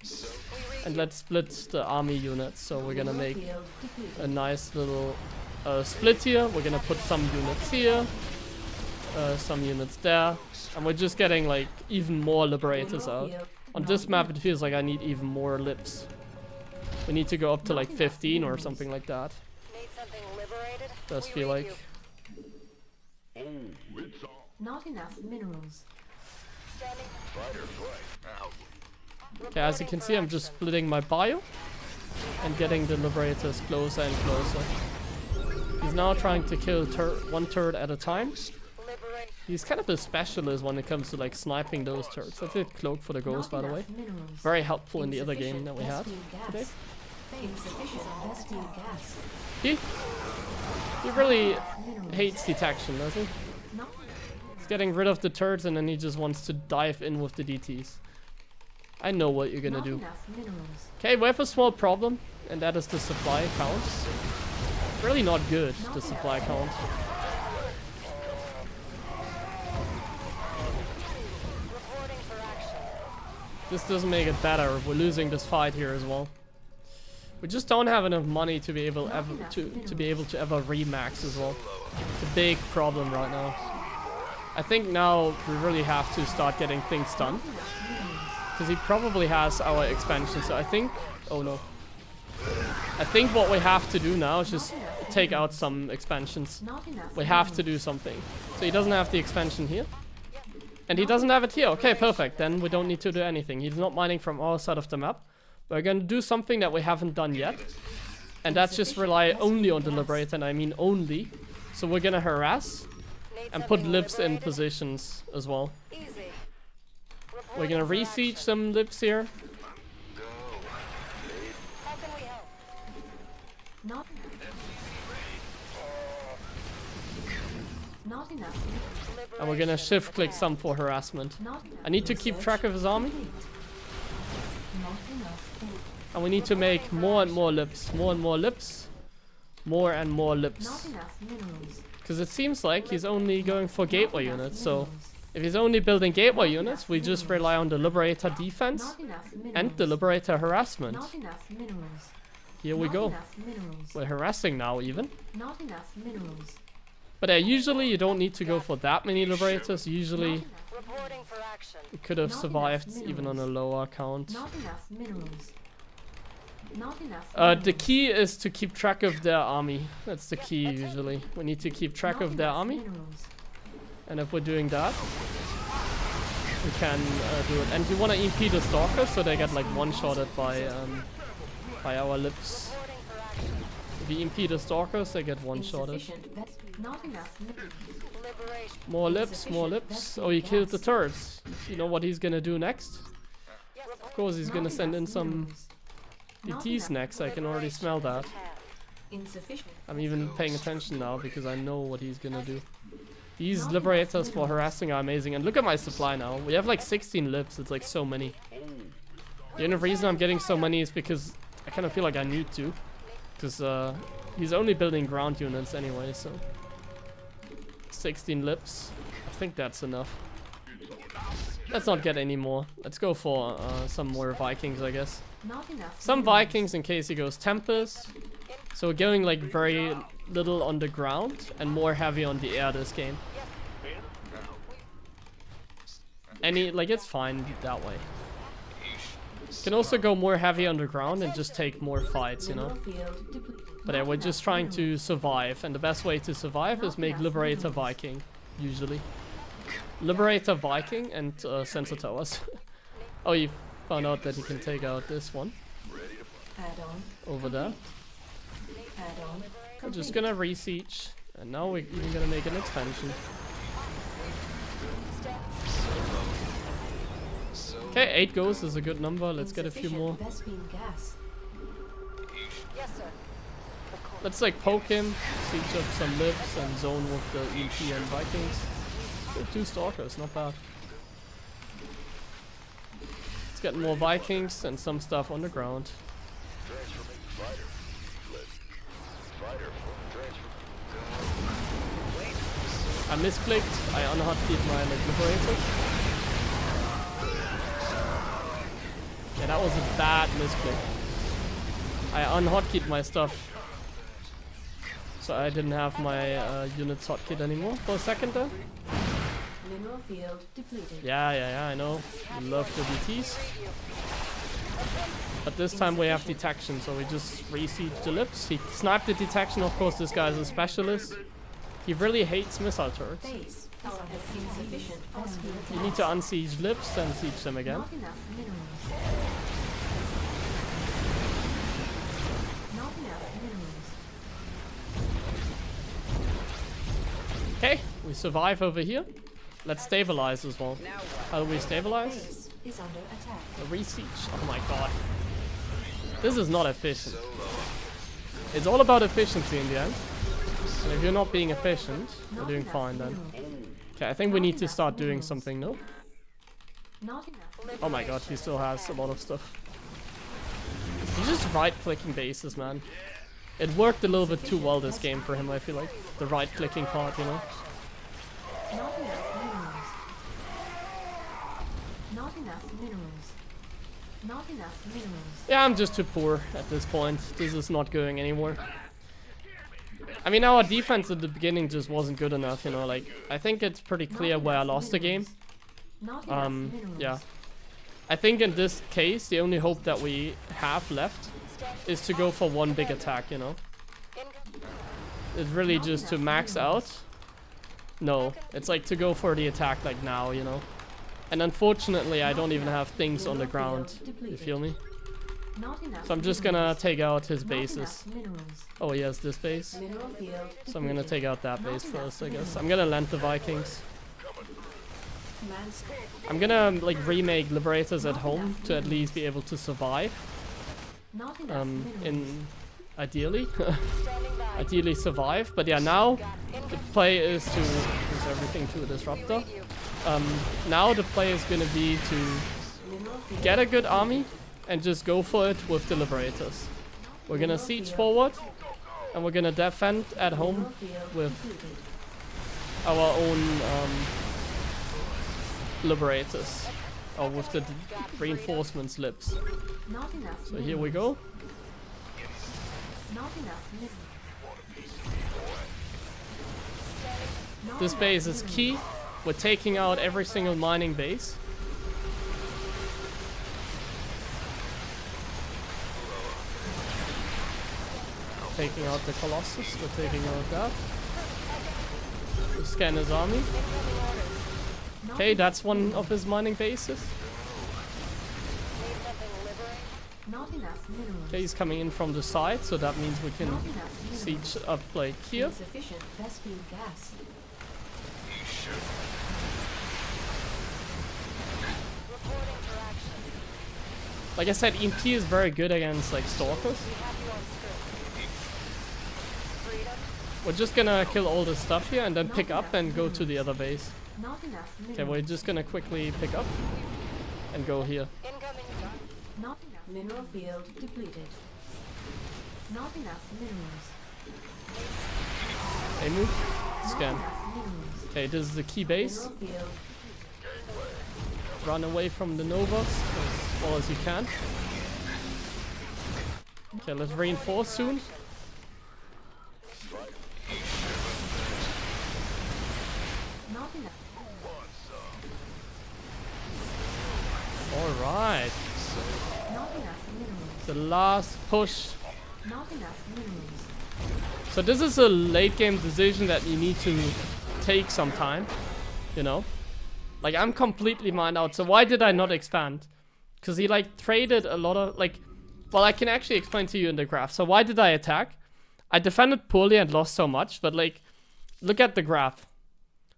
A: And let's split the army units. So we're gonna make a nice little split here. We're gonna put some units here, some units there. And we're just getting like even more liberators out. On this map it feels like I need even more lips. We need to go up to like 15 or something like that.
C: Need something liberated?
A: Does
C: We
A: feel
C: read
A: like.
C: you.
D: Oh, it's on.
B: Not enough minerals.
C: Standing.
D: Fighter flight out.
A: Okay, as you can see I'm just splitting my bio and getting the liberators closer and closer. He's now trying to kill one turret at a time.
C: Liberate.
A: He's kind of a specialist when it comes to like sniping those turrets. I did cloak for the ghost by the way.
B: Minerals.
A: Very helpful in the other game that we had today.
B: Insufficient Vespine gas.
A: He really hates detection, does he?
B: Not
A: He's getting rid of the turrets and then he just wants to dive in with the DTs. I know what you're gonna do.
B: enough minerals.
A: Okay, we have a small problem, and that is the supply count. Really not good, the supply count.
C: Reporting for action.
A: This doesn't make it better. We're losing this fight here as well. We just don't have enough money to be able to ever remax as well. It's a big problem right now. I think now we really have to start getting things done. Because he probably has our expansion, so I think... Oh no. I think what we have to do now is just take out some expansions.
B: Not enough.
A: We have to do something. So he doesn't have the expansion here. And he doesn't have it here. Okay, perfect. Then we don't need to do anything. He's not mining from our side of the map. We're gonna do something that we haven't done yet. And that's just rely only on the Liberator, and I mean only. So we're gonna harass
C: Need
A: and put
C: something
A: libs in
C: liberated?
A: positions as well.
C: Easy.
A: We're gonna
C: Reporting for
A: re-siege
C: action.
A: some libs here.
C: How can we help?
B: Not Not enough.
A: And we're gonna shift click some for harassment.
B: Not enough.
A: I need to keep track of his army.
B: Not enough.
A: And we need to make more and more lips. More and more lips. More and more
B: Not
A: lips.
B: enough minerals.
A: Because it seems like he's only going for gateway units. So if he's only building gateway units, we just rely on the Liberator defense
B: Not enough minerals.
A: and the Liberator harassment.
B: Not enough minerals.
A: Here we
B: Not
A: go.
B: enough minerals.
A: We're harassing now even.
B: Not enough minerals.
A: But usually you don't need to go for that many Liberators. Usually
C: Reporting for action.
A: we could have
B: Not
A: survived
B: enough
A: even on a lower count.
B: Not enough minerals. Not enough.
A: The key is to keep track of their army. That's the key usually. We need to keep track of their army.
B: Minerals.
A: And if we're doing that, we can do it. And you want to EP the Stalkers so they get like one-shotted by our lips.
C: Reporting for action.
A: If you EP the Stalkers, they get one-shotted.
B: Insufficient. That's not enough minerals.
C: Liberation.
A: More lips, more lips. Oh, he killed the turrets. You know what he's gonna do next?
C: Yes,
A: Of course, he's gonna send in some DTs next. I can already smell that.
B: Insufficient.
A: I'm even paying attention now because I know what he's gonna do. These liberators for harassing are amazing. And look at my supply now. We have like 16 lips. It's like so many. The only reason I'm getting so many is because I kind of feel like I need to. Because he's only building ground units anyway, so. 16 lips. I think that's enough. Let's not get any more. Let's go for some more Vikings, I guess.
B: Not enough.
A: Some Vikings in case he goes Tempest. So we're going like very little on the ground and more heavy on the air this game. Like it's fine that way. Can also go more heavy on the ground and just take more fights, you know. But yeah, we're just trying to survive, and the best way to survive is make Liberator Viking, usually. Liberator Viking and Sensor Towers. Oh, you found out that you can take out this one. Over there. I'm just gonna re-siege, and now we're even gonna make an expansion. Okay, 8 goes is a good number. Let's get a few more.
C: Yes, sir.
A: Let's like poke him, siege up some lips, and zone with the EP and Vikings. Still 2 stalkers, not bad. Let's get more Vikings and some stuff on the ground. I misclicked. I unhotkeyed my like liberator. Yeah, that was a bad misclick. I unhotkeyed my stuff. So I didn't have my units hotkeyed anymore for a second there.
B: Mineral field depleted.
A: Yeah, I know. We love the DTs. But this time we have detection, so we just re-siege the lips. He sniped the detection, of course this guy is a specialist. He really hates missile turrets.
B: Base power has insufficient.
A: You need to unsiege lips and siege them again.
B: Not enough minerals. Not enough minerals.
A: Okay, we survive over here. Let's stabilize as well. How do we stabilize?
B: Base is under attack.
A: A re-siege. Oh my god. This is not efficient. It's all about efficiency in the end. And if you're not being efficient, we're doing fine then. Okay, I think we need to start doing something, no?
B: Not enough.
A: Oh my god, he still has a lot of stuff. He's just right-clicking bases, man. It worked a little bit too well this game for him, I feel like. The right-clicking part, you know?
B: Not enough minerals. Not enough minerals. Not enough minerals.
A: Yeah, I'm just too poor at this point. This is not going anywhere. I mean, our defense at the beginning just wasn't good enough, you know, like, I think it's pretty clear where I lost the game.
B: Not enough minerals.
A: Yeah. I think in this case, the only hope that we have left is to go for one big attack, you know? It's really just to max out. No, it's like to go for the attack like now, you know? And unfortunately, I don't even have things on the ground. You feel me?
B: Not enough.
A: So I'm just gonna take out his
B: Not
A: bases.
B: enough minerals.
A: Oh, he has this base.
B: Mineral field
A: So I'm gonna
B: depleted.
A: take out that base first, I guess. I'm gonna land the Vikings.
B: Command scope.
A: I'm gonna like remake Liberators at home to at least be able to survive.
B: Not enough minerals.
A: In ideally. Ideally survive. But yeah, now the play is to use everything to a disruptor. Now the play is gonna be to
B: Mineral field
A: get a good army and just go for it with the Liberators. We're gonna siege forward and we're gonna defend at home
B: mineral field
A: with
B: depleted.
A: our own Liberators. Or with the reinforcement slips.
B: Not enough.
A: So here we go.
B: Not enough minerals. Not
A: This
B: enough
A: base is
B: minerals.
A: key. We're taking out every single mining base. Taking out the Colossus, we're taking out that. We scan his army.
B: Not
A: Okay, that's one of his mining bases.
B: Not enough minerals.
A: Okay, he's coming in from the side, so that means we can
B: Not enough minerals.
A: siege up like here.
B: Insufficient Vespine gas.
C: Reporting for action.
A: Like I said, EMP is very good against like stalkers.
C: We have you on script. Freedom.
A: We're just gonna kill all this stuff here and then
B: Not
A: pick up
B: enough
A: and go to
B: minerals.
A: the other base.
B: Not enough
A: Okay,
B: minerals.
A: we're just gonna quickly pick up and go here.
C: Incoming.
B: Not enough mineral field depleted. Not enough minerals.
A: They move.
B: Not
A: Scan.
B: enough minerals.
A: Okay, this is the key base.
B: Mineral field.
A: Run away from the Novas as well as you can. Okay, let's reinforce soon.
B: Not enough.
A: Alright.
B: Not enough minerals.
A: The last push.
B: Not enough minerals.
A: So this is a late game decision that you need to take some time. You know? Like, I'm completely mined out. So why did I not expand? Because he, like, traded a lot of, like... Well, I can actually explain to you in the graph. So why did I attack? I defended poorly and lost so much. But, like, look at the graph.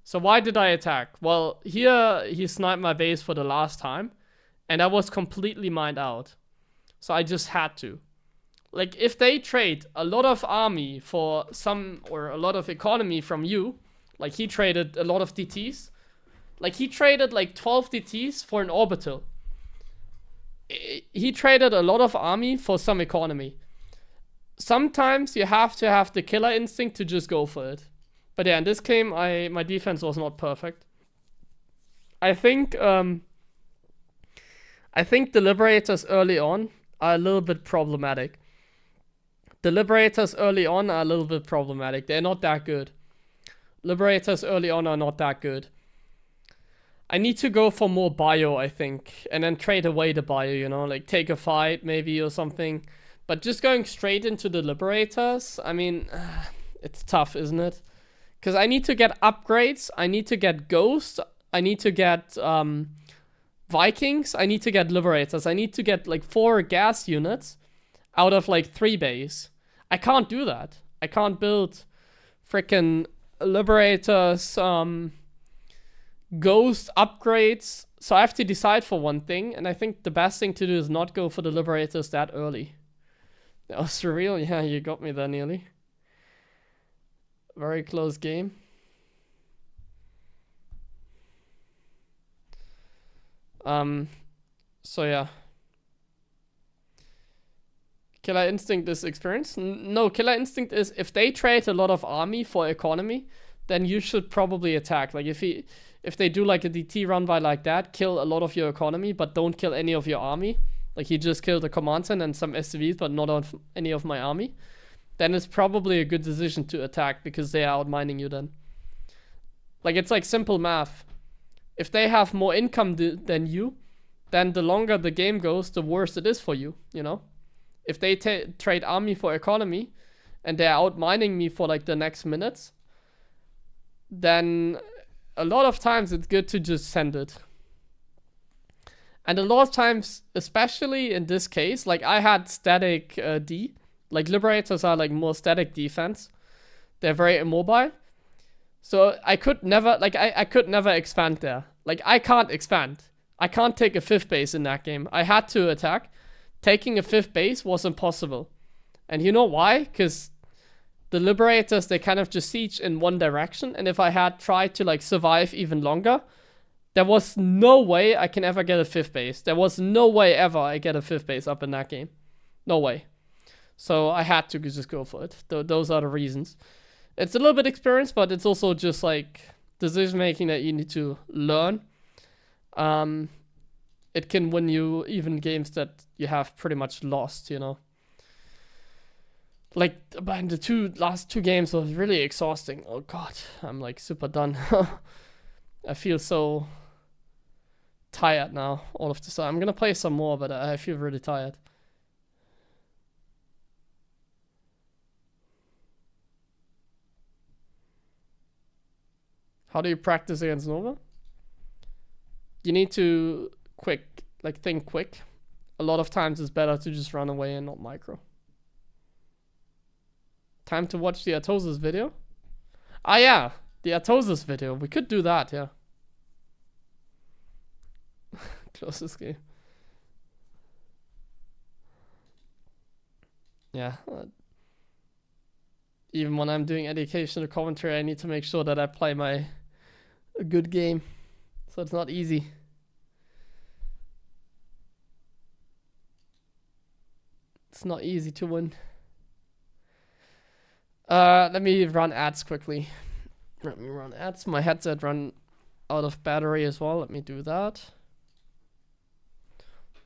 A: So why did I attack? Well, here he sniped my base for the last time. And I was completely mined out. So I just had to. Like, if they trade a lot of army for some... Or a lot of economy from you... Like, he traded a lot of DTs... Like, he traded like 12 DTs for an orbital. He traded a lot of army for some economy. Sometimes you have to have the killer instinct to just go for it. But yeah, in this game, my defense was not perfect. I think the Liberators early on are a little bit problematic. They're not that good. Liberators early on are not that good. I need to go for more bio, I think. And then trade away the bio, you know? Like, take a fight, maybe, or something. But just going straight into the Liberators, I mean... it's tough, isn't it? Because I need to get upgrades. I need to get Ghost. I need to get Vikings. I need to get Liberators. I need to get, like, 4 gas units out of, like, 3 base. I can't do that. I can't build frickin' Liberators, Ghost upgrades. So I have to decide for one thing, and I think the best thing to do is not go for the Liberators that early. That was surreal. Yeah, you got me there nearly. Very close game. So yeah. Killer Instinct is experience? No, Killer Instinct is if they trade a lot of army for economy, then you should probably attack. Like if they do like a DT run by like that, kill a lot of your economy, but don't kill any of your army. Like he just killed a command center and some SCVs, but not on any of my army. Then it's probably a good decision to attack because they are outmining you then. Like it's like simple math. If they have more income than you, then the longer the game goes, the worse it is for you, you know? If they trade army for economy and they're outmining me for like the next minutes, then a lot of times it's good to just send it. And a lot of times, especially in this case, like I had static D. Like Liberators are like more static defense. They're very immobile. So I could never, like I could never expand there. Like I can't expand. I can't take a 5th base in that game. I had to attack. Taking a 5th base was impossible. And you know why? Because the Liberators, they kind of just siege in one direction. And if I had tried to like survive even longer, there was no way I can ever get a 5th base. There was no way ever I get a 5th base up in that game. No way. So I had to just go for it. Those are the reasons. It's a little bit experience, but it's also just like decision making that you need to learn. It can win you even games that you have pretty much lost, you know. Like, but the last two games was really exhausting. Oh god, I'm like super done. I feel so tired now all of this. I'm gonna play some more, but I feel really tired. How do you practice against Nova? You need to think quick. A lot of times it's better to just run away and not micro. Time to watch the Atosis video? Ah yeah, the Atosis video. We could do that, yeah. Closest game. Yeah. Even when I'm doing educational commentary, I need to make sure that I play a good game. So it's not easy. It's not easy to win. Let me run ads quickly. Let me run ads. My headset run out of battery as well. Let me do that.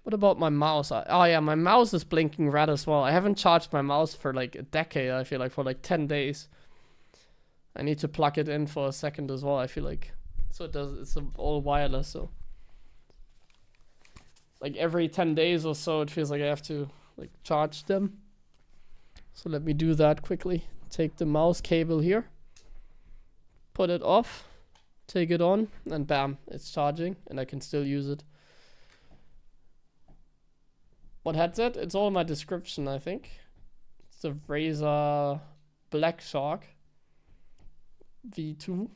A: What about my mouse? Oh yeah, my mouse is blinking red as well. I haven't charged my mouse for like a decade, I feel like, for like 10 days. I need to plug it in for a second as well, I feel like. So it does, it's all wireless, so. Like every 10 days or so, it feels like I have to like charge them. So let me do that quickly. Take the mouse cable here. Put it off. Take it on, and bam, it's charging, and I can still use it. What headset? It's all in my description, I think. It's the Razer Black Shark V2.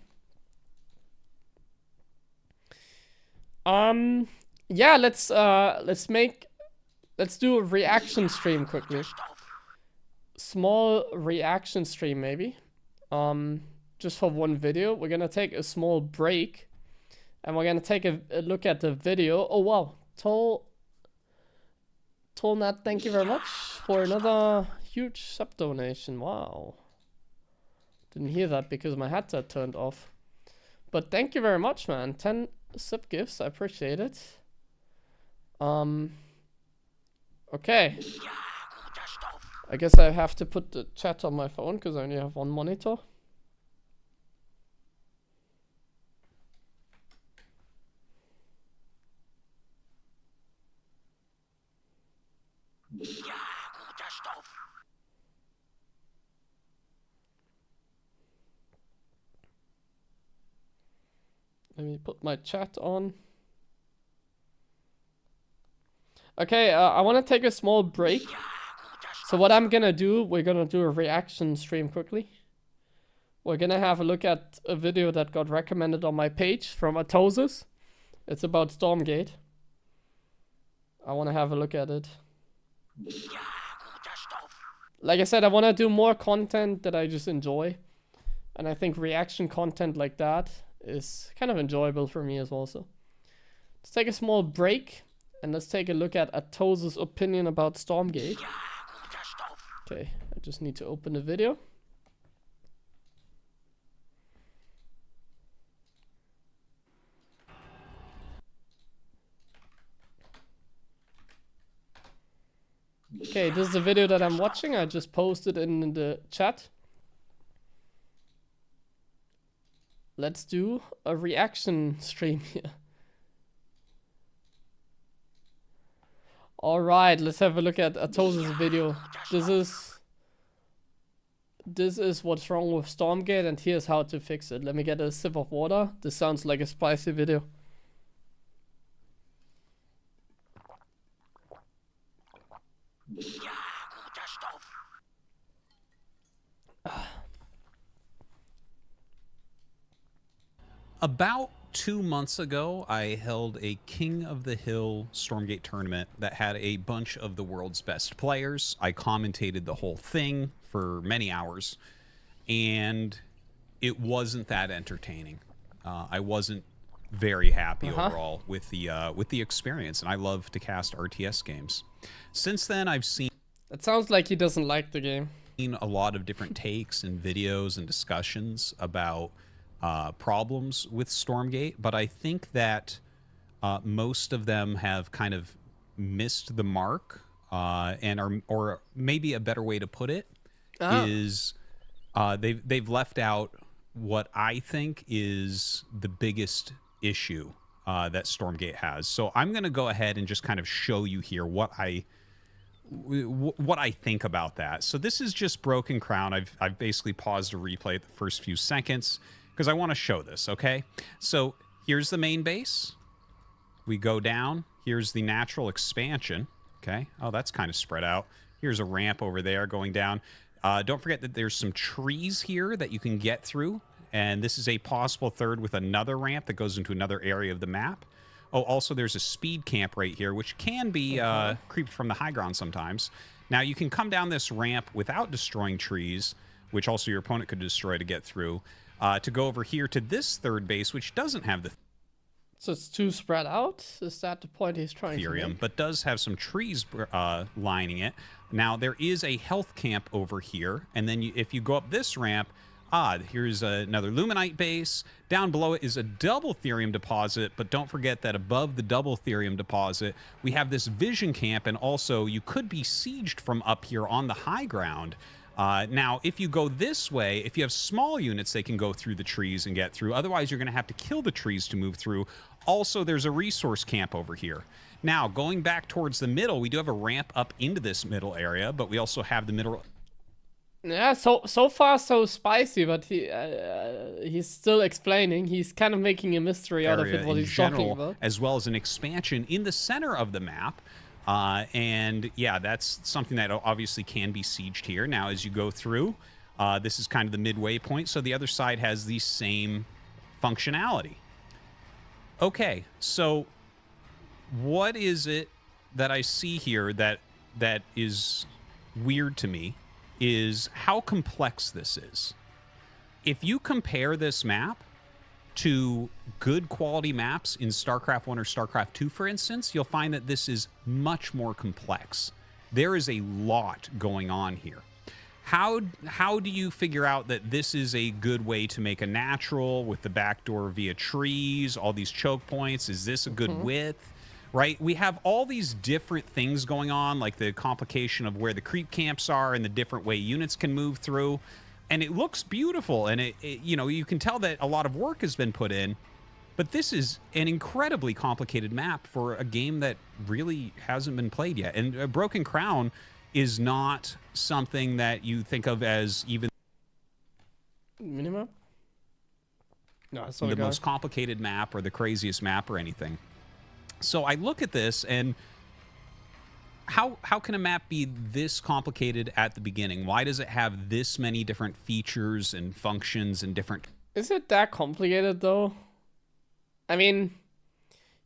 A: Yeah, let's do a reaction stream quickly. Small reaction stream maybe. Just for one video. We're gonna take a small break, and we're gonna take a look at the video. Oh wow, Tolnat, thank you very much for another huge sub donation. Wow, didn't hear that because my headset turned off. But thank you very much, man. 10 sub gifts, I appreciate it. Okay. I guess I have to put the chat on my phone because I only have one monitor. Let me put my chat on. Okay, I want to take a small break. So what I'm gonna do, we're gonna do a reaction stream quickly. We're gonna have a look at a video that got recommended on my page from Atosis. It's about Stormgate. I want to have a look at it. Like I said, I want to do more content that I just enjoy. And I think reaction content like that is kind of enjoyable for me as well. So let's take a small break and let's take a look at Atosis' opinion about Stormgate. Okay, I just need to open the video. Okay, this is the video that I'm watching. I just posted in the chat. Let's do a reaction stream here. Alright, let's have a look at Atosis' video. This is what's wrong with Stormgate, and here's how to fix it. Let me get a sip of water. This sounds like a spicy video.
E: About 2 months ago, I held a King of the Hill Stormgate tournament that had a bunch of the world's best players. I commentated the whole thing for many hours, and it wasn't that entertaining. I wasn't very happy overall with the experience, and I love to cast RTS games. Since then, I've seen...
A: It sounds like he doesn't like the game.
E: A lot of different takes and videos and discussions about problems with Stormgate, but I think that most of them have kind of missed the mark, and are, or maybe a better way to put it is they've left out what I think is the biggest issue that Stormgate has. So I'm going to go ahead and just kind of show you here what I think about that. So this is just Broken Crown. I've basically paused to replay the first few seconds because I want to show this, okay? So here's the main base. We go down. Here's the natural expansion, okay? Oh, that's kind of spread out. Here's a ramp over there going down. Don't forget that there's some trees here that you can get through, and this is a possible third with another ramp that goes into another area of the map. Oh, also there's a speed camp right here, which can be creeped from the high ground sometimes. Now, you can come down this ramp without destroying trees, which also your opponent could destroy to get through, to go over here to this third base, which doesn't have the
A: So it's too spread out? Is that the point he's trying to
E: Ethereum,
A: make?
E: but does have some trees lining it. Now, there is a health camp over here, and then if you go up this ramp, here's another Luminite base. Down below it is a double Therium deposit, but don't forget that above the double Therium deposit, we have this vision camp, and also you could be sieged from up here on the high ground. Now, if you go this way, if you have small units, they can go through the trees and get through. Otherwise, you're going to have to kill the trees to move through. Also, there's a resource camp over here. Now, going back towards the middle, we do have a ramp up into this middle area, but we also have the middle...
A: Yeah, so far so spicy, but he's still explaining. He's kind of making a mystery out of it, what he's talking about.
E: As well as an expansion in the center of the map. And yeah, that's something that obviously can be sieged here. Now, as you go through, this is kind of the midway point, so the other side has the same functionality. Okay, so what is it that I see here that is weird to me is how complex this is. If you compare this map to good quality maps in StarCraft 1 or StarCraft 2, for instance, you'll find that this is much more complex. There is a lot going on here. How do you figure out that this is a good way to make a natural with the backdoor via trees, all these choke points? Is this a good width? Right? We have all these different things going on, like the complication of where the creep camps are and the different way units can move through. And it looks beautiful, and it you know, you can tell that a lot of work has been put in. But this is an incredibly complicated map for a game that really hasn't been played yet. And Broken Crown is not something that you think of as even
A: Minimap? No, it's not
E: the most complicated map or the craziest map or anything. So I look at this, and how can a map be this complicated at the beginning? Why does it have this many different features and functions and different...
A: Is it that complicated, though? I mean,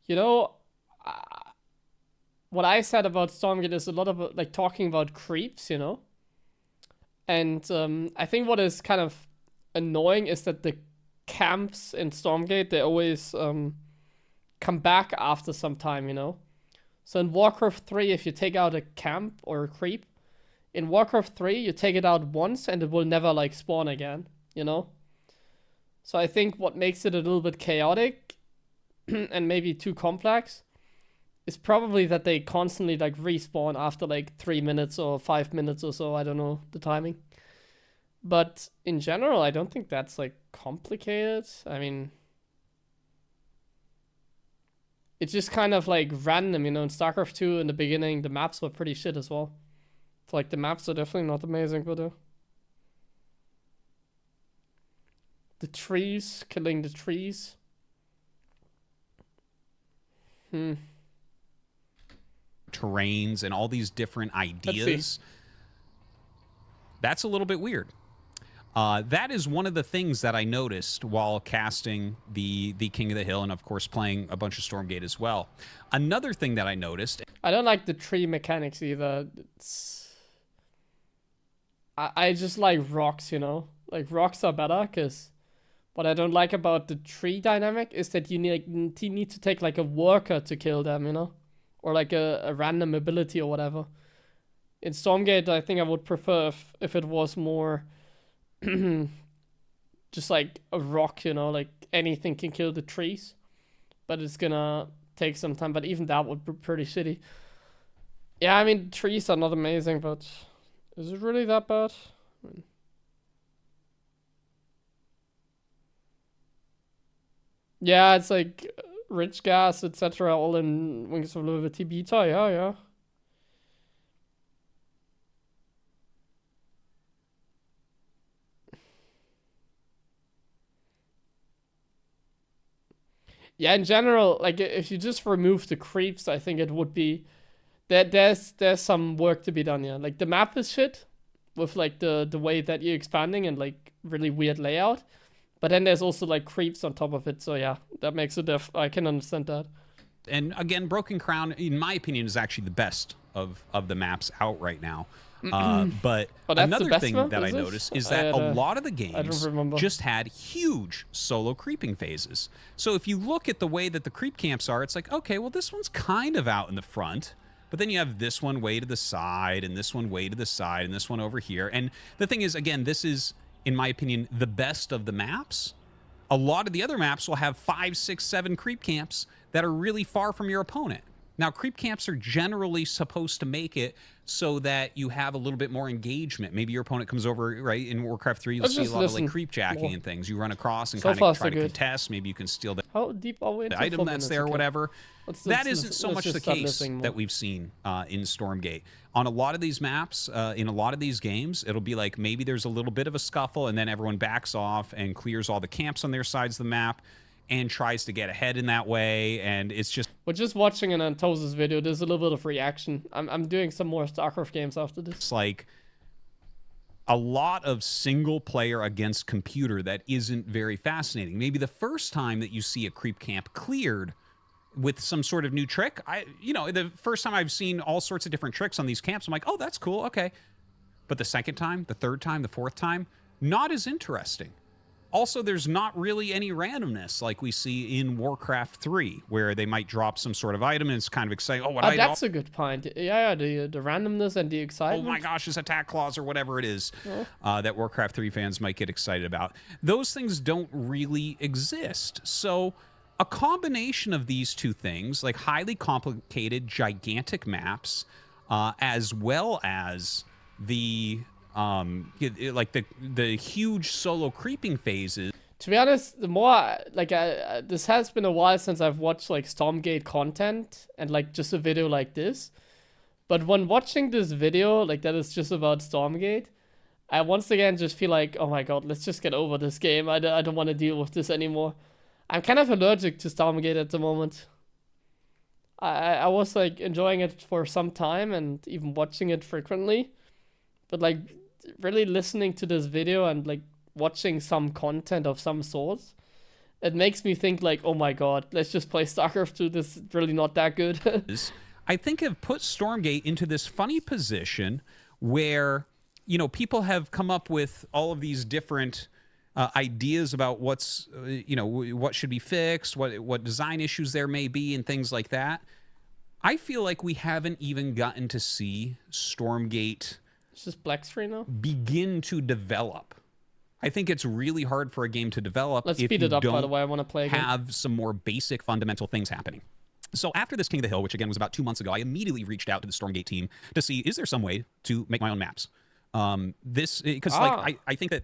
A: you know, what I said about Stormgate is a lot of, like, talking about creeps, you know? And I think what is kind of annoying is that the camps in Stormgate, they always come back after some time, you know? So in Warcraft 3, if you take out a camp or a creep, in Warcraft 3, you take it out once and it will never, like, spawn again, you know? So I think what makes it a little bit chaotic and maybe too complex is probably that they constantly, like, respawn after, like, 3 minutes or 5 minutes or so. I don't know the timing. But in general, I don't think that's, like, complicated. I mean... It's just kind of like random, you know. In StarCraft 2 in the beginning, the maps were pretty shit as well. So, like, the maps are definitely not amazing, but the trees, killing the trees.
E: Terrains and all these different ideas. That's a little bit weird. That is one of the things that I noticed while casting the King of the Hill and, of course, playing a bunch of Stormgate as well. Another thing that I noticed...
A: I don't like the tree mechanics either. It's... I just like rocks, you know? Like, rocks are better, because what I don't like about the tree dynamic is that you need to take, like, a worker to kill them, you know? Or, like, a random ability or whatever. In Stormgate, I think I would prefer if it was more... just like a rock, you know, like anything can kill the trees, but it's gonna take some time. But even that would be pretty shitty. Yeah, I mean, trees are not amazing, but is it really that bad? Yeah, it's like rich gas, etc., all in Wings of Liberty beta. Yeah. Yeah, in general, like, if you just remove the creeps, I think it would be... There's some work to be done, yeah. Like, the map is shit, with, like, the way that you're expanding and, like, really weird layout. But then there's also, like, creeps on top of it, so yeah, that makes a diff. I can understand that.
E: And again, Broken Crown, in my opinion, is actually the best of the maps out right now. But
A: Oh, that's the
E: another
A: best
E: thing
A: map,
E: that I
A: is it?
E: noticed is
A: I
E: that
A: had
E: a
A: a-
E: lot of the games
A: remember.
E: just had huge solo creeping phases. So if you look at the way that the creep camps are, it's like, okay, well, this one's kind of out in the front. But then you have this one way to the side, and this one way to the side, and this one over here. And the thing is, again, this is, in my opinion, the best of the maps. A lot of the other maps will have 5, 6, 7 creep camps that are really far from your opponent. Now, creep camps are generally supposed to make it so that you have a little bit more engagement. Maybe your opponent comes over, right? In Warcraft 3, you'll
A: Let's
E: see a
A: just
E: lot of like
A: listen
E: creep jacking
A: more.
E: and things. You run across and
A: So
E: kind
A: far,
E: of
A: so
E: try to
A: good.
E: contest. Maybe you can steal the
A: How deep are we into
E: item
A: 4
E: that's
A: minutes?
E: there or
A: Okay.
E: whatever.
A: Let's
E: That
A: just-
E: isn't so
A: let's
E: much
A: just
E: the
A: start
E: case
A: listening more.
E: that we've seen in Stormgate. On a lot of these maps, in a lot of these games, it'll be like maybe there's a little bit of a scuffle and then everyone backs off and clears all the camps on their sides of the map and tries to get ahead in that way. And it's just
A: We're just watching an Antoz's video. There's a little bit of reaction. I'm doing some more StarCraft games after this.
E: it's like a lot of single player against computer that isn't very fascinating. Maybe the first time that you see a creep camp cleared with some sort of new trick, the first time I've seen all sorts of different tricks on these camps, I'm like, oh, that's cool, okay. But the second time, the third time, the fourth time, not as interesting. Also, there's not really any randomness like we see in Warcraft 3, where they might drop some sort of item and it's kind of exciting. Oh, what I
A: That's a good point. Yeah, the randomness and the
E: oh
A: excitement.
E: my gosh, this attack clause or whatever it is that Warcraft 3 fans might get excited about. Those things don't really exist. So a combination of these two things, like highly complicated, gigantic maps, as well as the the huge solo creeping phases.
A: To be honest, the more this has been a while since I've watched like Stormgate content and like just a video like this. But when watching this video like that is just about Stormgate, I once again just feel like, oh my god, let's just get over this game. I don't want to deal with this anymore. I'm kind of allergic to Stormgate at the moment. I was like enjoying it for some time and even watching it frequently. But like really listening to this video and like watching some content of some sorts, it makes me think like, oh my god, let's just play StarCraft 2. This is really not that good.
E: I think have put Stormgate into this funny position where, people have come up with all of these different ideas about what's, what should be fixed, what design issues there may be and things like that. I feel like we haven't even gotten to see Stormgate
A: It's just black screen now.
E: begin to develop. I think it's really hard for a game to develop
A: Let's
E: if
A: speed
E: you
A: it up, by
E: don't
A: the way. I want to play again.
E: have some more basic fundamental things happening. So after this King of the Hill, which again was about 2 months ago, I immediately reached out to the Stormgate team to see, is there some way to make my own maps? I think that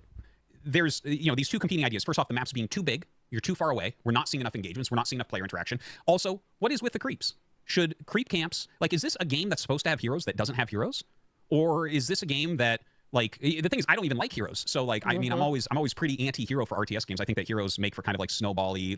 E: there's, these two competing ideas. First off, the maps being too big. You're too far away. We're not seeing enough engagements. We're not seeing enough player interaction. Also, what is with the creeps? Should creep camps, is this a game that's supposed to have heroes that doesn't have heroes? Or is this a game that, the thing is, I don't even like heroes. So, I'm always pretty anti-hero for RTS games. I think that heroes make for kind of snowball-y,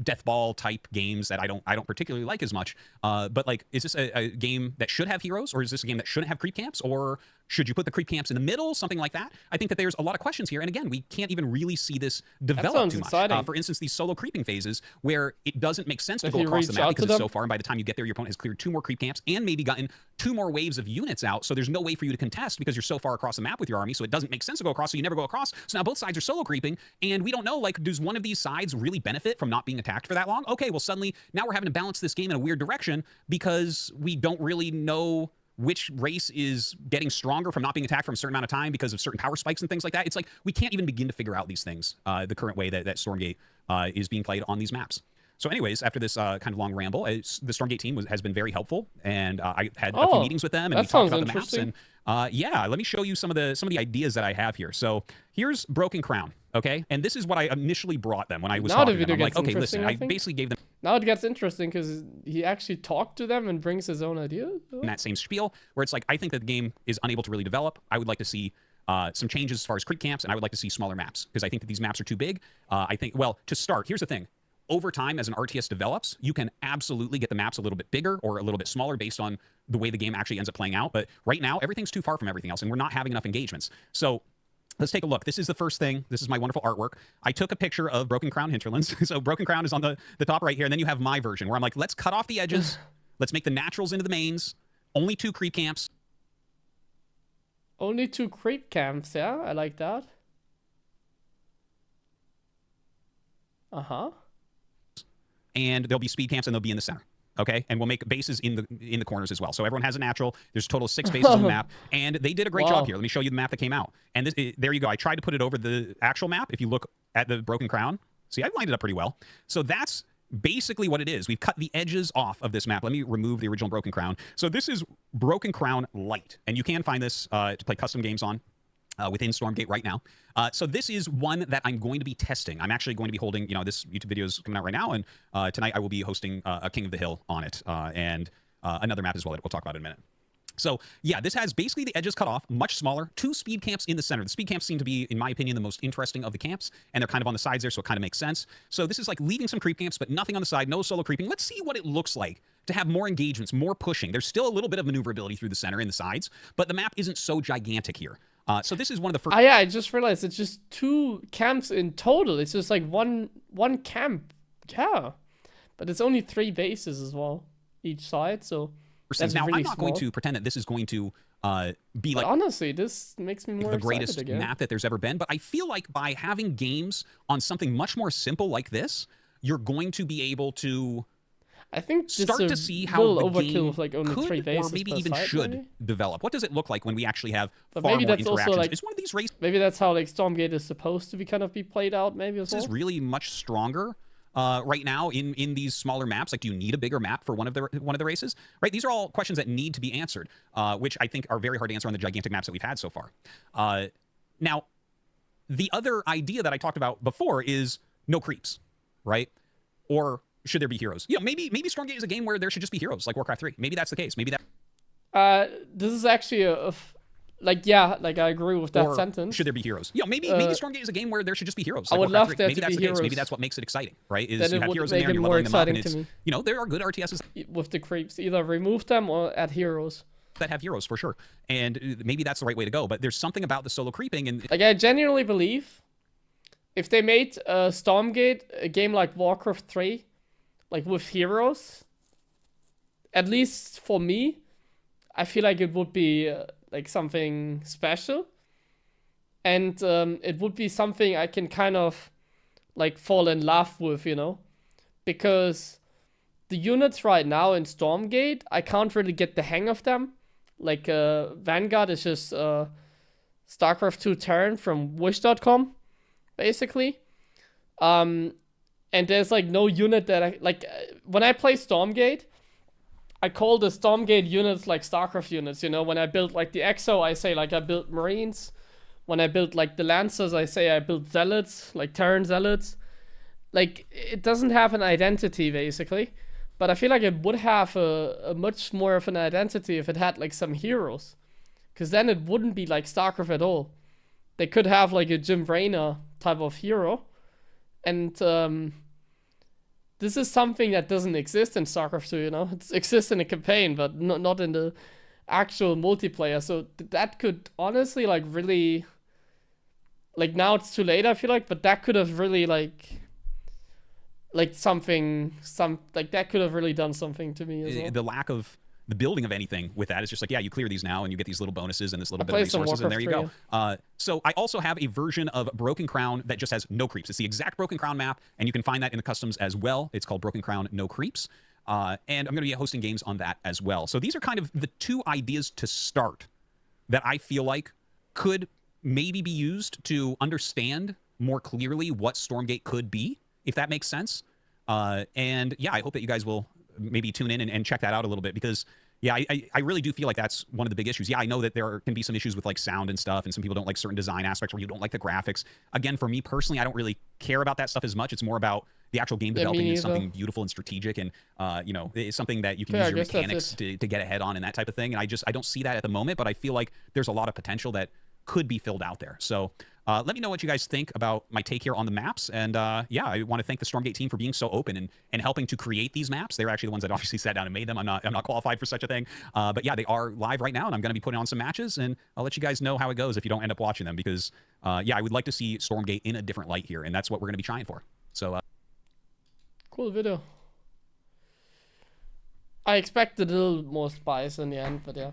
E: death ball type games that I don't particularly like as much. But is this a game that should have heroes, or is this a game that shouldn't have creep camps, or should you put the creep camps in the middle, something like that? I think that there's a lot of questions here, and again, we can't even really see this develop
A: sounds
E: too much.
A: exciting.
E: For instance, these solo creeping phases where it doesn't make sense to
A: If
E: go
A: you
E: across the
A: reach
E: map
A: out
E: because
A: to
E: it's
A: them?
E: so far, and by the time you get there, your opponent has cleared 2 more creep camps and maybe gotten 2 more waves of units out, so there's no way for you to contest because you're so far across the map with your army, so it doesn't make sense to go across, so you never go across. So now both sides are solo creeping, and we don't know, does one of these sides really benefit from not being attacked for that long? Okay, well, suddenly, now we're having to balance this game in a weird direction because we don't really know which race is getting stronger from not being attacked for a certain amount of time because of certain power spikes and things like that. It's like we can't even begin to figure out these things the current way that Stormgate is being played on these maps. So anyways, after this kind of long ramble, the Stormgate team has been very helpful, and I had a few meetings with them, and we
A: that
E: talked
A: sounds
E: about the maps.
A: interesting.
E: And let me show you some of the ideas that I have here. So here's Broken Crown, okay? And this is what I initially brought them when I was
A: Now the
E: talking to them.
A: video
E: I'm like,
A: gets
E: okay, listen,
A: interesting, I
E: I
A: think.
E: basically gave them
A: Now it gets interesting because he actually talked to them and brings his own ideas.
E: that same spiel where it's like, I think that the game is unable to really develop. I would like to see some changes as far as creep camps, and I would like to see smaller maps because I think that these maps are too big. To start, here's the thing. Over time, as an RTS develops, you can absolutely get the maps a little bit bigger or a little bit smaller based on the way the game actually ends up playing out. But right now, everything's too far from everything else, and we're not having enough engagements. So let's take a look. This is the first thing. This is my wonderful artwork. I took a picture of Broken Crown Hinterlands. So Broken Crown is on the top right here. And then you have my version where I'm like, let's cut off the edges. Let's make the naturals into the mains. Only 2 creep camps.
A: Only 2 creep camps, yeah? I like that. Uh-huh.
E: And there'll be speed camps and they'll be in the center. Okay, and we'll make bases in the corners as well. So everyone has a natural. There's a total of 6 bases on the map, and they did a great job here. Let me show you the map that came out. And there you go. I tried to put it over the actual map. If you look at the Broken Crown, see, I lined it up pretty well. So that's basically what it is. We've cut the edges off of this map. Let me remove the original Broken Crown. So this is Broken Crown Light, and you can find this to play custom games on. Within Stormgate right now. So this is one that I'm going to be testing. I'm actually going to be holding, this YouTube video is coming out right now, and tonight I will be hosting a King of the Hill on it, and another map as well that we'll talk about in a minute. So yeah, this has basically the edges cut off, much smaller, 2 speed camps in the center. The speed camps seem to be, in my opinion, the most interesting of the camps, and they're kind of on the sides there, so it kind of makes sense. So this is like leaving some creep camps, but nothing on the side, no solo creeping. Let's see what it looks like to have more engagements, more pushing. There's still a little bit of maneuverability through the center and the sides, but the map isn't so gigantic here. So this is one of the first.
A: Yeah, I just realized it's just 2 camps in total. It's just like one camp. Yeah, but it's only 3 bases as well, each side. So that's
E: now
A: really
E: I'm not
A: small.
E: going to pretend that this is going to be
A: But
E: like
A: honestly, this makes me more
E: the
A: excited
E: greatest
A: again.
E: map that there's ever been. But I feel like by having games on something much more simple like this, you're going to be able to.
A: I think
E: Start to see how
A: little
E: the
A: overkill
E: game
A: with like only 3
E: could,
A: bases
E: or maybe
A: per
E: even
A: side,
E: should
A: maybe?
E: develop. What does it look like when we actually have
A: But
E: far
A: maybe
E: more
A: that's also,
E: interactions?
A: like-
E: Is one of these races
A: Maybe that's how like Stormgate is supposed to be played out. Maybe as well.
E: is really much stronger right now in these smaller maps? Like, do you need a bigger map for one of the races? Right? These are all questions that need to be answered, which I think are very hard to answer on the gigantic maps that we've had so far. Now, the other idea that I talked about before is no creeps, right? Or should there be heroes? Maybe Stormgate is a game where there should just be heroes, like Warcraft 3. Maybe that's the case. Maybe that.
A: This is actually I agree with that
E: or
A: sentence.
E: should there be heroes? Maybe Stormgate is a game where there should just be heroes.
A: I
E: Like
A: would
E: Warcraft
A: love
E: 3.
A: there
E: Maybe
A: to
E: that's
A: be
E: the case.
A: heroes.
E: Maybe that's what makes it exciting, right? Is
A: Then
E: you
A: it
E: have
A: would
E: heroes in
A: make
E: there and
A: it
E: you're
A: more
E: leveling them up, and
A: exciting
E: it's
A: to me.
E: there are good RTSs
A: With the creeps, either remove them or add heroes.
E: that have heroes for sure, and maybe that's the right way to go. But there's something about the solo creeping, and
A: Like I genuinely believe, if they made Stormgate a game like Warcraft 3, like with heroes, at least for me, I feel like it would be like something special, and it would be something I can kind of like fall in love with, because the units right now in Stormgate, I can't really get the hang of them. Like Vanguard is just StarCraft 2 Terran from Wish.com, basically. And there's like no unit that I like. When I play Stormgate, I call the Stormgate units like StarCraft units. When I build like the Exo, I say like I built Marines. When I build like the Lancers, I say I built Zealots, like Terran Zealots. Like it doesn't have an identity basically, but I feel like it would have a much more of an identity if it had like some heroes, because then it wouldn't be like StarCraft at all. They could have like a Jim Raynor type of hero, and this is something that doesn't exist in StarCraft 2, It exists in a campaign, but not in the actual multiplayer. So that could honestly like really, like now it's too late, I feel like, but that could have really like that could have really done something to me as well.
E: the lack of the building of anything with that is just like, yeah, you clear these now and you get these little bonuses and this little bit of
A: played some
E: resources, and there you
A: Warcraft
E: go. So I also have a version of Broken Crown that just has no creeps. It's the exact Broken Crown map, and you can find that in the customs as well. It's called Broken Crown No Creeps. And I'm going to be hosting games on that as well. So these are kind of the 2 ideas to start that I feel like could maybe be used to understand more clearly what Stormgate could be, if that makes sense. And yeah, I hope that you guys will maybe tune in and check that out a little bit, because yeah, I really do feel like that's one of the big issues. Yeah, I know that there can be some issues with like sound and stuff, and some people don't like certain design aspects, or you don't like the graphics. Again, for me personally, I don't really care about that stuff as much. It's more about the actual game developing into something beautiful and strategic, and it's something that you can use your mechanics to get ahead on and that type of thing. And I don't see that at the moment, but I feel like there's a lot of potential that could be filled out there. So Let me know what you guys think about my take here on the maps. And yeah, I want to thank the Stormgate team for being so open and helping to create these maps. They're actually the ones that obviously sat down and made them. I'm not qualified for such a thing. But yeah, they are live right now, and I'm going to be putting on some matches, and I'll let you guys know how it goes if you don't end up watching them, because yeah, I would like to see Stormgate in a different light here, and that's what we're going to be trying for. So
A: Cool video. I expected a little more spice in the end, but yeah.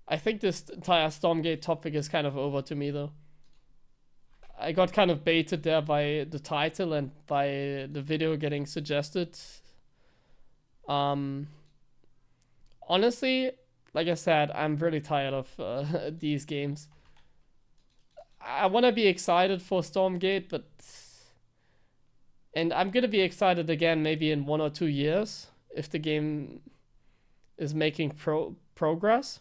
A: I think this entire Stormgate topic is kind of over to me, though. I got kind of baited there by the title and by the video getting suggested. Honestly, like I said, I'm really tired of these games. I want to be excited for Stormgate, but... And I'm going to be excited again maybe in 1 or 2 years if the game is making progress.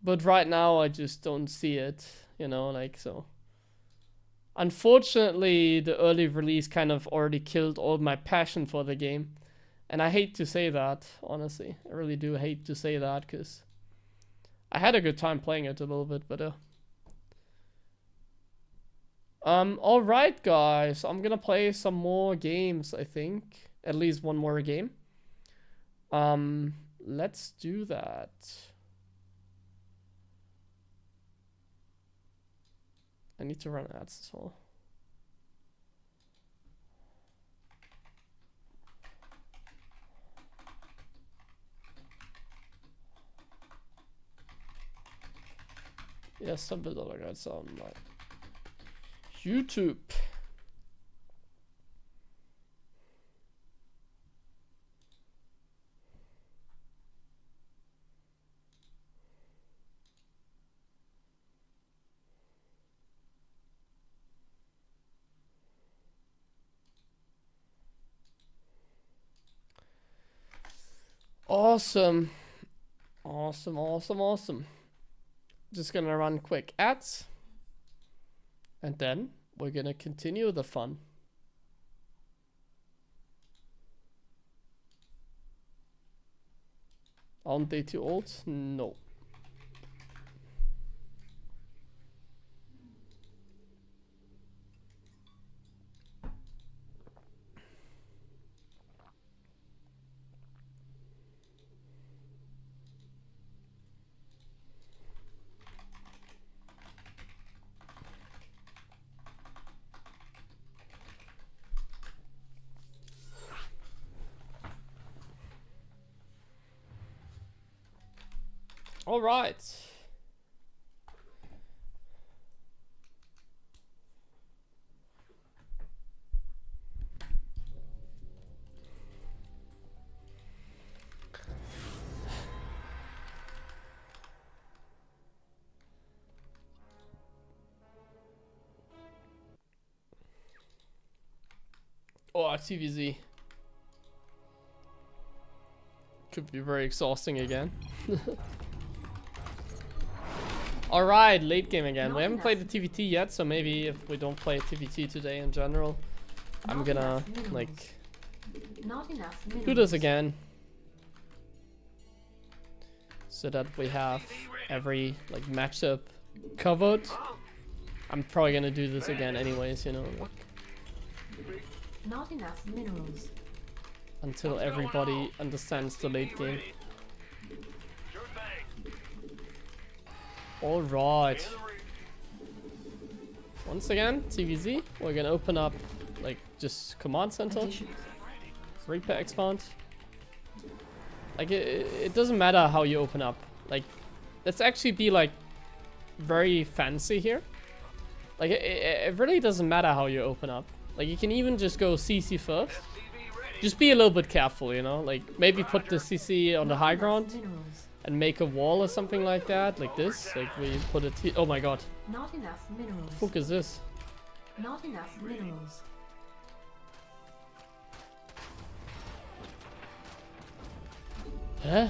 A: But right now I just don't see it, you know, like, so. Unfortunately, the early release kind of already killed all my passion for the game. And I hate to say that, honestly. I really do hate to say that, because I had a good time playing it a little bit, but alright guys, I'm gonna play some more games, I think. At least one more game. Let's do that. I need to run ads as well. Yes, some bit of like on like YouTube. Awesome. Awesome, awesome, awesome. Just gonna run quick ads. And then we're gonna continue the fun. Aren't they too old? No. All right. Oh, TVZ. Could be very exhausting again. Alright, late game again. We haven't played the TVT yet, so maybe if we don't play TVT today in general, I'm gonna, like, do this again. So that we have every, like, matchup covered. I'm probably gonna do this again anyways, you know, like,
B: Not enough minerals.
A: until everybody understands the late game. Alright. Once again, TVZ, we're gonna open up, like, just command center, repair expand. Like, it doesn't matter how you open up. Like, let's actually be, like, very fancy here. Like, it really doesn't matter how you open up. Like, you can even just go CC first. Just be a little bit careful, you know? Like, maybe put the CC on the high ground and make a wall or something like that, like this. Like, we put it here. Oh my god.
B: Not enough minerals.
A: The fuck is this?
B: Not enough minerals.
A: Huh?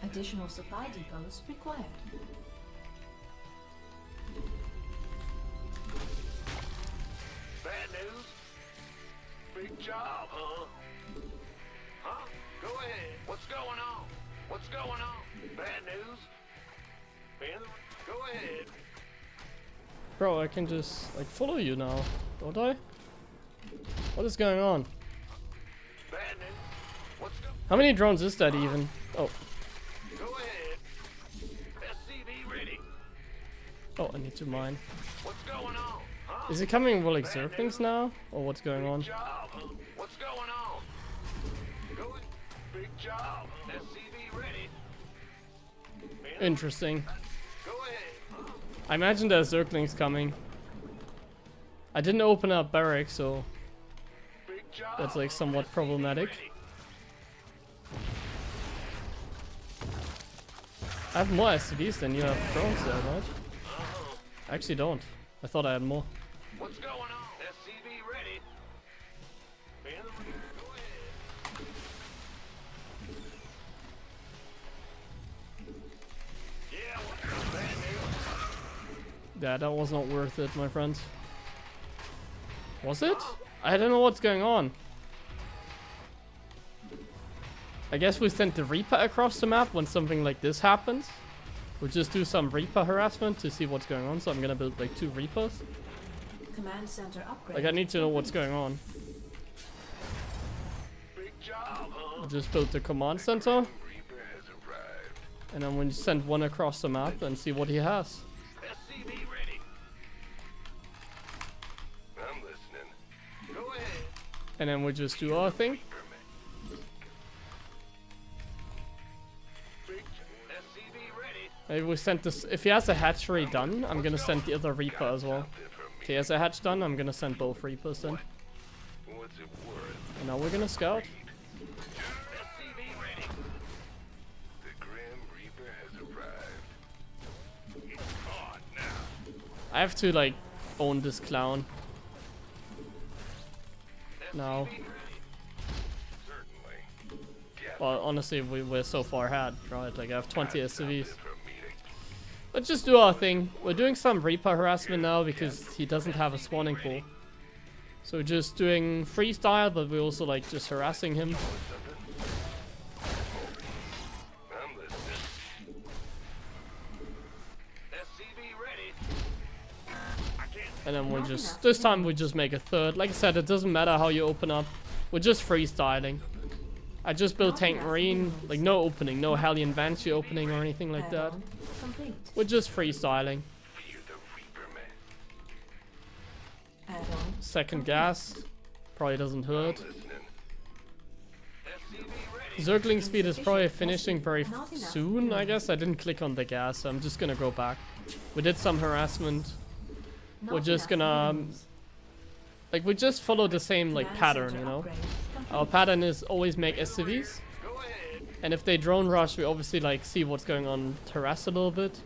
B: Additional supply depots required.
D: Bad news? Big job, huh? Huh? Go ahead. What's going on? What's going on? Bad news? Go ahead.
A: Bro, I can just like follow you now, don't I? What is going on?
D: Bandit. What's go?
A: How many drones is that even? Oh,
D: Go ahead. SCV ready.
A: oh, I need to mine.
D: What's going on? Huh?
A: Is it coming with like zerglings now, or what's going on?
D: Job. Huh? What's going on? Go ahead. Big job. SCV ready.
A: Interesting.
D: Go ahead.
A: I imagine there's zerglings coming. I didn't open up barracks, so
D: Big job.
A: that's like somewhat problematic. I have more SCVs than you have drones there, right? I actually don't. I thought I had more.
D: What's going on? SCV ready. Go ahead. Yeah, what's up, Bandit?
A: Yeah, that was not worth it, my friends. Was it? I don't know what's going on. I guess we sent the Reaper across the map when something like this happens. We'll just do some Reaper harassment to see what's going on. So I'm gonna build like 2 Reapers.
B: Command center upgrade.
A: Like I need to know what's going on.
D: Big job, huh?
A: I'll just build the command center.
D: Reaper has arrived.
A: And then we'll send one across the map and see what he has.
D: SCV ready. I'm listening. Go ahead.
A: And then we'll just do our thing.
D: Big SCV ready.
A: Maybe we sent this. If he has a hatchery done, I'm gonna send the other Reaper as well. If he has a hatch done, I'm gonna send both Reapers then.
D: What's it worth?
A: And now we're gonna scout.
D: SCV ready. The Grim Reaper has arrived. He's caught now.
A: I have to like own this clown. No.
D: SCV ready. Certainly.
A: Well, honestly, we're so far ahead, right? Like I have 20 SCVs.
D: For meeting.
A: Let's just do our thing. We're doing some Reaper harassment now because he doesn't have a spawning pool. So we're just doing freestyle, but we're also like just harassing him.
D: I'm listening. SCV ready. I can't.
A: And then we'll just, this time we just make a third. Like I said, it doesn't matter how you open up. We're just freestyling. I just built Tank Marine, like no opening, no Hellion Banshee opening or anything like that.
B: Add-on complete.
A: We're just freestyling.
D: You're the Reaper man.
B: Add-on.
A: Second gas, probably doesn't hurt.
D: Listening. SCV ready.
A: Zergling speed is probably finishing very soon, I guess. I didn't click on the gas, so I'm just gonna go back. We did some harassment.
B: Not
A: We're just
B: enough
A: gonna,
B: minerals.
A: like we just follow the same like
B: Command
A: pattern,
B: center
A: you know?
B: upgrade complete.
A: Our pattern is always make SCVs.
D: Go ahead.
A: And if they drone rush, we obviously like see what's going on, harass a little bit.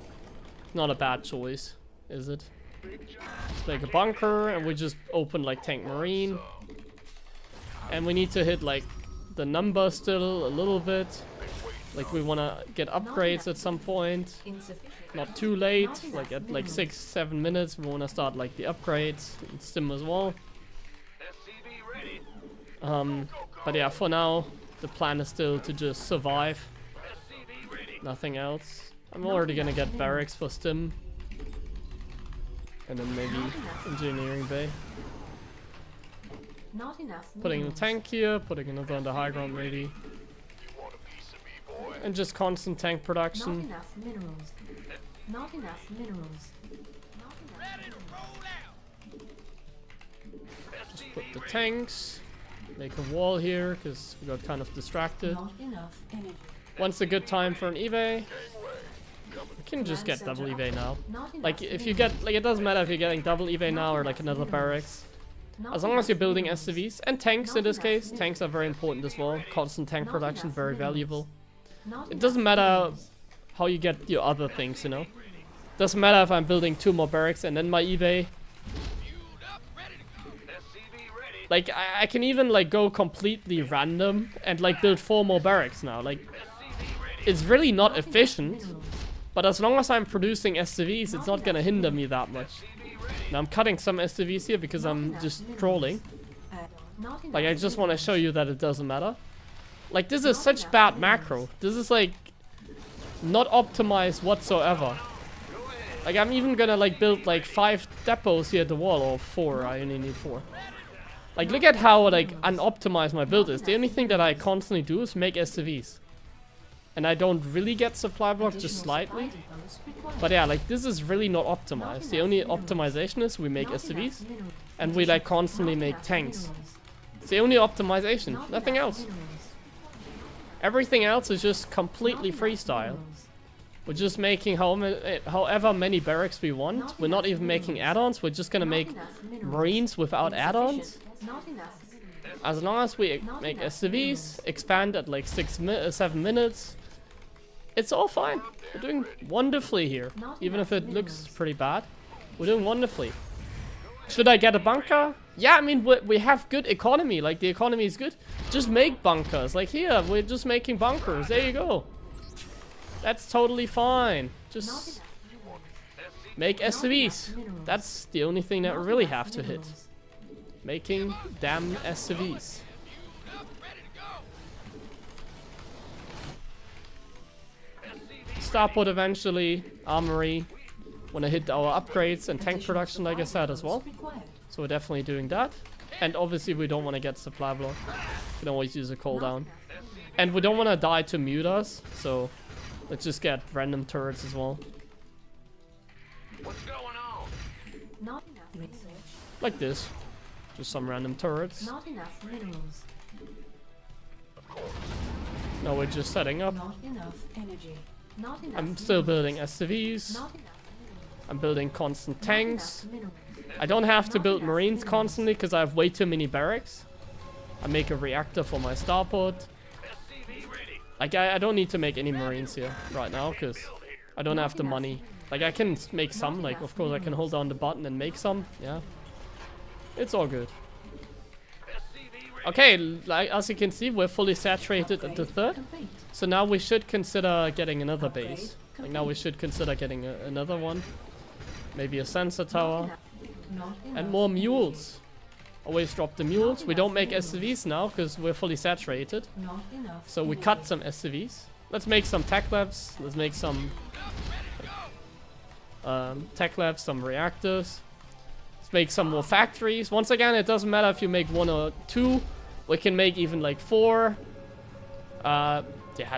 A: Not a bad choice, is it? Let's make a bunker and we just open like Tank Marine. And we need to hit like the number still a little bit. Like we wanna get upgrades at some point.
B: Insufficient.
A: Not too late, like at like 6-7 minutes we wanna start like the upgrades and stim as well.
D: SCV ready.
A: But yeah, for now the plan is still to just survive.
D: SCV ready.
A: Nothing else. I'm already gonna get barracks for stim. And then maybe engineering bay.
B: Not enough.
A: Putting in a
B: minerals.
A: tank here, putting another on the high ground maybe.
D: You want a piece of me, boy?
A: And just constant tank
B: Not
A: production.
B: enough minerals. Not enough minerals. Not enough.
A: Put the tanks. Make a wall here, because we got kind of distracted.
B: Not enough energy.
A: Once a good time for an eVay. We can just get double eVay now.
B: Not enough
A: Like if you
B: minerals.
A: get, like it doesn't matter if you're getting double eVay now or like another barracks.
B: Not
A: As long as you're
B: enough
A: building
B: minerals.
A: SCVs and tanks in
B: Not
A: this
B: enough
A: case.
B: minerals.
A: Tanks are very important as well. Constant tank
B: Not
A: production,
B: enough
A: very
B: minerals.
A: valuable.
B: Not
A: It
B: enough
A: doesn't matter
B: minerals.
A: how you get your other things, you know. Doesn't matter if I'm building 2 more barracks and then my eBay.
D: SCV ready.
A: Like I can even like go completely random and like build 4 more barracks now. Like it's really not
B: Not enough
A: efficient,
B: minerals.
A: but as long as I'm producing SCVs, it's not gonna hinder me that much. Now I'm cutting some SCVs here because
B: Not
A: I'm
B: enough
A: just
B: minerals.
A: trolling.
B: Add-on. Not
A: Like I
B: enough
A: just want to
B: minerals.
A: show you that it doesn't matter. Like this is
B: Not
A: such
B: enough
A: bad
B: minerals.
A: macro. This is like not optimized whatsoever. Like, I'm even gonna, like, build, like, 5 depots here at the wall, or 4. I only need 4. Like, look at how, like, unoptimized my build is. The only thing that I constantly do is make SCVs. And I don't really get supply block, just slightly. But yeah, like, this is really not optimized. The only optimization is we make SCVs. And we, like, constantly make tanks. It's the only optimization. Nothing else. Everything else is just completely freestyle. We're just making however many barracks we want. We're not even making add-ons. We're just gonna make marines without add-ons. As long as we make SCVs, expand at like 7 minutes, it's all fine. We're doing wonderfully here. Even if it looks pretty bad, we're doing wonderfully. Should I get a bunker? Yeah, I mean, we have good economy. Like, the economy is good. Just make bunkers. Like, here, we're just making bunkers. There you go. That's totally fine. Just make SCVs. That's the only thing that we really have to hit. Making damn SCVs. Starport eventually. Armory. Wanna hit our upgrades and tank production, like I said, as well. So we're definitely doing that. And obviously we don't want to get supply block. We can always use a cooldown. And we don't want to die to mutas, so let's just get random turrets as well.
D: What's going on?
B: Not enough research.
A: Like this. Just some random turrets.
B: Not enough minerals.
A: Now we're just setting up.
B: Not enough energy. Not enough
A: I'm still
B: minerals.
A: building SCVs.
B: Not enough
A: I'm building constant
B: Not
A: tanks.
B: enough minerals.
A: I don't have to build marines constantly because I have way too many barracks. I make a reactor for my starport.
D: SCV ready.
A: Like, I don't need to make any marines here right now because I don't have the money. Like, I can make some. Like, of course, I can hold down the button and make some. Yeah. It's all good. Okay, like, as you can see, we're fully saturated at the third.
B: Complete.
A: So now we should consider getting another base. Like, now we should consider getting another one. Maybe a sensor tower.
B: Not
A: And
B: enough
A: more
B: minerals.
A: mules. Always drop the mules. We don't make SCVs now because we're fully saturated.
B: Not enough
A: So we
B: energy.
A: cut some SCVs. Let's make some tech labs. Let's make some tech labs, some reactors. Let's make some more factories. Once again, it doesn't matter if you make 1 or 2. We can make even like 4. Yeah,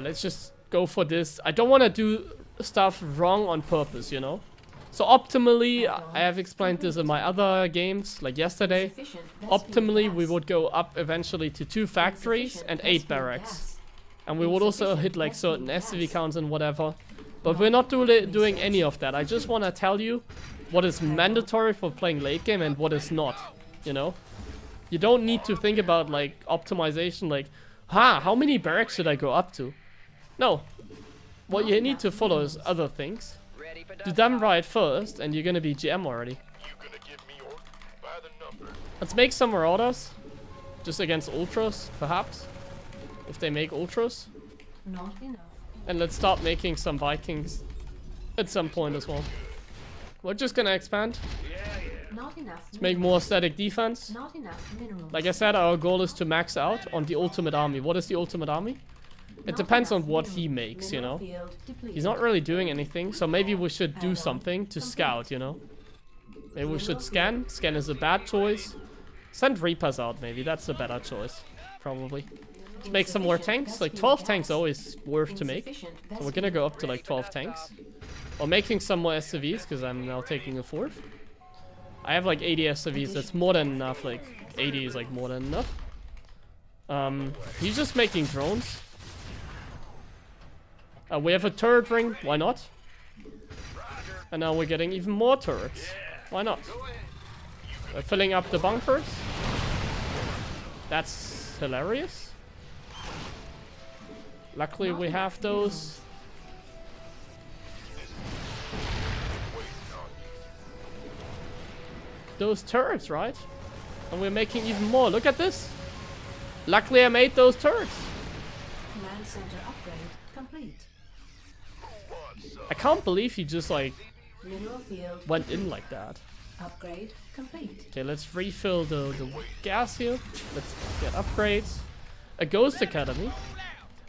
A: let's just go for this. I don't want to do stuff wrong on purpose, you know? So optimally, I have explained this in my other games, like yesterday.
B: Sufficient
A: Optimally,
B: Vespene
A: we
B: gas.
A: would go up eventually to 2 factories
B: Insufficient
A: and 8
B: Vespene
A: barracks.
B: gas.
A: And we would also hit like certain SCV counts and whatever. But we're not doing any of that. I just want to tell you what is mandatory for playing late game and what is not, you know? You don't need to think about like optimization like, how many barracks should I go up to? No. What you need to follow is other things. Do them right first and you're gonna be GM already.
D: You gonna give me orders by the number.
A: Let's make some marauders. Just against ultras, perhaps. If they make ultras.
B: Not enough.
A: And let's start making some Vikings at some point as well. We're just gonna expand.
B: Not enough.
A: Let's make more static defense.
B: Not enough minerals.
A: Like I said, our goal is to max out on the ultimate army. What is the ultimate army? It
B: Not
A: depends
B: enough
A: on what
B: minerals.
A: he makes, you
B: Mineral
A: know?
B: field depleted.
A: He's not really doing anything, so maybe we should do something to scout, you know? Maybe we should scan. Scan is a bad choice. Send Reapers out, maybe. That's a better choice. Probably. Let's make some more tanks. Like 12 tanks always worth to make.
B: Insufficient
A: So we're gonna go up to like 12 tanks. Or making some more SCVs, because I'm now taking a 4th. I have like 80 SCVs, that's more than enough. Like 80 is like more than enough. He's just making drones. We have a turret ring, why not? And now we're getting even more turrets. Why not? We're filling up the bunkers. That's hilarious. Luckily we have those. Those turrets, right? And we're making even more. Look at this. Luckily I made those turrets.
B: Command center upgrade complete.
A: I can't believe he just like
B: Mineral field
A: went in like that.
B: upgrade complete.
A: Okay, let's refill the gas here. Let's get upgrades. A Ghost Academy.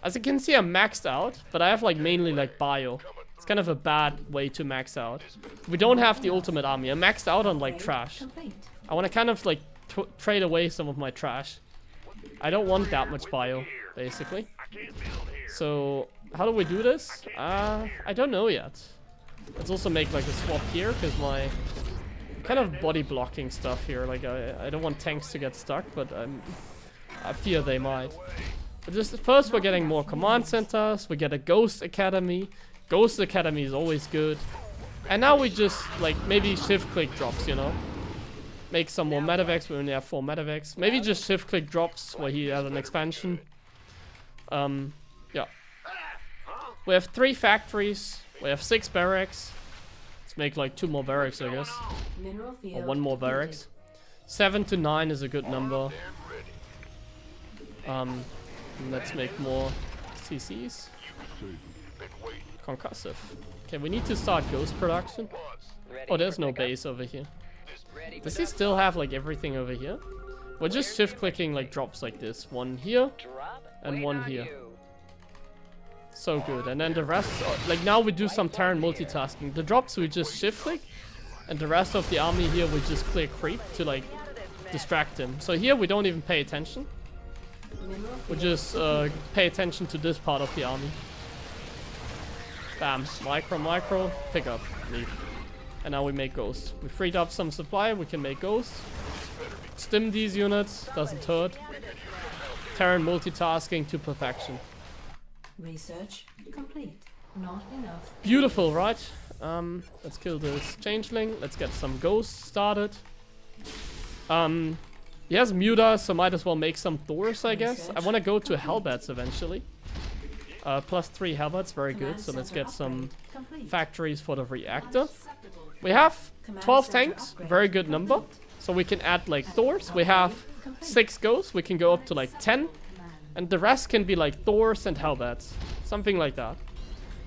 A: As you can see, I'm maxed out, but I have like mainly like bio. It's kind of a bad way to max out. We don't have the ultimate army. I'm maxed out on like
B: Upgrade
A: trash.
B: complete.
A: I want to kind of like trade away some of my trash. I don't want that much bio, basically. So how do we do this? I don't know yet. Let's also make like a swap here, because my kind of body blocking stuff here. Like I don't want tanks to get stuck, but I fear they might. But just first we're getting more command centers. We get a Ghost Academy. Ghost Academy is always good. And now we just like maybe shift click drops, you know. Make some more medevacs. We only have 4 medevacs. Maybe just shift click drops where he has an expansion. Yeah. We have 3 factories. We have 6 barracks. Let's make like 2 more barracks, I guess.
B: Mineral
A: Or
B: field
A: 1 more
B: depleted.
A: barracks. 7 to 9 is a good number. Let's make more CCs. Concussive. Okay, we need to start ghost production. Oh, there's no base over here. Does he still have like everything over here? We're just shift clicking like drops like this. 1 here and 1 here. So good. And then the rest, like now we do some Terran multitasking. The drops we just shift click, and the rest of the army here we just clear creep to like distract him. So here we don't even pay attention. We just pay attention to this part of the army. Bam. Micro. Pick up. Leave. And now we make ghosts. We freed up some supply. We can make ghosts. Stim these units. Doesn't hurt. Terran multitasking to perfection.
B: Research complete. Not enough.
A: Beautiful, right? Let's kill this changeling. Let's get some ghosts started. He has Muta, so might as well make some Thors, I guess. I want to go to Hellbats eventually. +3 Hellbats, very good. So let's get some factories for the reactor. We have 12 tanks, very good number. So we can add like Thors. We have 6 ghosts, we can go up to like 10. And the rest can be like Thors and Hellbats. Something like that.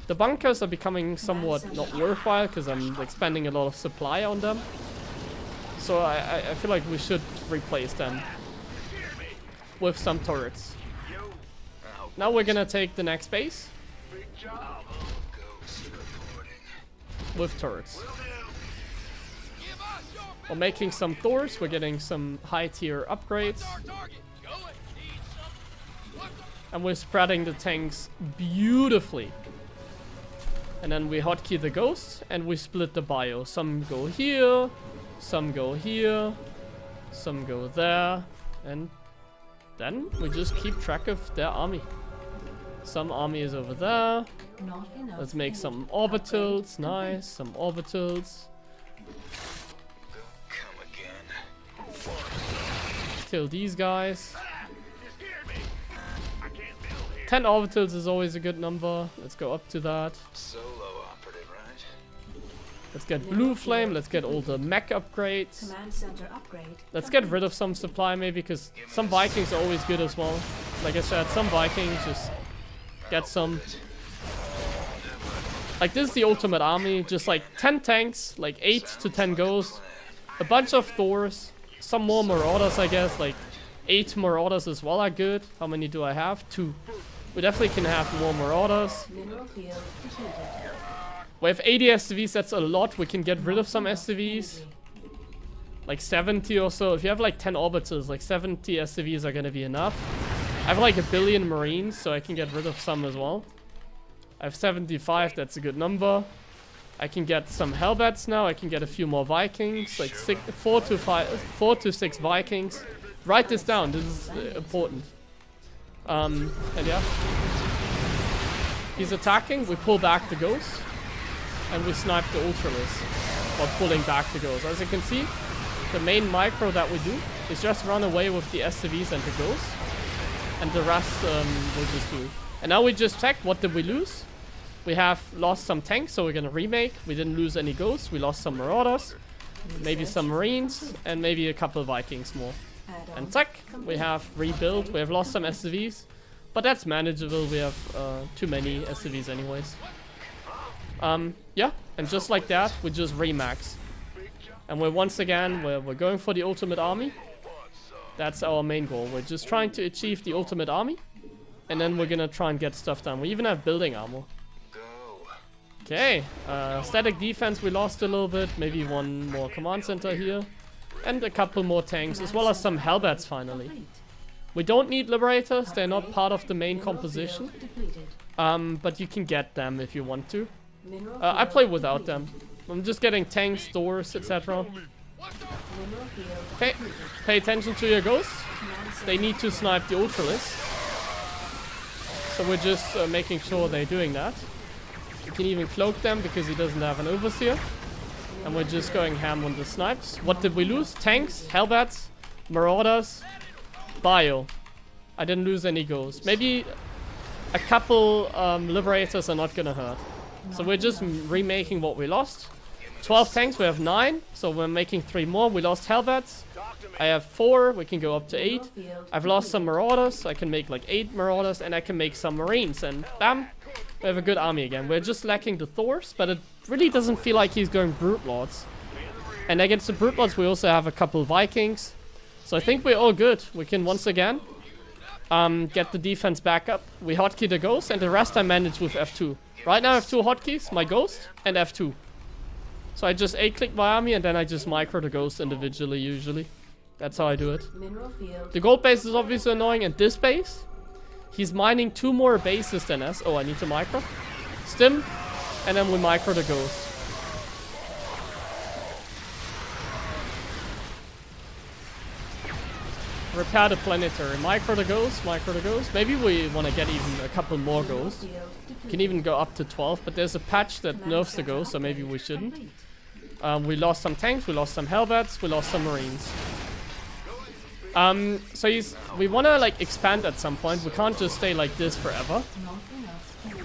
A: The bunkers are becoming somewhat not worthwhile because I'm like spending a lot of supply on them. So I feel like we should replace them with some turrets. Now we're gonna take the next base with turrets. We're making some Thors, we're getting some high tier upgrades. And we're spreading the tanks beautifully. And then we hotkey the ghosts and we split the bio. Some go here, some go here, some go there. And then we just keep track of their army. Some army is over there.
B: Not enough.
A: Let's make some
B: Upgrade
A: orbitals.
B: complete.
A: Nice, some orbitals. Kill these guys. 10 orbitals is always a good number. Let's go up to that.
D: Solo operative, right?
A: Let's get blue flame. Let's get all the mech upgrades.
B: Command center upgrade.
A: Let's get rid of some supply maybe, because some Vikings are always good as well. Like I said, some Vikings, just get some. Like this is the ultimate army. Just like 10 tanks, like 8 to 10 ghosts, a bunch of Thors, some more Marauders, I guess. Like 8 Marauders as well are good. How many do I have? 2. We definitely can have more Marauders.
B: Mineral field depleted.
A: We have 80 SCVs, that's a lot. We can get rid of some SCVs. Like 70 or so. If you have like 10 orbitals, like 70 SCVs are gonna be enough. I have like 1 billion Marines, so I can get rid of some as well. I have 75, that's a good number. I can get some Hellbats now. I can get a few more Vikings, like 4 to 6 Vikings. Write this down, this is important. And yeah. He's attacking, we pull back the ghost. And we snipe the Ultralis while pulling back the ghost. As you can see, the main micro that we do is just run away with the SCVs and the ghosts. And the rest we'll just do. And now we just check, what did we lose? We have lost some tanks, so we're gonna remake. We didn't lose any ghosts, we lost some Marauders. Maybe some Marines, and maybe a couple Vikings more. And tech, we have rebuilt, we have lost some SCVs, but that's manageable. We have too many SCVs anyways. Yeah, and just like that, we just remax. And we're once again, we're going for the ultimate army. That's our main goal. We're just trying to achieve the ultimate army, and then we're gonna try and get stuff done. We even have building armor. Okay, static defense we lost a little bit. Maybe one more command center here. And a couple more tanks, as well as some Hellbats finally.
B: Complete.
A: We don't need Liberators, they're not part of the main composition.
B: Field depleted.
A: But you can get them if you want to.
B: Mineral
A: I
B: field
A: play without them.
B: depleted.
A: I'm just getting tanks, doors, etc.
B: Mineral field
A: Okay,
B: depleted.
A: pay attention to your ghosts.
B: Command
A: They need to snipe the Ultralis. So we're just making sure they're doing that. You can even cloak them because he doesn't have an Overseer. And we're just going ham on the snipes. What did we lose? Tanks, Hellbats, Marauders, Bio. I didn't lose any ghosts. Maybe a couple Liberators are not gonna hurt. So we're just remaking what we lost. 12 tanks, we have 9. So we're making 3 more. We lost Hellbats. I have 4, we can go up to 8.
B: field
A: I've lost some Marauders. I can make like 8 Marauders, and I can make some Marines. And bam, we have a good army again. We're just lacking the Thors, but it really doesn't feel like he's going Brute Lords. And against the Brute Lords, we also have a couple Vikings. So I think we're all good. We can once again get the defense back up. We hotkey the Ghost, and the rest I manage with F2. Right now I have 2 hotkeys, my Ghost and F2. So I just A-click my army, and then I just micro the Ghost individually usually. That's how I do it.
B: Mineral field.
A: The gold base is obviously annoying, and this base, he's mining 2 more bases than us. Oh, I need to micro. Stim, and then we micro the Ghost. Repair the planetary. Micro the Ghost, micro the Ghost. Maybe we want to get even a couple more Ghosts.
B: Field depleted.
A: Can even go up to 12, but there's a patch that nerfs the Ghost, so maybe we shouldn't.
B: Complete.
A: We lost some tanks, we lost some Hellbats, we lost some Marines. So we want to like expand at some point. We can't just stay like this forever.
B: Not enough energy.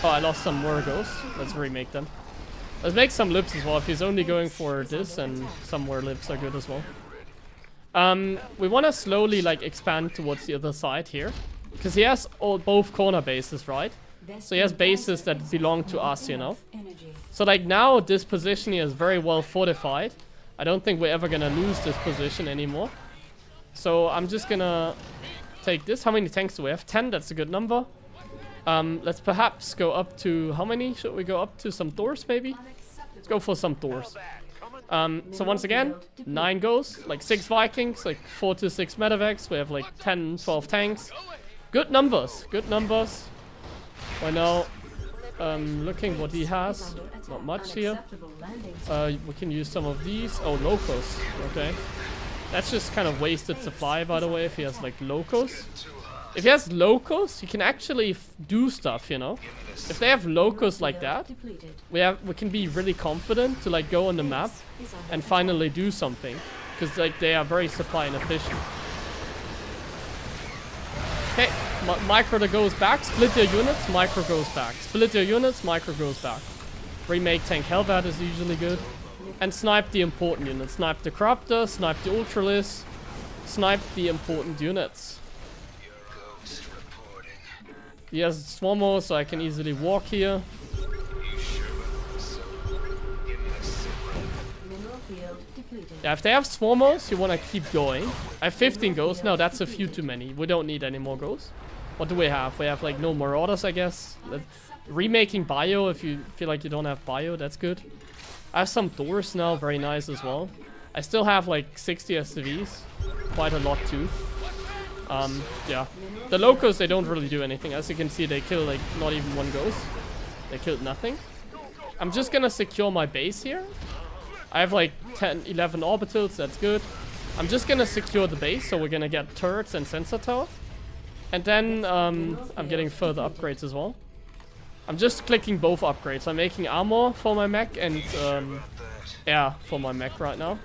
A: Oh, I lost some more Ghosts. Let's remake them. Let's make some lips as well. If he's only going for this, and some more lips are good as well. We want to slowly like expand towards the other side here, because he has both corner bases, right? So he has bases that belong to us, you know.
B: Energy.
A: So like now this position here is very well fortified. I don't think we're ever gonna lose this position anymore. So I'm just gonna take this. How many tanks do we have? 10, that's a good number. Let's perhaps go up to, how many should we go up to? Some Thors maybe? Let's go for some Thors. So once again, 9 Ghosts, like 6 Vikings, like 4 to 6 Medevacs. We have like 10, 12 tanks. Good numbers, good numbers. Right now, looking what he has, not much here.
B: Unacceptable landing.
A: We can use some of these. Oh, Locos, okay. That's just kind of wasted supply, by the way, if he has like Locos. If he has Locos, he can actually do stuff, you know. If they have Locos like that,
B: Depleted.
A: we can be really confident to like go on the map
B: Is under
A: and finally do something, because like they are very supply inefficient. Okay, micro that goes back, split your units, micro goes back. Split your units, micro goes back. Remake tank Hellbat is usually good. And snipe the important units. Snipe the Corruptor, snipe the Ultralis, snipe the important units. He has Swarmo, so I can easily walk here.
B: mineral field depleted.
A: Yeah, if they have Swarmos, you want to keep going. I have 15 ghosts. No, that's a few too many. We don't need any more ghosts. What do we have? We have like no Marauders, I guess. Remaking Bio, if you feel like you don't have Bio, that's good. I have some Doors now, very nice as well. I still have like 60 SCVs. Quite a lot too. Yeah. The Locos, they don't really do anything. As you can see, they kill like not even one ghost. They killed nothing. I'm just gonna secure my base here. I have like 10, 11 orbitals, that's good. I'm just gonna secure the base, so we're gonna get turrets and sensor tower. And then I'm getting further upgrades as well. I'm just clicking both upgrades. I'm making armor for my mech and air for my mech right now.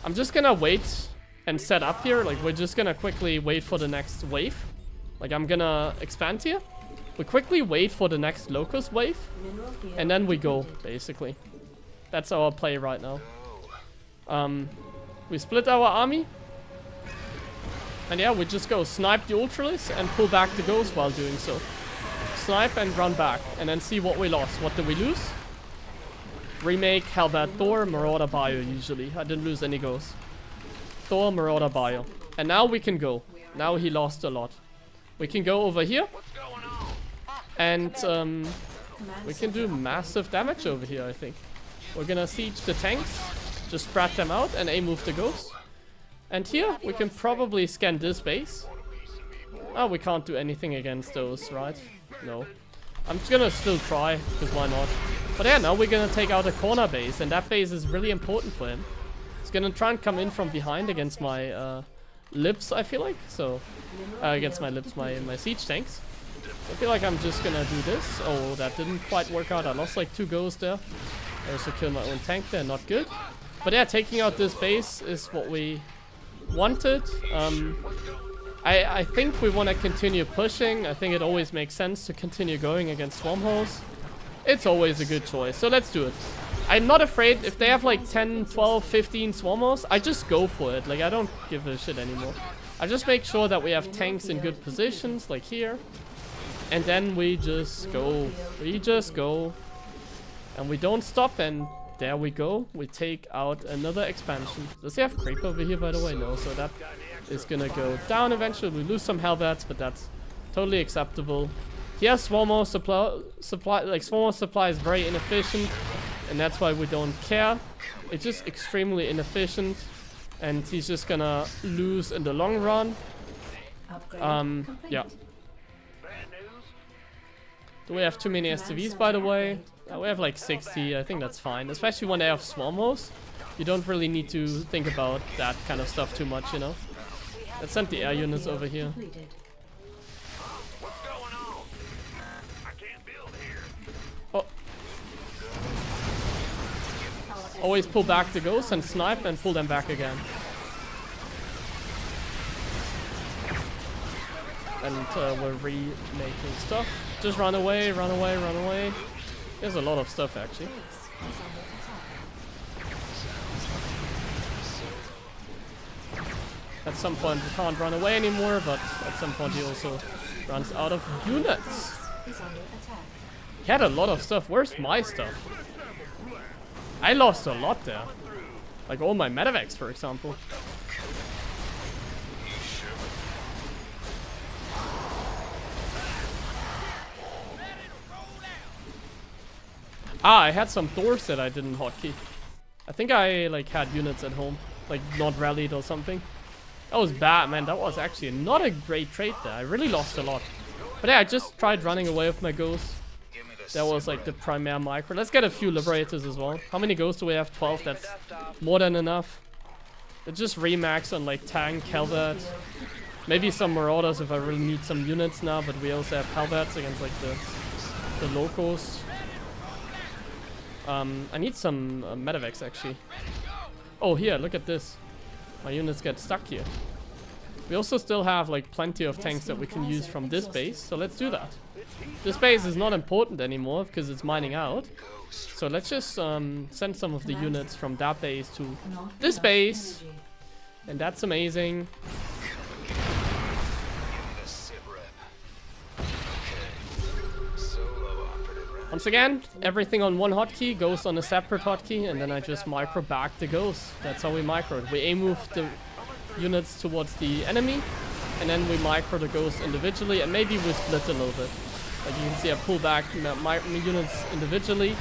A: I'm just gonna wait and set up here. Like, we're just gonna quickly wait for the next wave. Like, I'm gonna expand here. We quickly wait for the next Locust wave.
B: Mineral field
A: And then we go,
B: depleted.
A: basically. That's our play right now. We split our army. And yeah, we just go snipe the Ultralis and pull back the Ghost while doing so. Snipe and run back. And then see what we lost. What did we lose? Remake, Hellbat, Thor, Marauder, Bio usually. I didn't lose any Ghosts. Thor, Marauder, Bio. And now we can go. Now he lost a lot. We can go over here.
D: What's going on?
A: And
B: Command
A: we can do
B: center
A: massive damage over here, I think. We're gonna siege the tanks, just spread them out and A-move the ghosts. And here, we can probably scan this base. Oh, we can't do anything against those, right? No. I'm just gonna still try, because why not? But yeah, now we're gonna take out a corner base, and that base is really important for him. He's gonna try and come in from behind against my lips, I feel like. So, against my lips, my siege tanks. I feel like I'm just gonna do this. Oh, that didn't quite work out. I lost like 2 ghosts there. I also killed my own tank there, not good. But yeah, taking out this base is what we wanted. I think we want to continue pushing. I think it always makes sense to continue going against Swarmholes. It's always a good choice, so let's do it. I'm not afraid if they have like 10, 12, 15 Swarmholes, I just go for it. Like, I don't give a shit anymore. I just make sure that we have tanks in good positions, like here. And then we just go. We just go. And we don't stop, and there we go. We take out another expansion. Does he have creep over here, by the way? No, so that is gonna go down eventually. We lose some Hellbats, but that's totally acceptable. He has Swarmo supply, like Swarmo supply is very inefficient, and that's why we don't care. It's just extremely inefficient, and he's just gonna lose in the long run.
B: upgrade complete.
A: Yeah. Do we have too many SCVs, by the way? We have like 60, I think that's fine. Especially when they have Swarmos. You don't really need to think about that kind of stuff too much, you know? Let's send the air units over here.
B: Completed.
D: What's going on? I can't build here.
A: Oh. Always pull back the ghosts and snipe and pull them back again. And we're remaking stuff. Just run away, run away, run away. There's a lot of stuff actually.
B: Base is under attack.
A: At some point we can't run away anymore, but at some point he also runs out of units.
B: Is under attack.
A: He had a lot of stuff. Where's my stuff? I lost a lot there. Like all my medevacs, for example. Ah, I had some doors that I didn't hotkey. I think I like had units at home, like not rallied or something. That was bad, man. That was actually not a great trade there. I really lost a lot. But yeah, I just tried running away with my ghosts. That was like the primary micro. Let's get a few liberators as well. How many ghosts do we have? 12. That's more than enough. Let's just remax on like tank, Hellbat. Maybe some marauders if I really need some units now. But we also have Hellbats against like the locals. I need some medevacs actually. Oh, here, look at this. My units get stuck here. We also still have like plenty of tanks that we can use from this base, so let's do that. This base is not important anymore because it's mining out. So let's just send some of the units from that base to
B: Not
A: this
B: enough
A: base.
B: energy.
A: And that's amazing. Once again, everything on one hotkey goes on a separate hotkey, and then I just micro back the ghosts. That's how we micro it. We A-move the units towards the enemy, and then we micro the ghosts individually, and maybe we split a little bit. Like you can see, I pull back my units individually,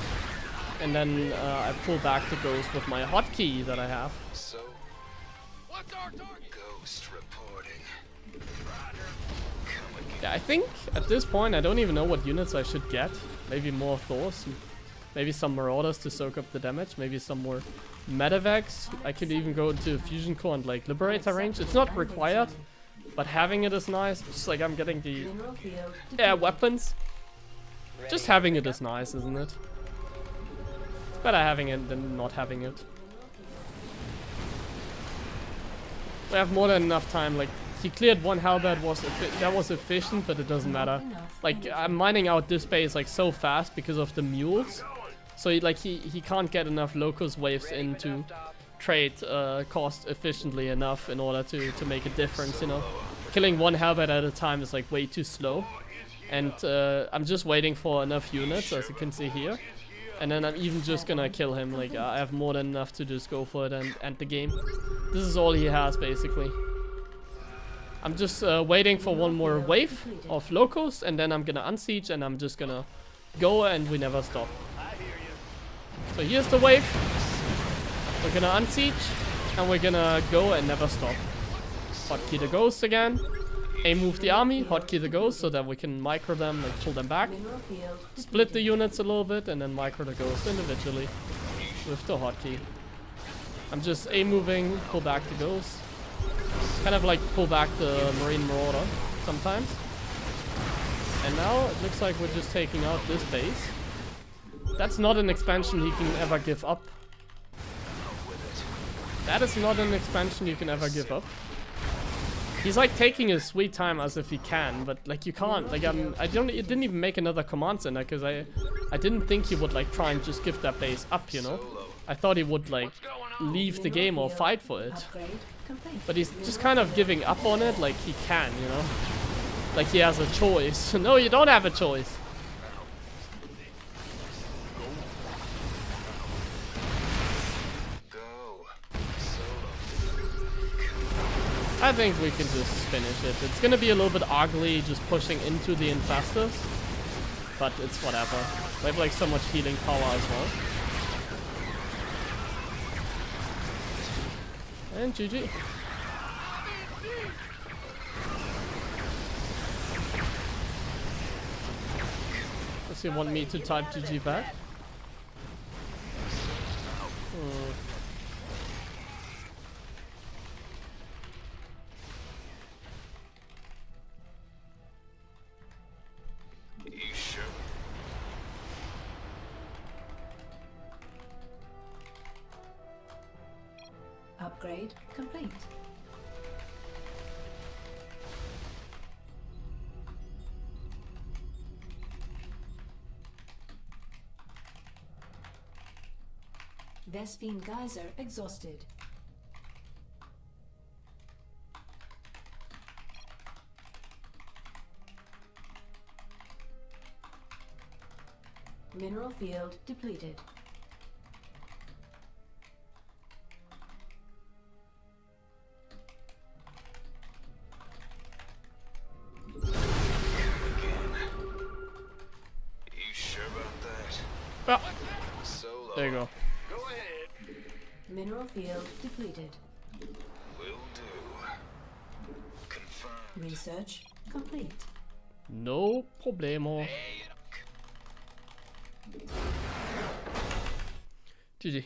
A: and then I pull back the ghosts with my hotkey that I have.
D: So, what's our target? Ghost reporting.
A: Yeah, I think at this point I don't even know what units I should get. Maybe more Thors, maybe some Marauders to soak up the damage, maybe some more medevacs. I could even go into Fusion Core and like Liberator range. It's not required, but having it is nice. Just like I'm getting the
B: Mineral field
A: air
B: depleted.
A: weapons. Just having it is nice, isn't it? It's better having it than not having it. We have more than enough time. Like he cleared one Hellbat, that was efficient, but it doesn't matter. Like I'm mining out this base like so fast because of the mules. So he can't get enough locust waves in to trade cost efficiently enough in order to make a difference, you know. Killing one Hellbat at a time is like way too slow. And I'm just waiting for enough units, as you can see here. And then I'm even just gonna kill him. Like I have more than enough to just go for it and end the game. This is all he has basically. I'm just waiting for one more wave of locals, and then I'm gonna unsiege, and I'm just gonna go, and we never stop. So here's the wave. We're gonna unsiege, and we're gonna go and never stop. Hotkey the ghost again. A-move the army, hotkey the ghost, so that we can micro them and pull them back.
B: Mineral field
A: Split the units a little bit, and then micro the ghost individually with the hotkey. I'm just A-moving, pull back the ghost. Kind of like pull back the Marine Marauder sometimes. And now it looks like we're just taking out this base. That's not an expansion he can ever give up. That is not an expansion you can ever give up. He's like taking his sweet time as if he can, but like you can't. Like I didn't even make another command center because I didn't think he would like try and just give that base up, you know. I thought he would like leave the game or fight for it.
B: upgrade complete.
A: But he's just kind of giving up on it like he can, you know? Like he has a choice. No, you don't have a choice. I think we can just finish it. It's gonna be a little bit ugly just pushing into the infestors. But it's whatever. We have like so much healing power as well. And GG. Does he want me to type GG back?
D: You sure?
B: Upgrade complete. Vespine Geyser exhausted. Mineral field depleted.
D: You sure about that?
A: Ah,
D: Solo.
A: there you go.
D: Go ahead.
B: Mineral field depleted.
D: Will do. Confirmed.
B: Research complete.
A: No problemo. GG.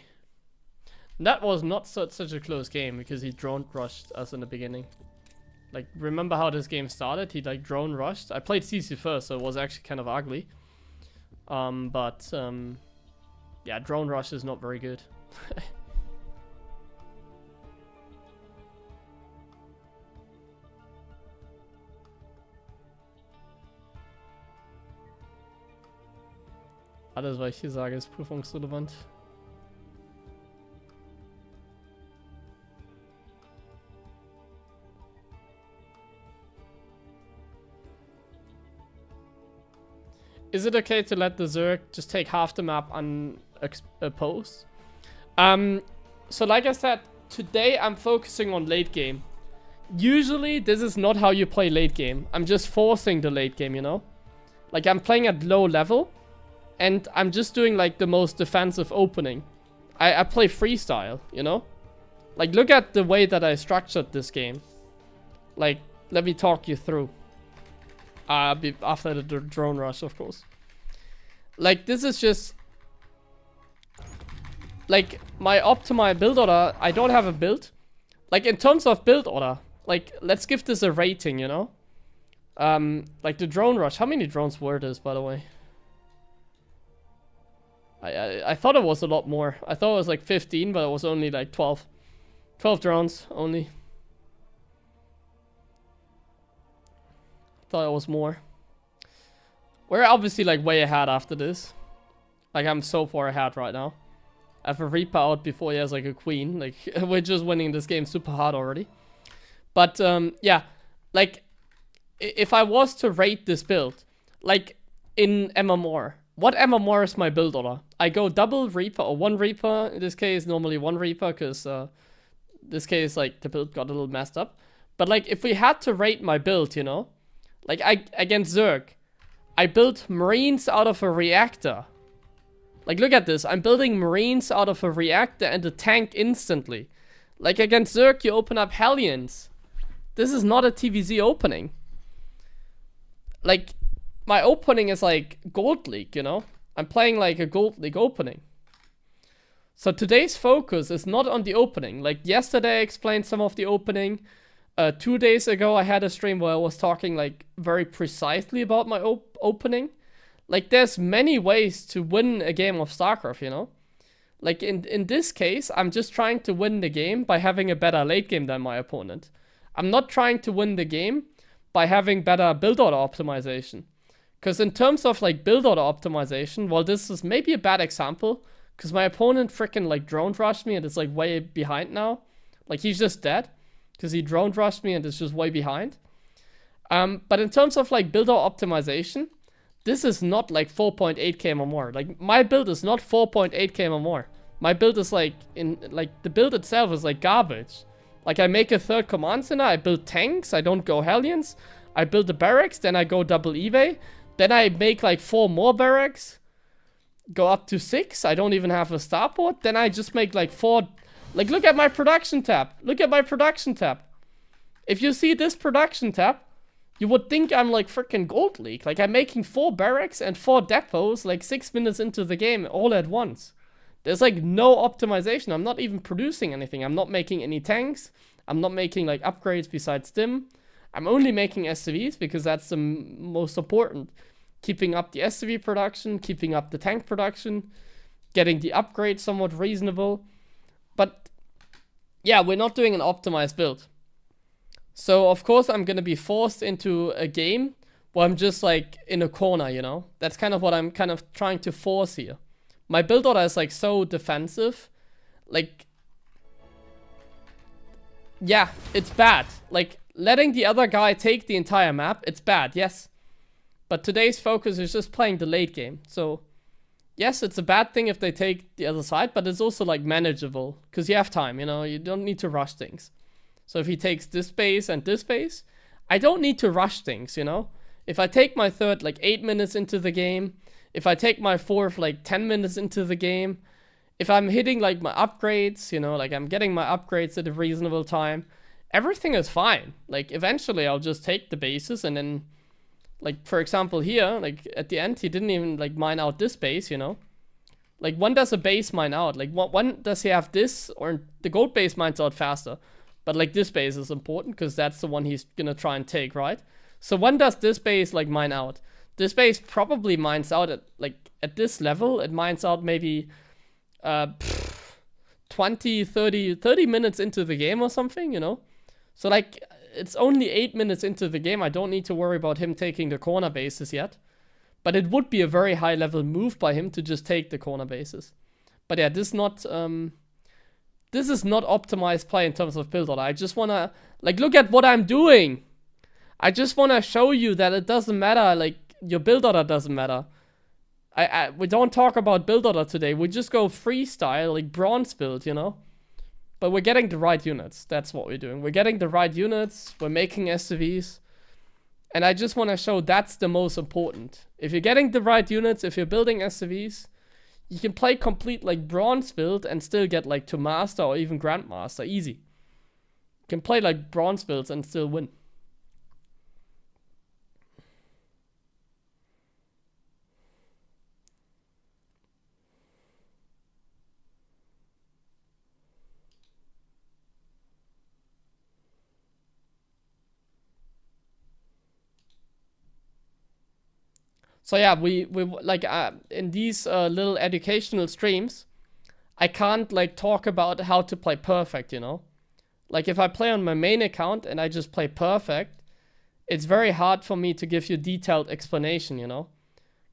A: That was not such a close game because he drone rushed us in the beginning. Like, remember how this game started? He like drone rushed. I played CC first, so it was actually kind of ugly. Yeah, drone rush is not very good. Alles, was ich hier sage, ist prüfungsrelevant. Is it okay to let the Zerg just take half the map unopposed? So like I said, today I'm focusing on late game. Usually this is not how you play late game. I'm just forcing the late game, you know? Like I'm playing at low level and I'm just doing like the most defensive opening. I play freestyle, you know? Like look at the way that I structured this game. Like, let me talk you through. After the drone rush, of course. Like, this is just... Like, my optimal build order, I don't have a build. Like, in terms of build order, like, let's give this a rating, you know? Like, the drone rush. How many drones were this, by the way? I thought it was a lot more. I thought it was like 15, but it was only like 12. 12 drones, only. Thought it was more. We're obviously like way ahead after this. Like I'm so far ahead right now. I have a Reaper out before he has like a Queen. Like we're just winning this game super hard already. But yeah, like if I was to rate this build, like in MMR, what MMR is my build order? I go double Reaper or one Reaper. In this case, normally one Reaper because this case like the build got a little messed up. But like, if we had to rate my build, you know, like against Zerg, I built Marines out of a reactor. Like, look at this. I'm building Marines out of a reactor and a tank instantly. Like, against Zerg, you open up Hellions. This is not a TVZ opening. Like, my opening is like Gold League, you know? I'm playing like a Gold League opening. So today's focus is not on the opening. Like, yesterday I explained some of the opening. 2 days ago I had a stream where I was talking like very precisely about my opening. Like, there's many ways to win a game of StarCraft, you know? Like, in this case, I'm just trying to win the game by having a better late game than my opponent. I'm not trying to win the game by having better build order optimization. Because in terms of, like, build order optimization, well, this is maybe a bad example. Because my opponent freaking, like, drone rushed me and it's, like, way behind now. Like, he's just dead. Because he drone rushed me and it's just way behind. But in terms of, like, build order optimization, this is not like 4.8k or more. Like, my build is not 4.8k or more. My build is like, the build itself is like garbage. Like, I make a third command center, I build tanks, I don't go Hellions. I build the barracks, then I go double Eve. Then I make like 4 more barracks. Go up to 6, I don't even have a starport. Then I just make like 4, like, look at my production tab. Look at my production tab. If you see this production tab, you would think I'm like freaking Gold League. Like, I'm making 4 barracks and 4 depots like 6 minutes into the game all at once. There's like no optimization. I'm not even producing anything. I'm not making any tanks. I'm not making like upgrades besides Stim. I'm only making SCVs because that's the most important. Keeping up the SCV production, keeping up the tank production, getting the upgrades somewhat reasonable. But yeah, we're not doing an optimized build. So, of course, I'm going to be forced into a game where I'm just, like, in a corner, you know? That's kind of what I'm kind of trying to force here. My build order is, like, so defensive. Like, yeah, it's bad. Like, letting the other guy take the entire map, it's bad, yes. But today's focus is just playing the late game. So, yes, it's a bad thing if they take the other side, but it's also, like, manageable. Because you have time, you know? You don't need to rush things. So if he takes this base and this base, I don't need to rush things, you know? If I take my third like 8 minutes into the game, if I take my fourth like 10 minutes into the game, if I'm hitting like my upgrades, you know, like I'm getting my upgrades at a reasonable time, everything is fine. Like, eventually I'll just take the bases and then, like, for example here, like at the end, he didn't even like mine out this base, you know? Like, when does a base mine out? Like, when does he have this? Or the gold base mines out faster. But, like, this base is important because that's the one he's gonna try and take, right? So when does this base, like, mine out? This base probably mines out at, like, at this level. It mines out maybe 20, 30 minutes into the game or something, you know? So, like, it's only 8 minutes into the game. I don't need to worry about him taking the corner bases yet. But it would be a very high-level move by him to just take the corner bases. But, yeah, this is not optimized play in terms of build order. I just wanna, like, look at what I'm doing. I just wanna show you that it doesn't matter, like, your build order doesn't matter. We don't talk about build order today. We just go freestyle, like, bronze build, you know? But we're getting the right units. That's what we're doing. We're getting the right units. We're making SCVs. And I just wanna show that's the most important. If you're getting the right units, if you're building SCVs, you can play complete, like, bronze build and still get, like, to master or even grandmaster. Easy. You can play, like, bronze builds and still win. So yeah, we like in these little educational streams, I can't like talk about how to play perfect, you know? Like if I play on my main account and I just play perfect, it's very hard for me to give you detailed explanation, you know?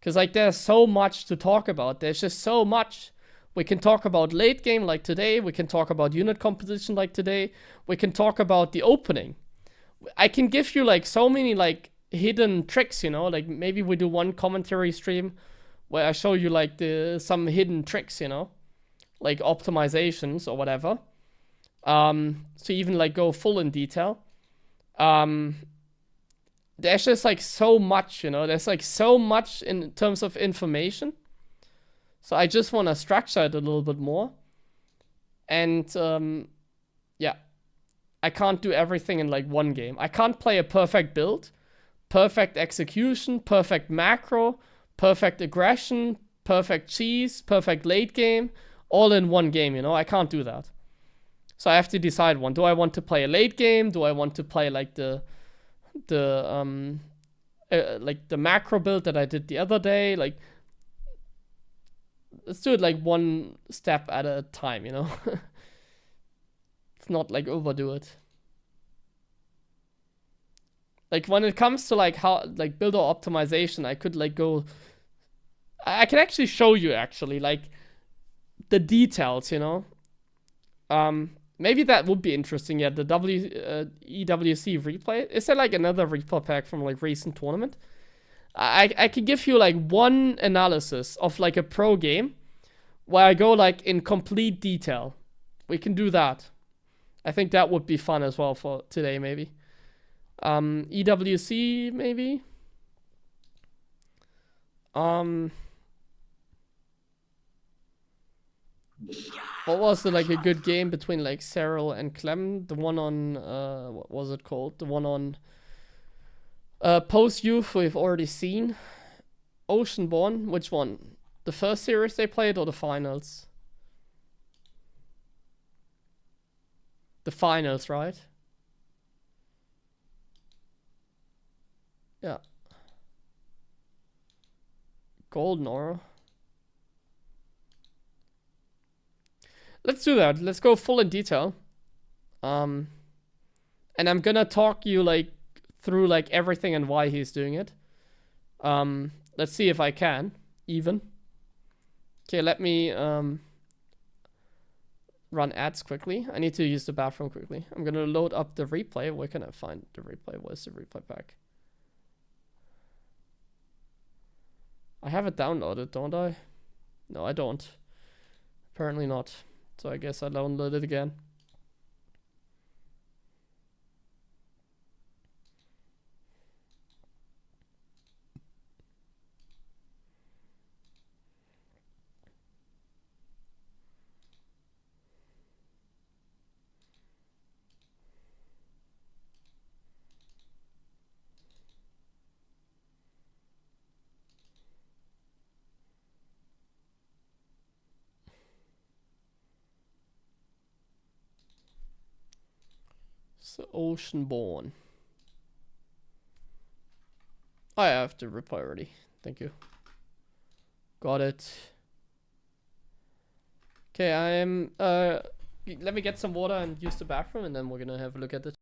A: Because like there's so much to talk about. There's just so much. We can talk about late game like today. We can talk about unit composition like today. We can talk about the opening. I can give you like so many like hidden tricks, you know, like maybe we do one commentary stream where I show you like some hidden tricks, you know, like optimizations or whatever. So even like go full in detail. there's just like so much, you know, there's like so much in terms of information. So I just want to structure it a little bit more. And yeah, I can't do everything in like one game. I can't play a perfect build, perfect execution, perfect macro, perfect aggression, perfect cheese, perfect late game, all in one game, you know? I can't do that. So I have to decide one. Do I want to play a late game? Do I want to play like the macro build that I did the other day? Like, let's do it like one step at a time, you know? It's not like overdo it. Like when it comes to like how like builder optimization, I could like go. I can actually show you actually like the details, you know. Maybe that would be interesting. Yeah, the EWC replay. Is there like another replay pack from like recent tournament? I could give you like one analysis of like a pro game where I go like in complete detail. We can do that. I think that would be fun as well for today, maybe. EWC, maybe. What was the, like a good game between like Cyril and Clem? The one on what was it called? The one on Post Youth we've already seen. Oceanborn, which one? The first series they played or the finals? The finals, right? Yeah. Golden Aura. Let's do that. Let's go full in detail. And I'm gonna talk you like through like everything and why he's doing it. Let's see if I can even. Okay, let me run ads quickly. I need to use the bathroom quickly. I'm gonna load up the replay. Where can I find the replay? Where's the replay pack? I have it downloaded, don't I? No, I don't. Apparently not. So I guess I download it again. So Oceanborn. I have to reply already. Thank you. Got it. Okay, I'm let me get some water and use the bathroom and then we're gonna have a look at it.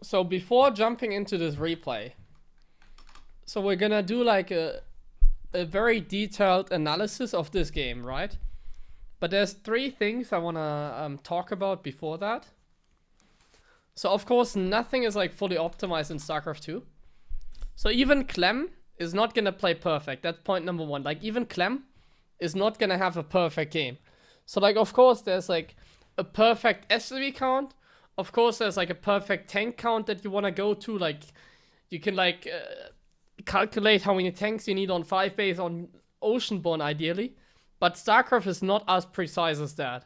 A: So before jumping into this replay, so we're gonna do like a very detailed analysis of this game, right? But there's three things I wanna talk about before that. So of course nothing is like fully optimized in StarCraft 2. So even Clem is not gonna play perfect. That's point number one. Like even Clem is not gonna have a perfect game. So like of course there's like a perfect SCV count. Of course, there's like a perfect tank count that you want to go to. Like, you can like calculate how many tanks you need on 5 base on Oceanborn ideally, but StarCraft is not as precise as that.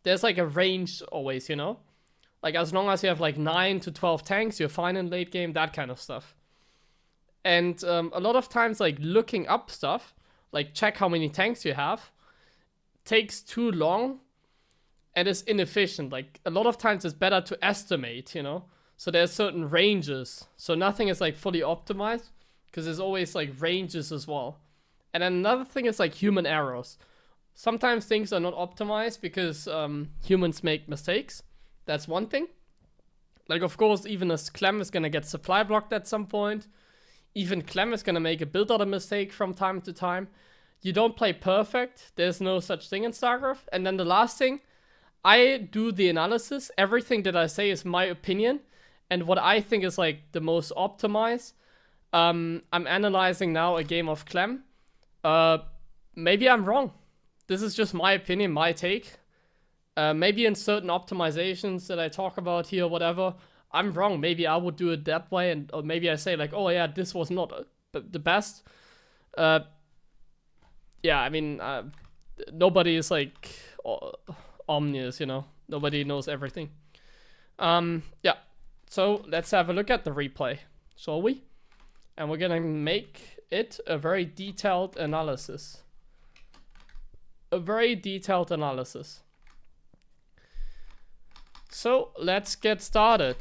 A: There's like a range always, you know? Like as long as you have like 9 to 12 tanks, you're fine in late game, that kind of stuff. And a lot of times like looking up stuff, like check how many tanks you have, takes too long and is inefficient. Like a lot of times it's better to estimate, you know? So there's certain ranges. So nothing is like fully optimized because there's always like ranges as well. And then another thing is like human errors. Sometimes things are not optimized because humans make mistakes. That's one thing. Like, of course, even as Clem is going to get supply blocked at some point. Even Clem is going to make a build order mistake from time to time. You don't play perfect. There's no such thing in StarCraft. And then the last thing, I do the analysis. Everything that I say is my opinion. And what I think is like the most optimized. I'm analyzing now a game of Clem. Maybe I'm wrong. This is just my opinion, my take. Maybe in certain optimizations that I talk about here, whatever, I'm wrong. Maybe I would do it that way, or maybe I say like, oh yeah, this was not the best. Yeah, I mean, nobody is like omnious, you know. Nobody knows everything. Yeah, so let's have a look at the replay, shall we? And we're gonna make it a very detailed analysis. A very detailed analysis. So let's get started.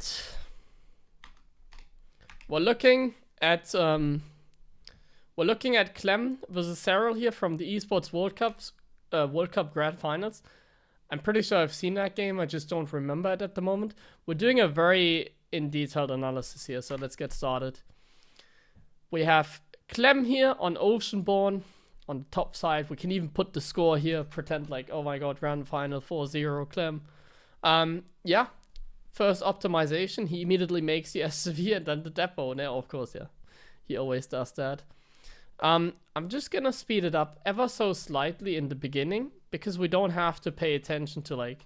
A: We're looking at Clem versus Cyril here from the Esports World Cup Grand Finals. I'm pretty sure I've seen that game. I just don't remember it at the moment. We're doing a very in detailed analysis here, so let's get started. We have Clem here on Oceanborn. On the top side, we can even put the score here, pretend like, oh my god, grand final 4-0 Clem. Yeah, first optimization, he immediately makes the SCV and then the depot. Now, of course, yeah, he always does that. I'm just gonna speed it up ever so slightly in the beginning, because we don't have to pay attention to like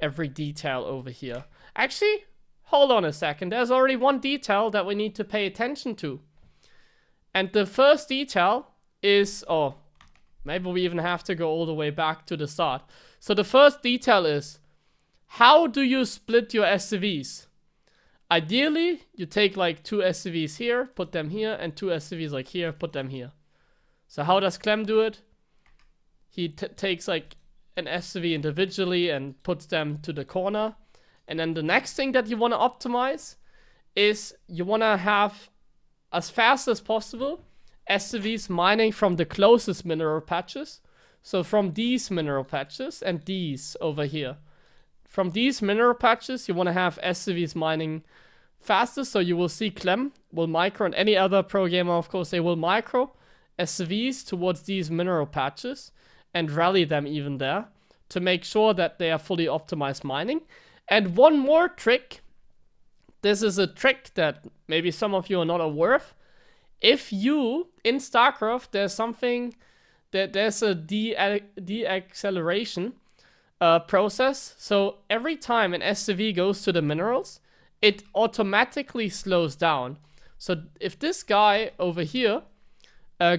A: every detail over here. Actually, hold on a second, there's already one detail that we need to pay attention to. And the first detail is, oh, maybe we even have to go all the way back to the start. So the first detail is, how do you split your SCVs? Ideally, you take like 2 SCVs here, put them here, and 2 SCVs like here, put them here. So how does Clem do it? He takes like an SCV individually and puts them to the corner. And then the next thing that you want to optimize is you want to have, as fast as possible, SCVs mining from the closest mineral patches. So from these mineral patches and these over here. From these mineral patches, you want to have SCVs mining faster. So you will see Clem will micro, and any other pro gamer, of course, they will micro SCVs towards these mineral patches and rally them even there to make sure that they are fully optimized mining. And one more trick. This is a trick that maybe some of you are not aware of. If you, in StarCraft, there's a de-acceleration process. So every time an SCV goes to the minerals, it automatically slows down. So if this guy over here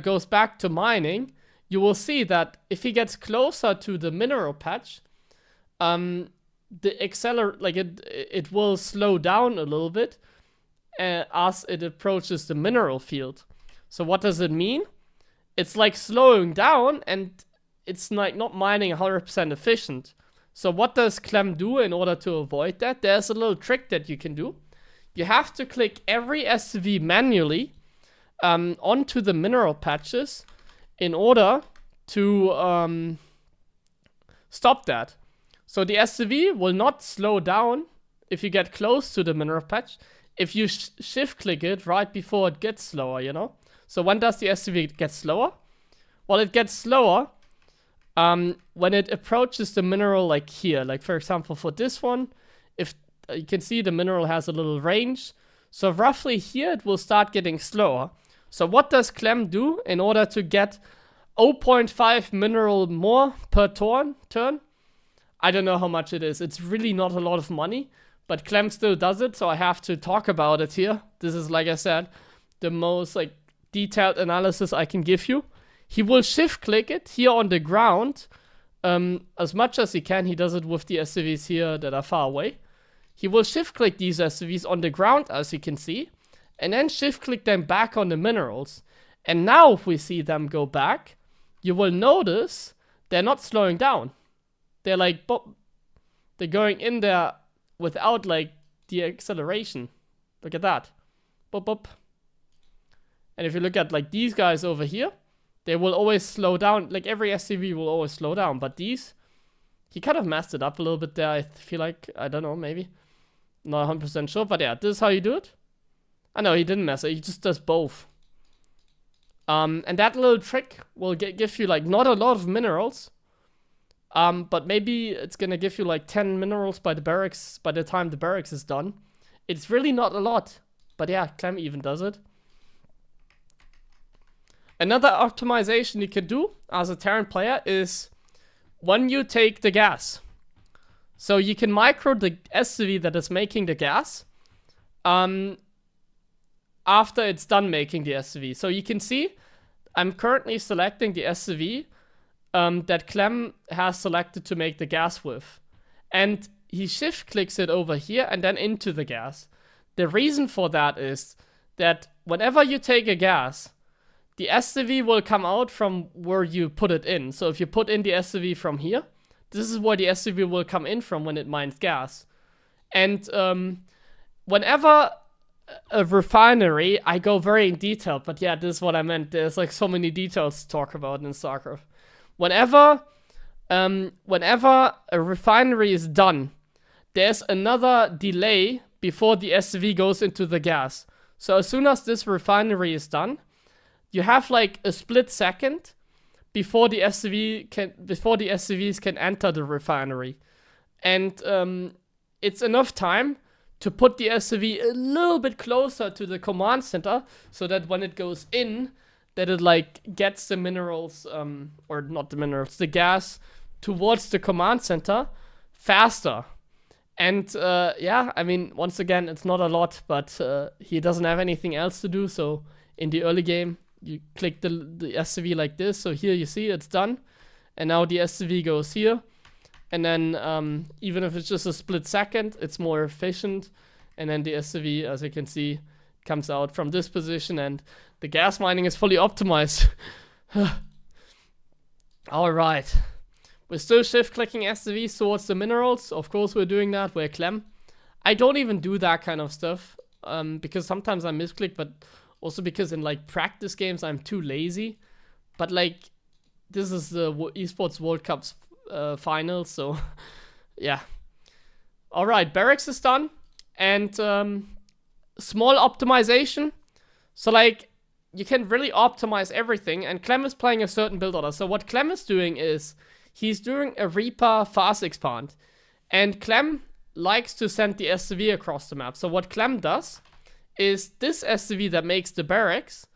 A: goes back to mining, you will see that if he gets closer to the mineral patch, it will slow down a little bit as it approaches the mineral field. So what does it mean? It's like slowing down, and it's like not mining 100% efficient. So what does Clem do in order to avoid that? There's a little trick that you can do. You have to click every SCV manually onto the mineral patches in order to stop that. So the SCV will not slow down if you get close to the mineral patch, if you shift click it right before it gets slower, you know? So when does the SCV get slower? Well, it gets slower when it approaches the mineral like here. Like for example, for this one, if you can see the mineral has a little range. So roughly here, it will start getting slower. So what does Clem do in order to get 0.5 mineral more per turn? I don't know how much it is. It's really not a lot of money, but Clem still does it, so I have to talk about it here. This is, like I said, the most like detailed analysis I can give you. he will shift click it here on the ground as much as he can. He does it with the SCVs here that are far away. He will shift click these SCVs on the ground, as you can see, and then shift click them back on the minerals. And now if we see them go back, you will notice they're not slowing down. They're like, they're going in there without like the acceleration. Look at that. Boop, boop. And if you look at like these guys over here, they will always slow down. Like every SCV will always slow down. But these, he kind of messed it up a little bit there. I feel like, I don't know, maybe. Not 100% sure. But yeah, this is how you do it. I know he didn't mess it. He just does both. And that little trick will give you like not a lot of minerals. But maybe it's gonna give you like 10 minerals by the time the barracks is done. It's really not a lot. But yeah, Clem even does it. Another optimization you can do as a Terran player is when you take the gas. So you can micro the SCV that is making the gas after it's done making the SCV. So you can see I'm currently selecting the SCV that Clem has selected to make the gas with. And he shift clicks it over here and then into the gas. The reason for that is that whenever you take a gas, the SCV will come out from where you put it in. So if you put in the SCV from here, this is where the SCV will come in from when it mines gas. And whenever a refinery, I go very in detail, but yeah, this is what I meant. There's like so many details to talk about in StarCraft. Whenever a refinery is done, there's another delay before the SCV goes into the gas. So as soon as this refinery is done, you have like a split second before the SCVs can enter the refinery. And it's enough time to put the SCV a little bit closer to the command center so that when it goes in, that it like gets the minerals, or not the minerals, the gas towards the command center faster. And yeah, I mean, once again, it's not a lot, but he doesn't have anything else to do. So in the early game, you click the SCV like this. So here you see it's done. And now the SCV goes here. And then even if it's just a split second, it's more efficient. And then the SCV, as you can see, comes out from this position. And the gas mining is fully optimized. All right. We're still shift-clicking SCVs towards the minerals. Of course, we're doing that. We're Clem. I don't even do that kind of stuff. Because sometimes I misclick, but also because in like practice games, I'm too lazy. But like, this is the Esports World Cup's finals, so yeah. All right, barracks is done. And small optimization. So like, you can really optimize everything. And Clem is playing a certain build order. So what Clem is doing is, he's doing a Reaper fast expand. And Clem likes to send the SCV across the map. So what Clem does is this SCV that makes the barracks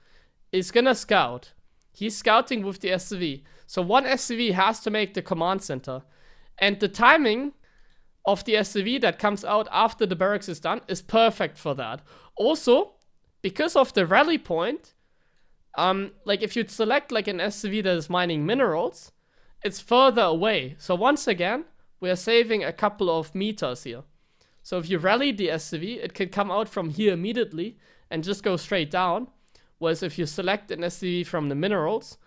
A: is gonna scout. He's scouting with the SCV. So one SCV has to make the command center. And the timing of the SCV that comes out after the barracks is done is perfect for that. Also, because of the rally point, like if you select like an SCV that is mining minerals, it's further away. So once again, we are saving a couple of meters here. So if you rally the SCV, it can come out from here immediately and just go straight down. Whereas if you select an SCV from the minerals,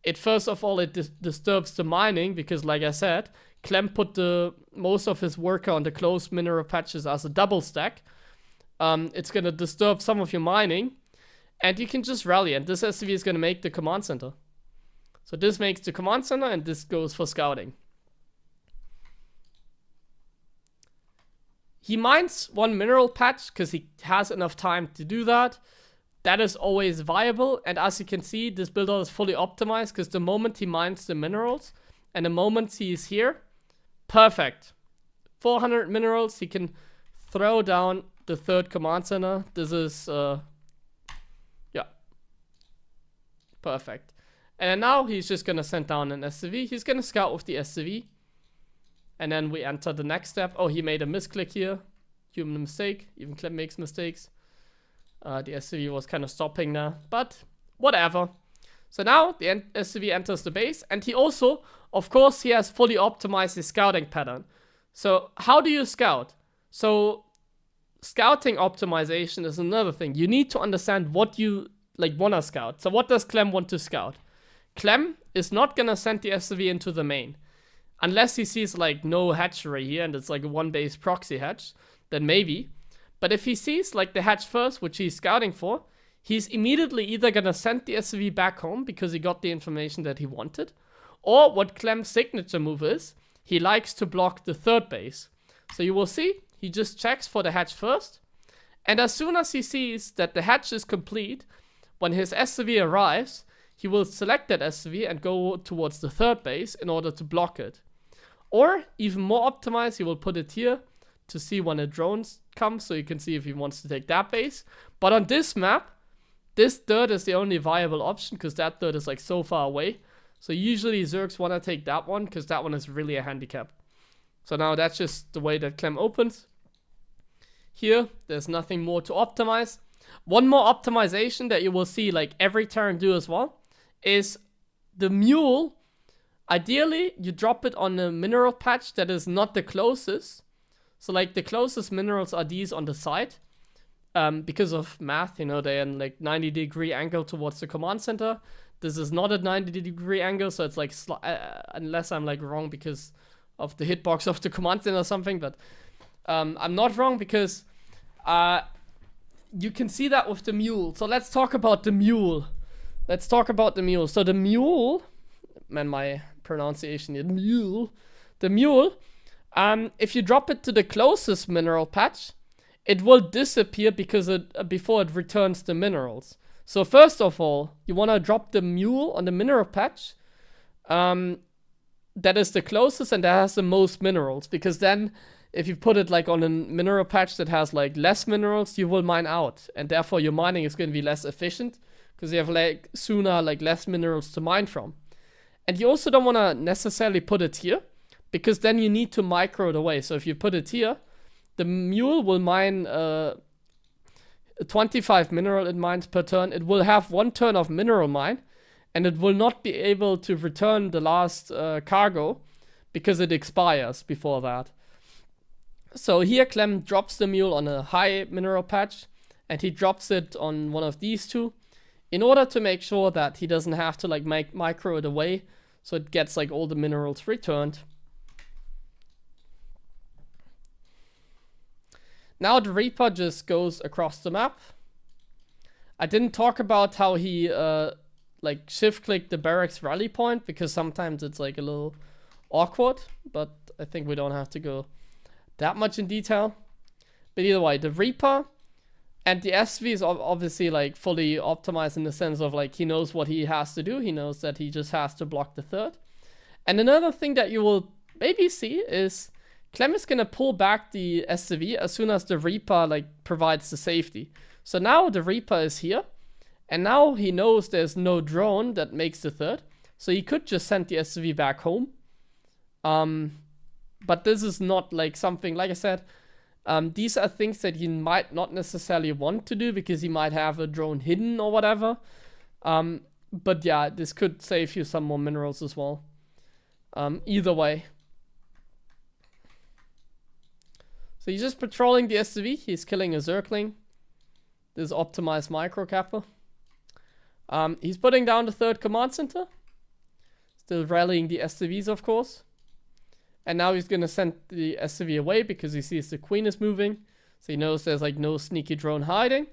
A: it first of all, it disturbs the mining because like I said, Clem put most of his worker on the closed mineral patches as a double stack. It's going to disturb some of your mining and you can just rally, and this SCV is going to make the command center. So this makes the command center and this goes for scouting. He mines one mineral patch because he has enough time to do that. That is always viable. And as you can see, this builder is fully optimized because the moment he mines the minerals and the moment he is here, perfect. 400 minerals, he can throw down the third command center. This is, yeah, perfect. And now he's just going to send down an SCV. He's going to scout with the SCV. And then we enter the next step. Oh, he made a misclick here. Human mistake. Even Clem makes mistakes. The SCV was kind of stopping there. But whatever. So now the SCV enters the base, and he also, of course, he has fully optimized his scouting pattern. So how do you scout? So scouting optimization is another thing. You need to understand what you want to scout. So what does Clem want to scout? Clem is not going to send the SCV into the main. Unless he sees like no hatchery here and it's like a one base proxy hatch, then maybe. But if he sees like the hatch first, which he's scouting for, he's immediately either going to send the SCV back home because he got the information that he wanted, or what Clem's signature move is, he likes to block the third base. So you will see, he just checks for the hatch first, and as soon as he sees that the hatch is complete, when his SCV arrives, he will select that SCV and go towards the third base in order to block it. Or, even more optimized, he will put it here to see when a drone comes, so you can see if he wants to take that base. But on this map, this third is the only viable option, because that third is like so far away. So usually Zergs want to take that one, because that one is really a handicap. So now that's just the way that Clem opens. Here, there's nothing more to optimize. One more optimization that you will see like every turn do as well is the mule. Ideally, you drop it on a mineral patch that is not the closest. So like the closest minerals are these on the side. Because of math, you know, they're in like 90-degree angle towards the command center. This is not a 90-degree angle, so it's like, unless I'm like wrong because of the hitbox of the command center or something, but I'm not wrong because you can see that with the mule. So let's talk about the mule. So the mule, man, my pronunciation is mule. The mule, if you drop it to the closest mineral patch, it will disappear because before it returns the minerals. So first of all, you want to drop the mule on the mineral patch that is the closest and that has the most minerals, because then if you put it like on a mineral patch that has like less minerals, you will mine out, and therefore your mining is going to be less efficient because you have like sooner like less minerals to mine from. And you also don't want to necessarily put it here, because then you need to micro it away. So if you put it here, the mule will mine 25 mineral it mines per turn. It will have 1 turn of mineral mine, and it will not be able to return the last cargo because it expires before that. So here Clem drops the mule on a high mineral patch, and he drops it on one of these two in order to make sure that he doesn't have to like micro it away, so it gets like all the minerals returned. Now the Reaper just goes across the map. I didn't talk about how he like shift click the barracks rally point, because sometimes it's like a little awkward, but I think we don't have to go that much in detail. But either way, the Reaper and the SV is obviously like fully optimized in the sense of like he knows what he has to do. He knows that he just has to block the third. And another thing that you will maybe see is Clem is gonna pull back the SCV as soon as the Reaper like provides the safety. So now the Reaper is here, and now he knows there's no drone that makes the third, so he could just send the SCV back home. But this is not like something, like I said, these are things that he might not necessarily want to do because he might have a drone hidden or whatever. But yeah, this could save you some more minerals as well. Either way. So he's just patrolling the SCV. He's killing a Zergling. This is optimized micro kappa. He's putting down the third command center. Still rallying the SCVs, of course. And now he's gonna send the SCV away because he sees the queen is moving. So he knows there's like no sneaky drone hiding.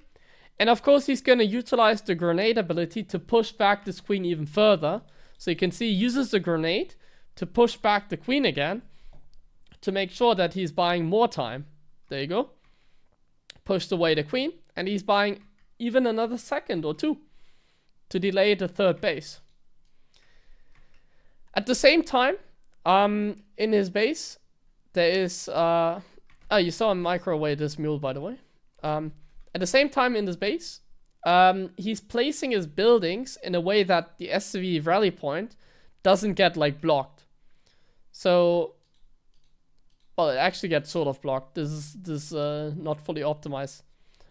A: And of course he's gonna utilize the grenade ability to push back this queen even further. So you can see he uses the grenade to push back the queen again, to make sure that he's buying more time. There you go. Pushed away the queen, and he's buying even another second or two to delay the third base. At the same time, in his base, there is, you saw him microwave this mule, by the way. At the same time in his base, he's placing his buildings in a way that the SCV rally point doesn't get like blocked. So, well, it actually gets sort of blocked. This is not fully optimized.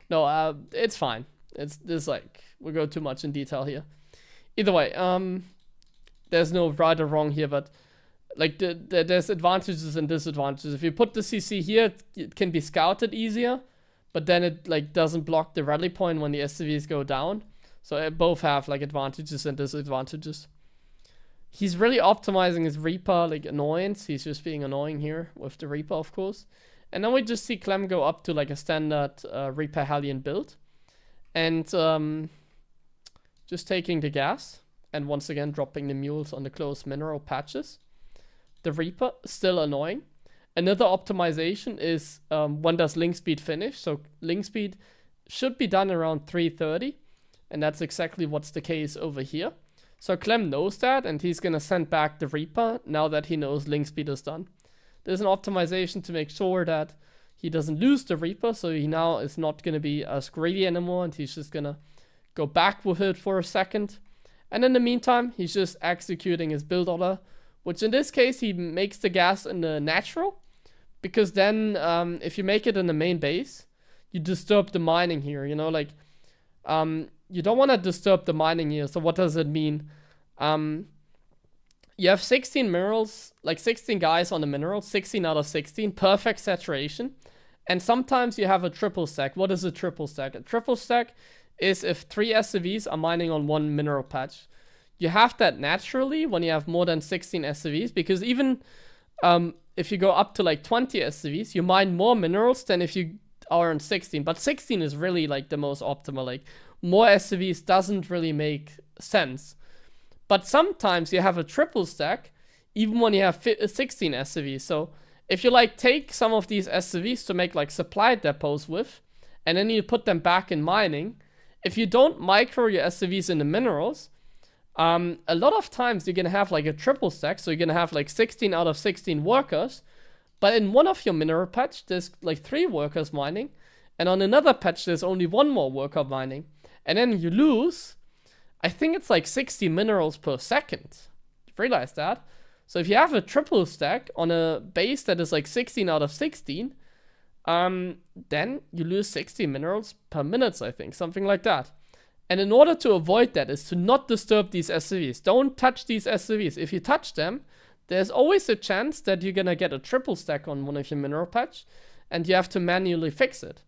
A: No, it's fine. This like, we go too much in detail here. Either way, there's no right or wrong here, but like there's advantages and disadvantages. If you put the CC here, it can be scouted easier, but then it like doesn't block the rally point when the SCVs go down. So both have like advantages and disadvantages. He's really optimizing his Reaper like annoyance. He's just being annoying here with the Reaper, of course. And then we just see Clem go up to like a standard Reaper Hellion build. And just taking the gas. And once again dropping the mules on the closed mineral patches. The Reaper, still annoying. Another optimization is when does link speed finish. So link speed should be done around 3:30. And that's exactly what's the case over here. So Clem knows that, and he's going to send back the Reaper now that he knows link speed is done. There's an optimization to make sure that he doesn't lose the Reaper, so he now is not going to be as greedy anymore, and he's just going to go back with it for a second. And in the meantime, he's just executing his build order, which in this case, he makes the gas in the natural, because then if you make it in the main base, you disturb the mining here, you know, like... you don't want to disturb the mining here. So what does it mean? You have 16 minerals, like 16 guys on the minerals, 16 out of 16, perfect saturation. And sometimes you have a triple stack. What is a triple stack? A triple stack is if 3 SCVs are mining on 1 mineral patch. You have that naturally when you have more than 16 SCVs, because even if you go up to like 20 SCVs, you mine more minerals than if you are on 16. But 16 is really like the most optimal. Like, more SCVs doesn't really make sense. But sometimes you have a triple stack, even when you have 16 SCVs. So if you like take some of these SCVs to make like supply depots with, and then you put them back in mining, if you don't micro your SCVs in the minerals, a lot of times you're gonna have like a triple stack. So you're gonna have like 16 out of 16 workers, but in one of your mineral patch, there's like 3 workers mining, and on another patch, there's only 1 more worker mining. And then you lose, I think it's like 60 minerals per second. You realize that? So if you have a triple stack on a base that is like 16 out of 16, then you lose 60 minerals per minute, I think. Something like that. And in order to avoid that is to not disturb these SCVs. Don't touch these SCVs. If you touch them, there's always a chance that you're gonna get a triple stack on one of your mineral patch, and you have to manually fix it.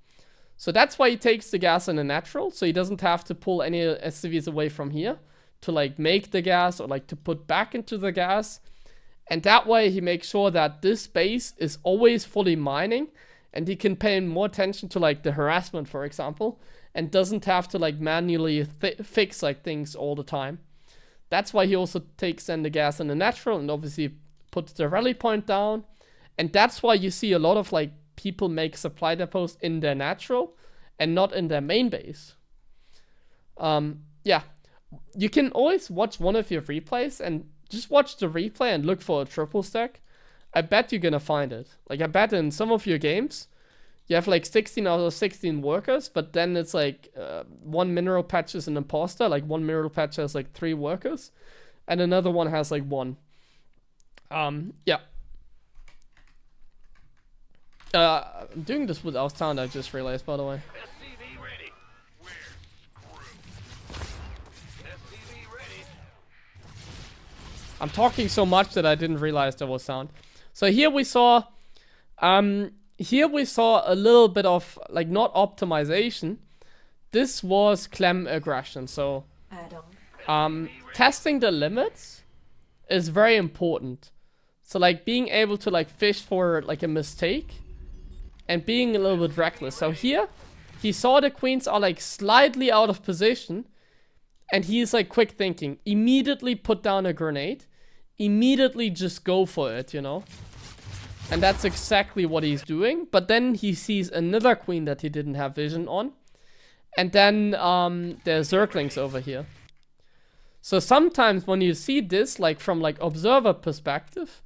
A: So that's why he takes the gas in a natural, so he doesn't have to pull any SCVs away from here to like make the gas or like to put back into the gas. And that way he makes sure that this base is always fully mining, and he can pay more attention to like the harassment, for example, and doesn't have to like manually fix like things all the time. That's why he also takes then the gas in the natural and obviously puts the rally point down. And that's why you see a lot of like people make supply depots in their natural and not in their main base. Yeah, you can always watch one of your replays and just watch the replay and look for a triple stack. I bet you're gonna find it. Like, I bet in some of your games you have like 16 out of 16 workers, but then it's like 1 mineral patch is an imposter. Like 1 mineral patch has like 3 workers and another one has like 1. Yeah. I'm doing this without sound, I just realized, by the way.
D: SCV ready. We're through. SCV ready.
A: I'm talking so much that I didn't realize there was sound. So here we saw a little bit of like not optimization. This was Clem aggression. So testing the limits is very important. So like being able to like fish for like a mistake and being a little bit reckless. So here he saw the queens are like slightly out of position, and he's like quick thinking, immediately put down a grenade, immediately just go for it, you know. And that's exactly what he's doing. But then he sees another queen that he didn't have vision on, and then there's zerglings over here. So sometimes when you see this like from like observer perspective,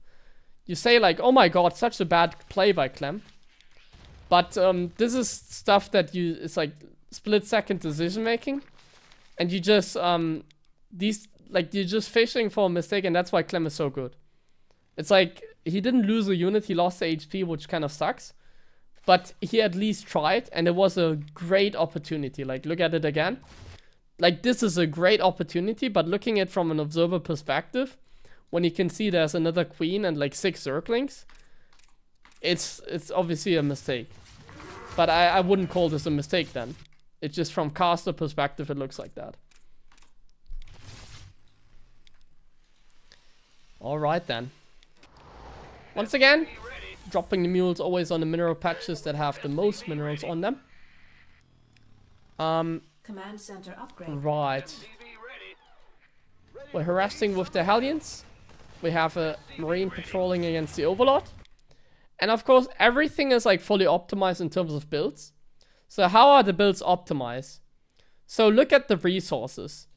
A: you say like, oh my god, such a bad play by Clem. But this is stuff that it's like split-second decision making, and you just you're just fishing for a mistake, and that's why Clem is so good. It's like he didn't lose a unit, he lost the HP, which kind of sucks, but he at least tried, and it was a great opportunity. Like, look at it again. like, this is a great opportunity, but looking at it from an observer perspective, when you can see there's another queen and like 6 Zerglings, it's obviously a mistake. But I wouldn't call this a mistake then. It's just from caster perspective, it looks like that. Alright then. Once again, dropping the mules always on the mineral patches that have the most minerals on them.
B: Command center upgrade.
A: Right. We're harassing with the Hellions. We have a Marine patrolling against the Overlord. And of course, everything is like fully optimized in terms of builds. So how are the builds optimized? So look at the resources.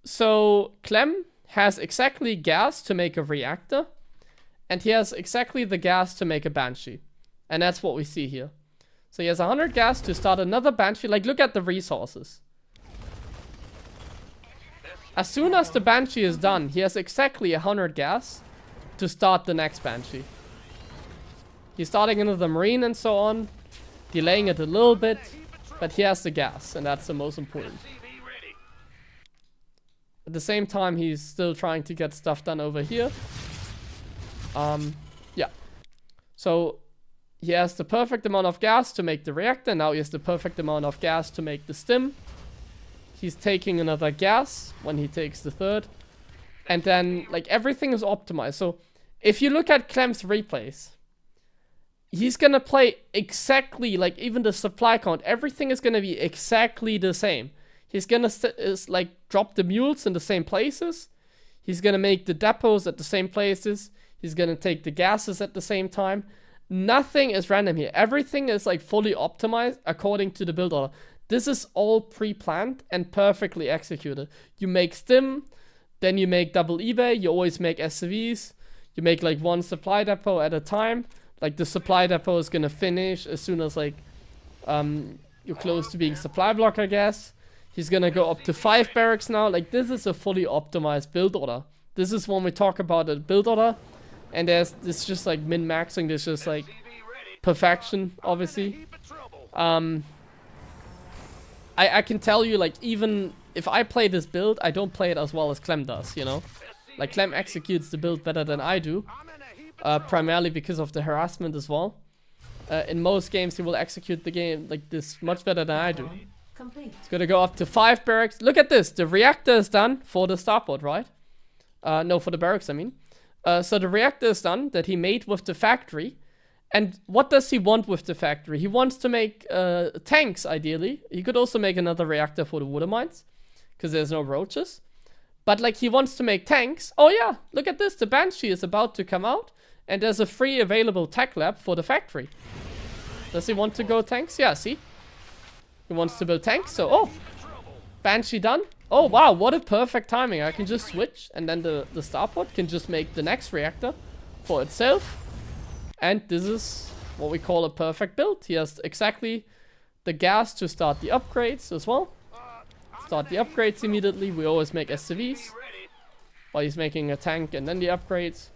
A: So Clem has exactly gas to make a reactor. And he has exactly the gas to make a Banshee. And that's what we see here. So he has 100 gas to start another Banshee. Like, look at the resources. As soon as the Banshee is done, he has exactly 100 gas to start the next Banshee. He's starting another Marine and so on, delaying it a little bit, but he has the gas, and that's the most important. At the same time, he's still trying to get stuff done over here. Yeah. So he has the perfect amount of gas to make the reactor. Now he has the perfect amount of gas to make the stim. He's taking another gas when he takes the third. And then, like, everything is optimized. So if you look at Clem's replays, he's gonna play exactly, like, even the supply count, everything is gonna be exactly the same. He's gonna drop the mules in the same places. He's gonna make the depots at the same places. He's gonna take the gases at the same time. Nothing is random here. Everything is like fully optimized according to the build order. This is all pre-planned and perfectly executed. You make stim, then you make double eBay, you always make SCVs, you make like one supply depot at a time. Like the supply depot is gonna finish as soon as like you're close to being supply block, I guess. He's gonna go up to 5 barracks now. Like, this is a fully optimized build order. This is when we talk about a build order. And there's this just like min-maxing, this just like perfection, obviously. I can tell you, like, even if I play this build, I don't play it as well as Clem does, you know? Like, Clem executes the build better than I do. Primarily because of the harassment as well. In most games, he will execute the game like this much better than I do.
B: Complete.
A: It's gonna go up to 5 barracks. Look at this. The reactor is done for the starport, right? No, for the barracks, I mean. So the reactor is done that he made with the factory. And what does he want with the factory? He wants to make tanks, ideally. He could also make another reactor for the water mines, because there's no roaches. But like, he wants to make tanks. Oh yeah, look at this. The Banshee is about to come out. And there's a free available tech lab for the factory. Does he want to go tanks? Yeah, see? He wants to build tanks. So, oh, Banshee done. Oh wow, what a perfect timing. I can just switch, and then the starport can just make the next reactor for itself. And this is what we call a perfect build. He has exactly the gas to start the upgrades as well. Start the upgrades immediately. We always make SCVs while he's making a tank and then the upgrades.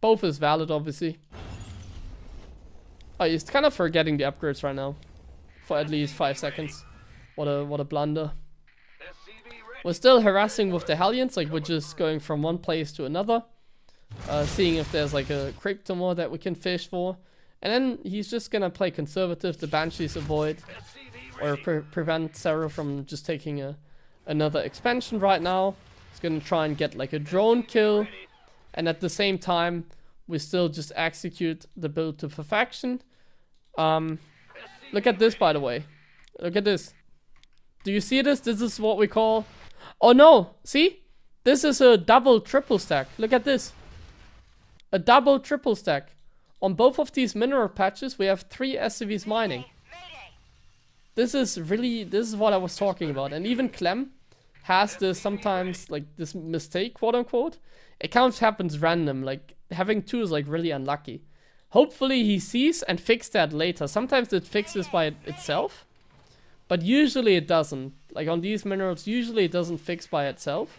A: Both is valid, obviously. Oh, he's kind of forgetting the upgrades right now for at least 5 seconds. What a blunder. We're still harassing with the Hellions, like we're just going from one place to another. Seeing if there's like a Cryptomore that we can fish for. And then he's just gonna play conservative, the Banshees avoid. Or prevent Sarah from just taking another expansion right now. He's gonna try and get like a drone kill. And at the same time, we still just execute the build to perfection. Look at this, by the way. Look at this. Do you see this? This is what we call... Oh no! See? This is a double triple stack. Look at this. A double triple stack. On both of these mineral patches, we have 3 SCVs mining. This is what I was talking about. And even Clem has this sometimes, like, this mistake, quote unquote. It kind of happens random. Like, having 2 is, like, really unlucky. Hopefully he sees and fixes that later. Sometimes it fixes by itself. But usually it doesn't. Like, on these minerals, usually it doesn't fix by itself.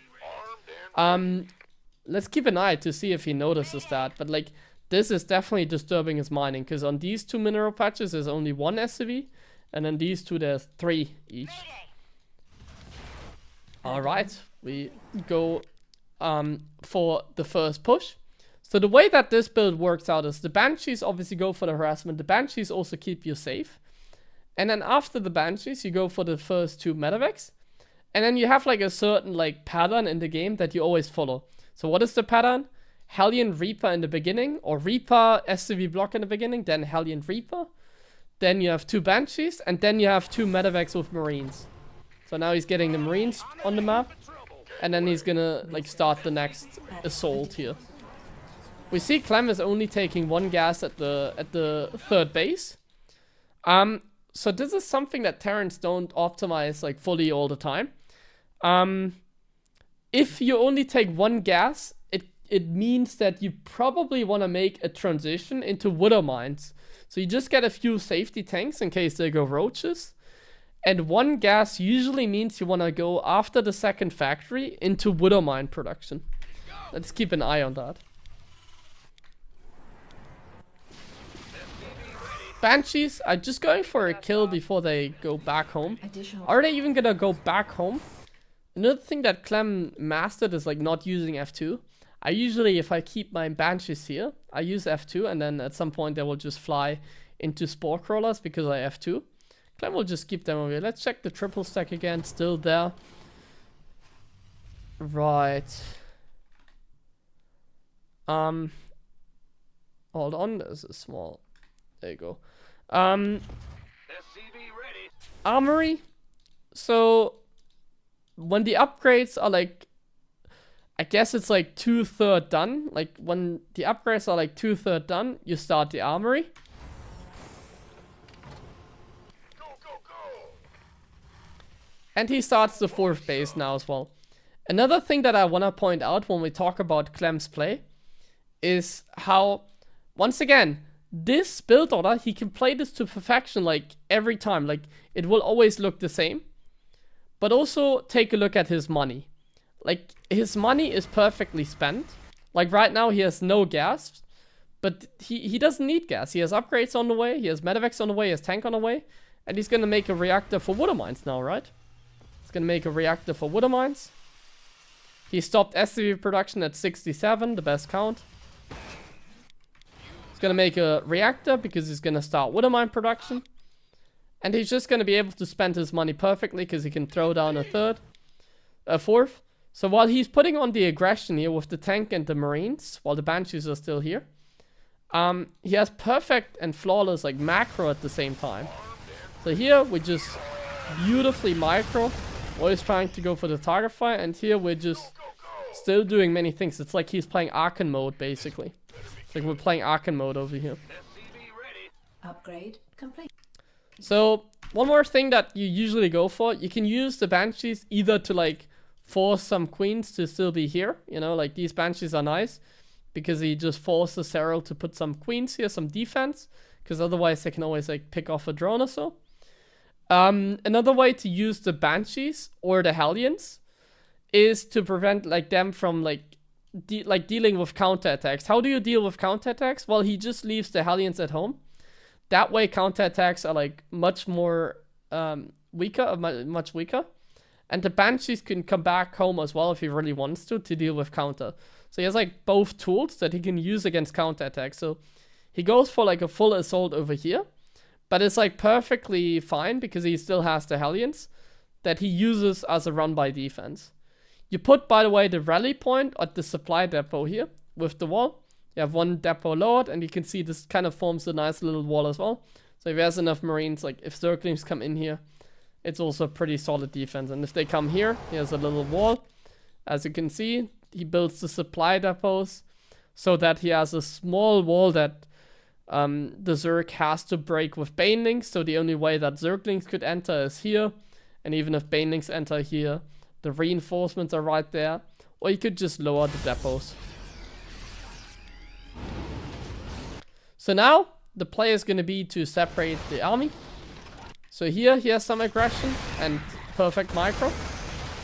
A: Let's keep an eye to see if he notices that. But, like, this is definitely disturbing his mining. Because on these 2 mineral patches, there's only 1 SCV. And then these two, there's 3 each. Alright, we go for the first push. So the way that this build works out is the Banshees obviously go for the harassment. The Banshees also keep you safe. And then after the Banshees, you go for the first 2 medevacs. And then you have like a certain like pattern in the game that you always follow. So what is the pattern? Hellion Reaper in the beginning, or Reaper SCV block in the beginning, then Hellion Reaper. Then you have 2 Banshees, and then you have 2 medevacs with Marines. So now he's getting the Marines on the map, and then he's gonna like start the next assault here. We see Clem is only taking 1 gas at the 3rd base. So this is something that Terrans don't optimize like fully all the time. If you only take 1 gas, it means that you probably want to make a transition into Widow Mines. So you just get a few safety tanks in case they go roaches. And 1 gas usually means you want to go after the 2nd factory into Widow Mine production. Let's keep an eye on that. Banshees are just going for a kill before they go back home. Are they even gonna go back home? Another thing that Clem mastered is like not using F2. I usually, if I keep my Banshees here, I use F2, and then at some point they will just fly into Spore Crawlers because I F2. Clem will just keep them over here. Let's check the triple stack again, still there. Right. Hold on, there's a small... There you go. Armory. So when the upgrades are like, I guess it's like 2/3 done. Like when the upgrades are like 2/3 done, you start the armory.
D: Go, go, go.
A: And he starts the 4th base now as well. Another thing that I want to point out when we talk about Clem's play is how, once again, this build order, he can play this to perfection like every time. Like it will always look the same. But also take a look at his money. Like his money is perfectly spent. Like right now he has no gas. But he doesn't need gas. He has upgrades on the way. He has medevacs on the way. He has tank on the way. And he's going to make a reactor for Widow Mines now, right? He's going to make a reactor for Widow Mines. He stopped SCV production at 67, the best count. He's going to make a reactor because he's going to start Widow Mine production. And he's just going to be able to spend his money perfectly because he can throw down a 4th. So while he's putting on the aggression here with the tank and the Marines, while the Banshees are still here, he has perfect and flawless like macro at the same time. So here we just beautifully micro, always trying to go for the target fire, and here we're just still doing many things. It's like he's playing Archon mode basically. It's like we're playing Archon mode over here.
B: Upgrade complete.
A: So one more thing that you usually go for, you can use the Banshees either to like force some queens to still be here. You know, like these Banshees are nice because he just forces Cyril to put some queens here, some defense, because otherwise they can always like pick off a drone or so. Another way to use the Banshees or the Hellions is to prevent like them from like dealing with counterattacks. How do you deal with counterattacks? Well, he just leaves the Hellions at home. That way counterattacks are like much more much weaker. And the Banshees can come back home as well if he really wants to deal with counter. So he has like both tools that he can use against counterattacks. So he goes for like a full assault over here. But it's like perfectly fine because he still has the Hellions that he uses as a run-by defense. You put, by the way, the rally point at the supply depot here with the wall. You have one depot lowered, and you can see this kind of forms a nice little wall as well. So if he has enough Marines, like if Zerglings come in here, it's also a pretty solid defense. And if they come here, he has a little wall. As you can see, he builds the supply depots so that he has a small wall that the Zerg has to break with Banelings. So the only way that Zerglings could enter is here. And even if Banelings enter here, the reinforcements are right there. Or you could just lower the depots. So now, the play is going to be to separate the army. So here, he has some aggression and perfect micro.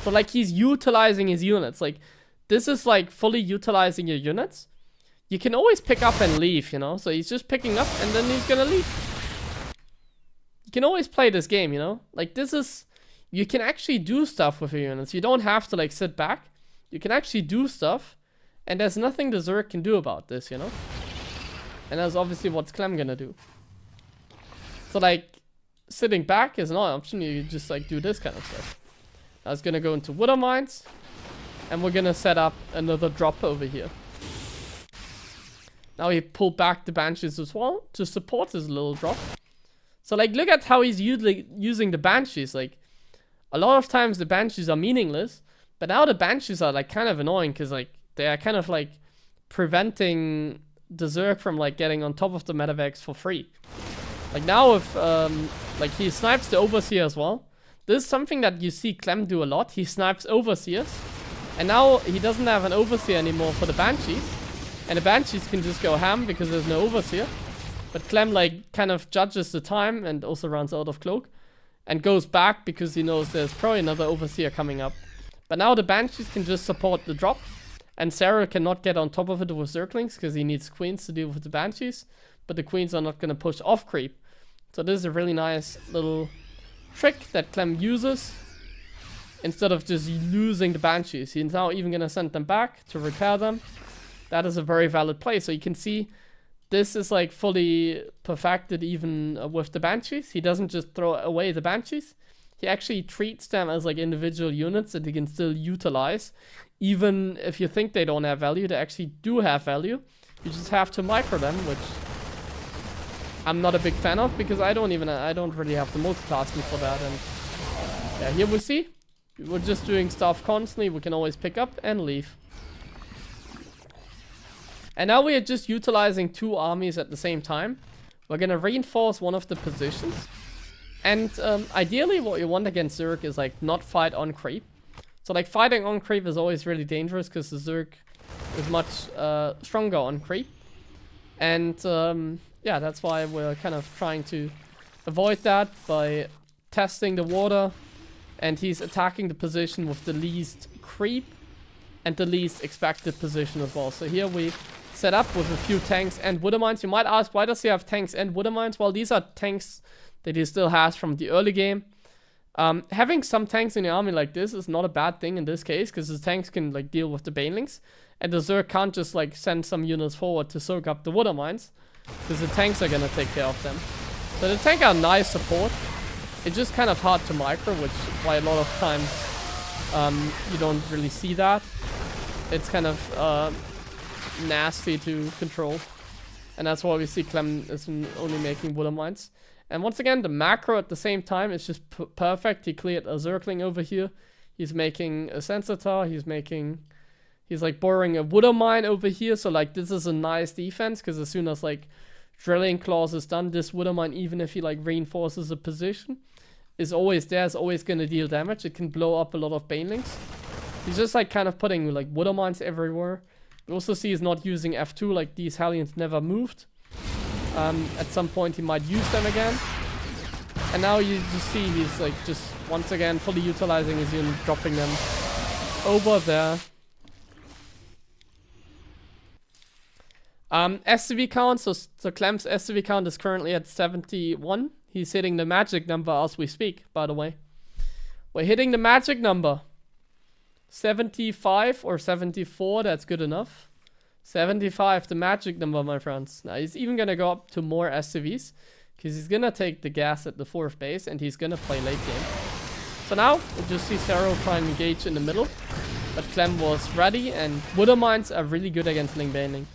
A: So like he's utilizing his units. Like this is like fully utilizing your units. You can always pick up and leave, you know. So he's just picking up and then he's going to leave. You can always play this game, you know? Like, this is... You can actually do stuff with your units. You don't have to, like, sit back. You can actually do stuff. And there's nothing the Zerg can do about this, you know? And that's obviously what Clem gonna do. So, like, sitting back is not an option. You just, like, do this kind of stuff. I was gonna go into Water Mines. And we're gonna set up another drop over here. Now he pulled back the Banshees as well to support his little drop. So, like, look at how he's using the Banshees. Like, a lot of times the Banshees are meaningless. But now the Banshees are, like, kind of annoying. Because, like, they are kind of, like, preventing the Zerg from, like, getting on top of the medevacs for free. Like, now if, like, he snipes the Overseer as well. This is something that you see Clem do a lot. He snipes Overseers. And now he doesn't have an Overseer anymore for the Banshees. And the Banshees can just go ham because there's no Overseer. But Clem, like, kind of judges the time and also runs out of Cloak. And goes back because he knows there's probably another Overseer coming up. But now the Banshees can just support the drop. And Sarah cannot get on top of it with Zerglings because he needs Queens to deal with the Banshees. But the Queens are not going to push off creep. So this is a really nice little trick that Clem uses. Instead of just losing the Banshees. He's now even going to send them back to repair them. That is a very valid play. So you can see this is like fully perfected even with the Banshees. He doesn't just throw away the Banshees. He actually treats them as like individual units that he can still utilize. Even if you think they don't have value, they actually do have value. You just have to micro them, which I'm not a big fan of because I don't really have the multitasking for that. And yeah, here we see. We're just doing stuff constantly. We can always pick up and leave. And now we are just utilizing two armies at the same time. We're going to reinforce one of the positions. And ideally what you want against Zerg is like not fight on creep. So like fighting on creep is always really dangerous because the Zerg is much stronger on creep. And yeah, that's why we're kind of trying to avoid that by testing the water. And he's attacking the position with the least creep and the least expected position as well. So here we set up with a few tanks and water mines. You might ask, why does he have tanks and water mines? Well, these are tanks that he still has from the early game. Having some tanks in the army like this is not a bad thing in this case, because the tanks can like deal with the banelings, and the Zerg can't just like send some units forward to soak up the water mines, because the tanks are gonna take care of them. So the tank are nice support. It's just kind of hard to micro, which is why a lot of times you don't really see that. It's kind of nasty to control, and that's why we see Clem is only making water mines. And once again, the macro at the same time is just perfect. He cleared a Zergling over here. He's making a sensor tower. He's like borrowing a water mine over here. So like this is a nice defense, because as soon as like drilling clause is done, this water mine, even if he like reinforces a position, is always there. Is always going to deal damage. It can blow up a lot of banelings. He's just like kind of putting like water mines everywhere. You also see he's not using F2, like these Hellions never moved. At some point he might use them again. And now you just see he's like just once again fully utilizing his unit, dropping them over there. SCV count, so Clem's SCV count is currently at 71. He's hitting the magic number as we speak, by the way. We're hitting the magic number. 75 or 74, that's good enough. 75, the magic number, my friends. Now he's even gonna go up to more SCVs, because he's gonna take the gas at the 4th base and he's gonna play late game. So now we just see Sero try and engage in the middle, but Clem was ready, and water mines are really good against Ling Baneling.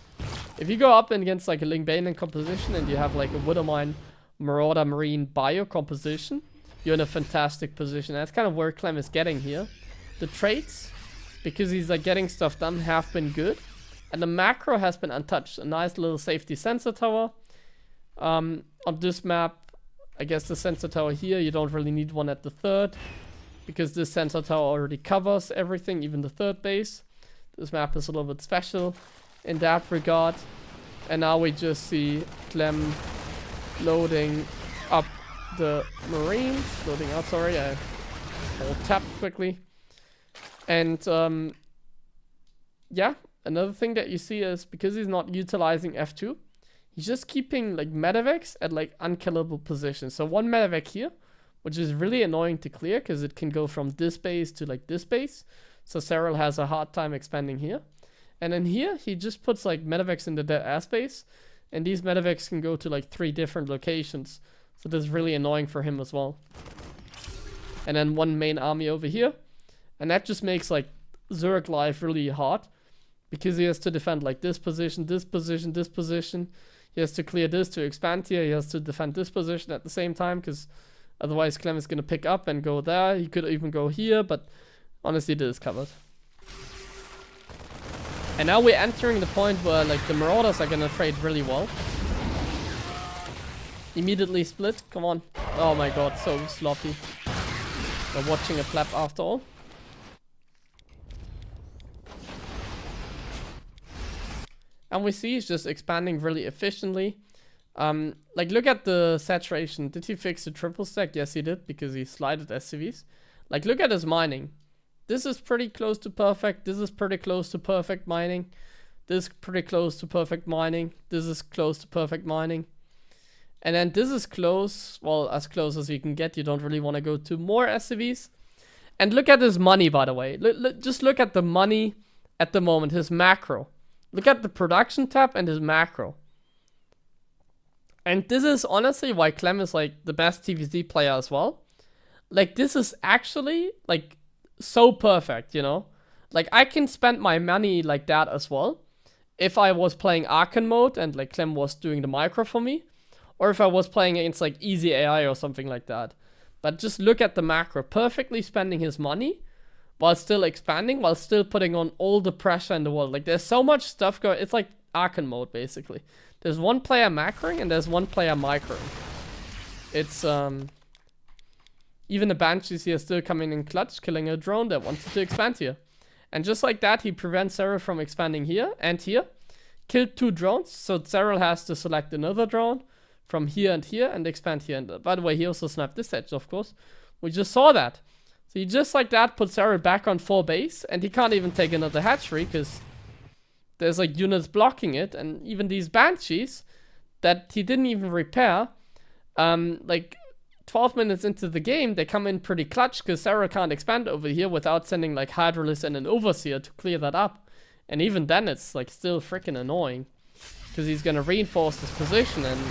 A: If you go up against like a Ling Baneling composition and you have like a water mine Marauder Marine bio composition, you're in a fantastic position. That's kind of where Clem is getting here. The traits, because he's like getting stuff done, have been good. And the macro has been untouched. A nice little safety sensor tower. On this map, I guess the sensor tower here, you don't really need one at the 3rd, because this sensor tower already covers everything, even the 3rd base. This map is a little bit special in that regard. And now we just see Clem loading up the Marines. Loading out, sorry, I will tap quickly. And yeah. Another thing that you see is, because he's not utilizing F2, he's just keeping like medevacs at like unkillable positions. So one medevac here, which is really annoying to clear because it can go from this base to like this base. So Cyril has a hard time expanding here. And then here, he just puts like medevacs in the dead air space. And these medevacs can go to like 3 different locations. So this is really annoying for him as well. And then one main army over here. And that just makes like Zerg life really hard. Because he has to defend like this position, this position, this position. He has to clear this to expand here. He has to defend this position at the same time. Because otherwise Clem is going to pick up and go there. He could even go here. But honestly, this is covered. And now we're entering the point where like the Marauders are going to trade really well. Immediately split. Come on. Oh my god, so sloppy. We're watching a flap after all. And we see he's just expanding really efficiently. Like, look at the saturation. Did he fix the triple stack? Yes, he did, because he slided SCVs. Like, look at his mining. This is pretty close to perfect. This is pretty close to perfect mining. This is pretty close to perfect mining. This is close to perfect mining. And then this is close. Well, as close as you can get. You don't really want to go to more SCVs. And look at his money, by the way. Just look at the money at the moment. His macro. Look at the production tab and his macro. And this is honestly why Clem is like the best TVZ player as well. Like, this is actually like so perfect, you know? Like, I can spend my money like that as well. If I was playing Archon mode and like Clem was doing the micro for me. Or if I was playing against like easy AI or something like that. But just look at the macro. Perfectly spending his money. While still expanding. While still putting on all the pressure in the world. Like, there's so much stuff going. It's like Archon mode basically. There's one player macroing and there's one player microing. It's even the Banshees here still coming in clutch, killing a drone that wanted to expand here. And just like that, he prevents Cyril from expanding here and here. Killed 2 drones, so Cyril has to select another drone from here and expand here. And by the way, he also sniped this edge, of course. We just saw that. So he just like that puts Cyril back on 4 base, and he can't even take another hatchery because there's like units blocking it. And even these Banshees that he didn't even repair, like 12 minutes into the game, they come in pretty clutch because Cyril can't expand over here without sending like Hydralisk and an Overseer to clear that up. And even then, it's like still freaking annoying because he's gonna reinforce his position and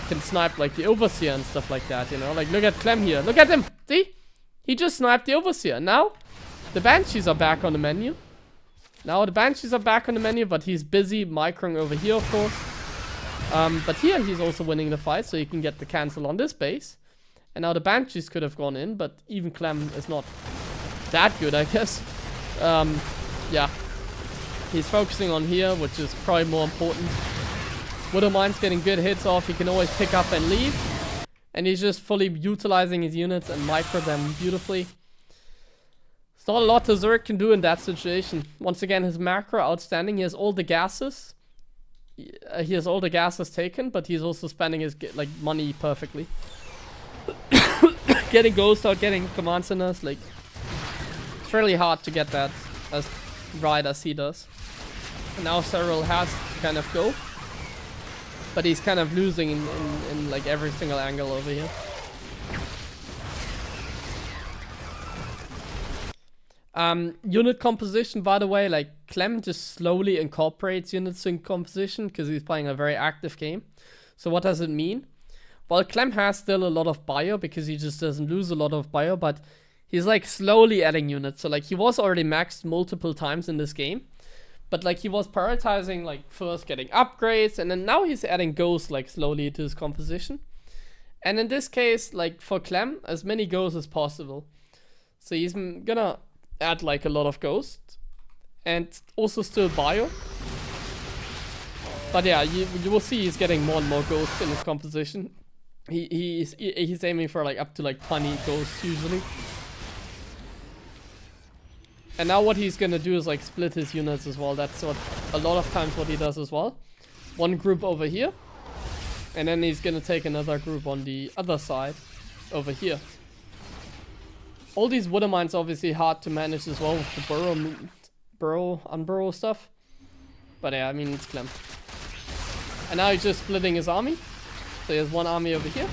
A: can snipe like the Overseer and stuff like that, you know? Like, look at Clem here. Look at him! See? He just sniped the Overseer. Now, the Banshees are back on the menu. But he's busy microing over here, of course. But here, he's also winning the fight, so he can get the cancel on this base. And now the Banshees could have gone in, but even Clem is not that good, I guess. Yeah. He's focusing on here, which is probably more important. Widowmine's getting good hits off. He can always pick up and leave. And he's just fully utilizing his units and micro them beautifully. It's not a lot the Zerg can do in that situation. Once again, his macro outstanding. He has all the gases. He has all the gases taken, but he's also spending his like money perfectly. Getting ghost out, getting command centers, like it's really hard to get that as right as he does. And now Cyril has to kind of go, but he's kind of losing in like every single angle over here. Unit composition, by the way, like Clem just slowly incorporates units in composition because he's playing a very active game. So what does it mean? Well, Clem has still a lot of bio because he just doesn't lose a lot of bio, but he's like slowly adding units. So like he was already maxed multiple times in this game, but like he was prioritizing like first getting upgrades, and then now he's adding ghosts like slowly to his composition. And in this case, like for Clem, as many ghosts as possible. So he's gonna add like a lot of ghosts and also still bio. But yeah, you will see he's getting more and more ghosts in his composition. He's aiming for like up to like 20 ghosts usually. And now what he's gonna do is like split his units as well. That's what a lot of times what he does as well. One group over here, and then he's gonna take another group on the other side over here. All these Widowmines obviously hard to manage as well with the burrow, unburrow stuff. But yeah, I mean, it's Clem. And now he's just splitting his army. So he has one army over here.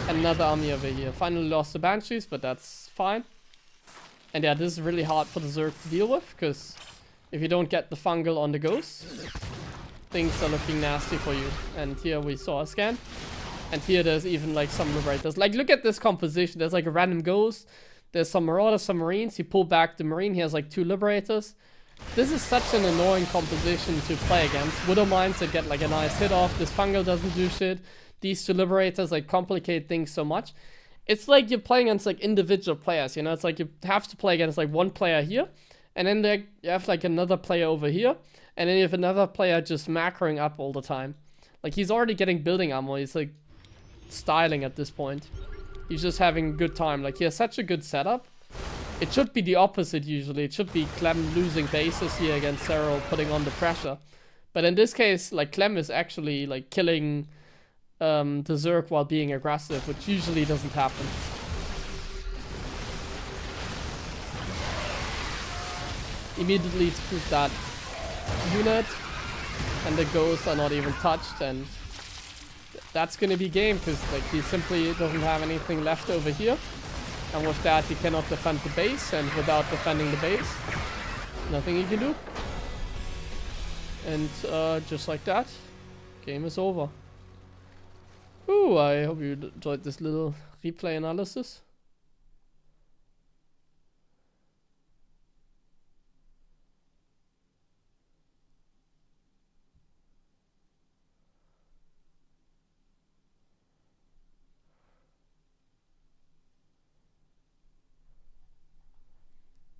A: And another army over here. Finally lost the Banshees, but that's fine. And yeah, this is really hard for the Zerg to deal with, because if you don't get the fungal on the ghost, things are looking nasty for you. And here we saw a scan. And here there's even like some liberators. Like, look at this composition. There's like a random ghost. There's some marauders, some marines. He pulled back the marine. He has like 2 liberators. This is such an annoying composition to play against. Widow Mines that get like a nice hit off. This fungal doesn't do shit. These 2 liberators like complicate things so much. It's like you're playing against like individual players, you know? It's like you have to play against like one player here. And then there you have like another player over here. And then you have another player just macroing up all the time. Like, he's already getting building ammo. He's like styling at this point. He's just having a good time. Like, he has such a good setup. It should be the opposite usually. It should be Clem losing bases here against Cyril, putting on the pressure. But in this case, like, Clem is actually like killing the Zerg while being aggressive, which usually doesn't happen. Immediately split that unit, and the ghosts are not even touched, and that's gonna be game, because like he simply doesn't have anything left over here, and with that he cannot defend the base, and without defending the base, nothing he can do. And just like that, game is over. Ooh, I hope you enjoyed this little replay analysis.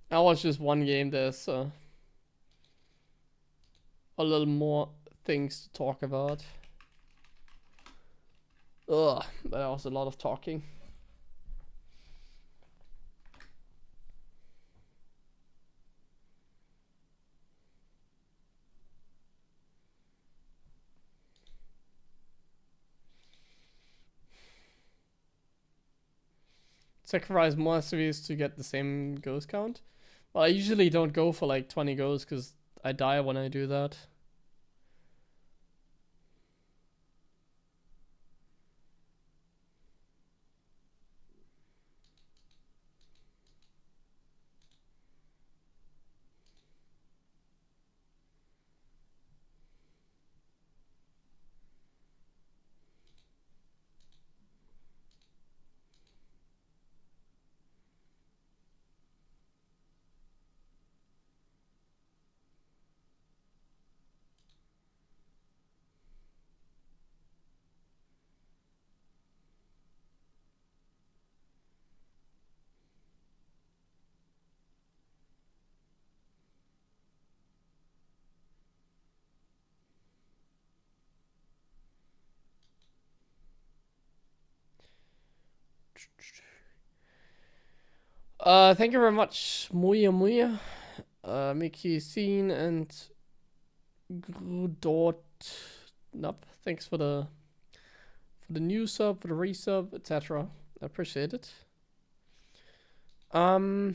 A: That was just one game. There's a little more things to talk about. Ugh, but that was a lot of talking. Sacrifice more series to get the same ghost count. Well, I usually don't go for like 20 ghosts because I die when I do that. Thank you very much, Muya, Mickey Scene and Grudort. Nope. Thanks for the new sub, for the resub, etc. I appreciate it. I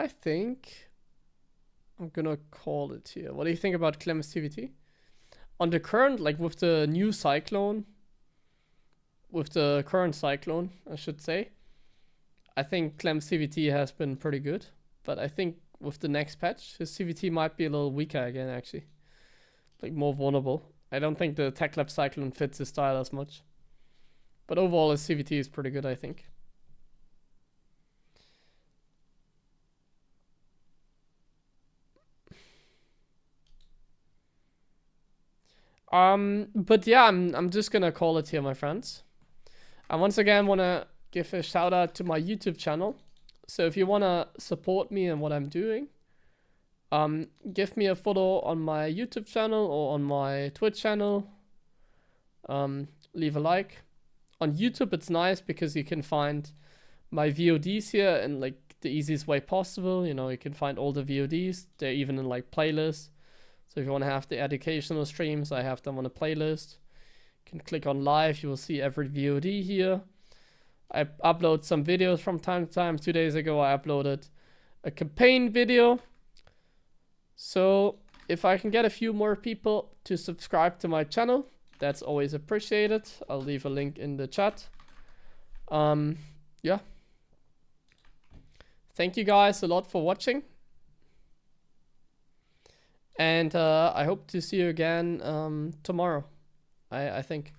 A: think I'm gonna call it here. What do you think about Clem's TVT? On the current, like with the new Cyclone, with the current Cyclone, I should say, I think Clem's CVT has been pretty good. But I think with the next patch, his CVT might be a little weaker again, actually. Like, more vulnerable. I don't think the Tech Lab Cyclone fits his style as much. But overall, his CVT is pretty good, I think. But yeah, I'm just gonna call it here, my friends. I once again want to give a shout out to my YouTube channel. So if you want to support me and what I'm doing, give me a follow on my YouTube channel or on my Twitch channel. Leave a like. On YouTube, it's nice because you can find my VODs here in like the easiest way possible. You know, you can find all the VODs. They're even in like playlists. So if you want to have the educational streams, I have them on a playlist. You can click on live, you will see every VOD here. I upload some videos from time to time. 2 days ago, I uploaded a campaign video. So if I can get a few more people to subscribe to my channel, that's always appreciated. I'll leave a link in the chat. Yeah. Thank you guys a lot for watching. And I hope to see you again tomorrow, I think.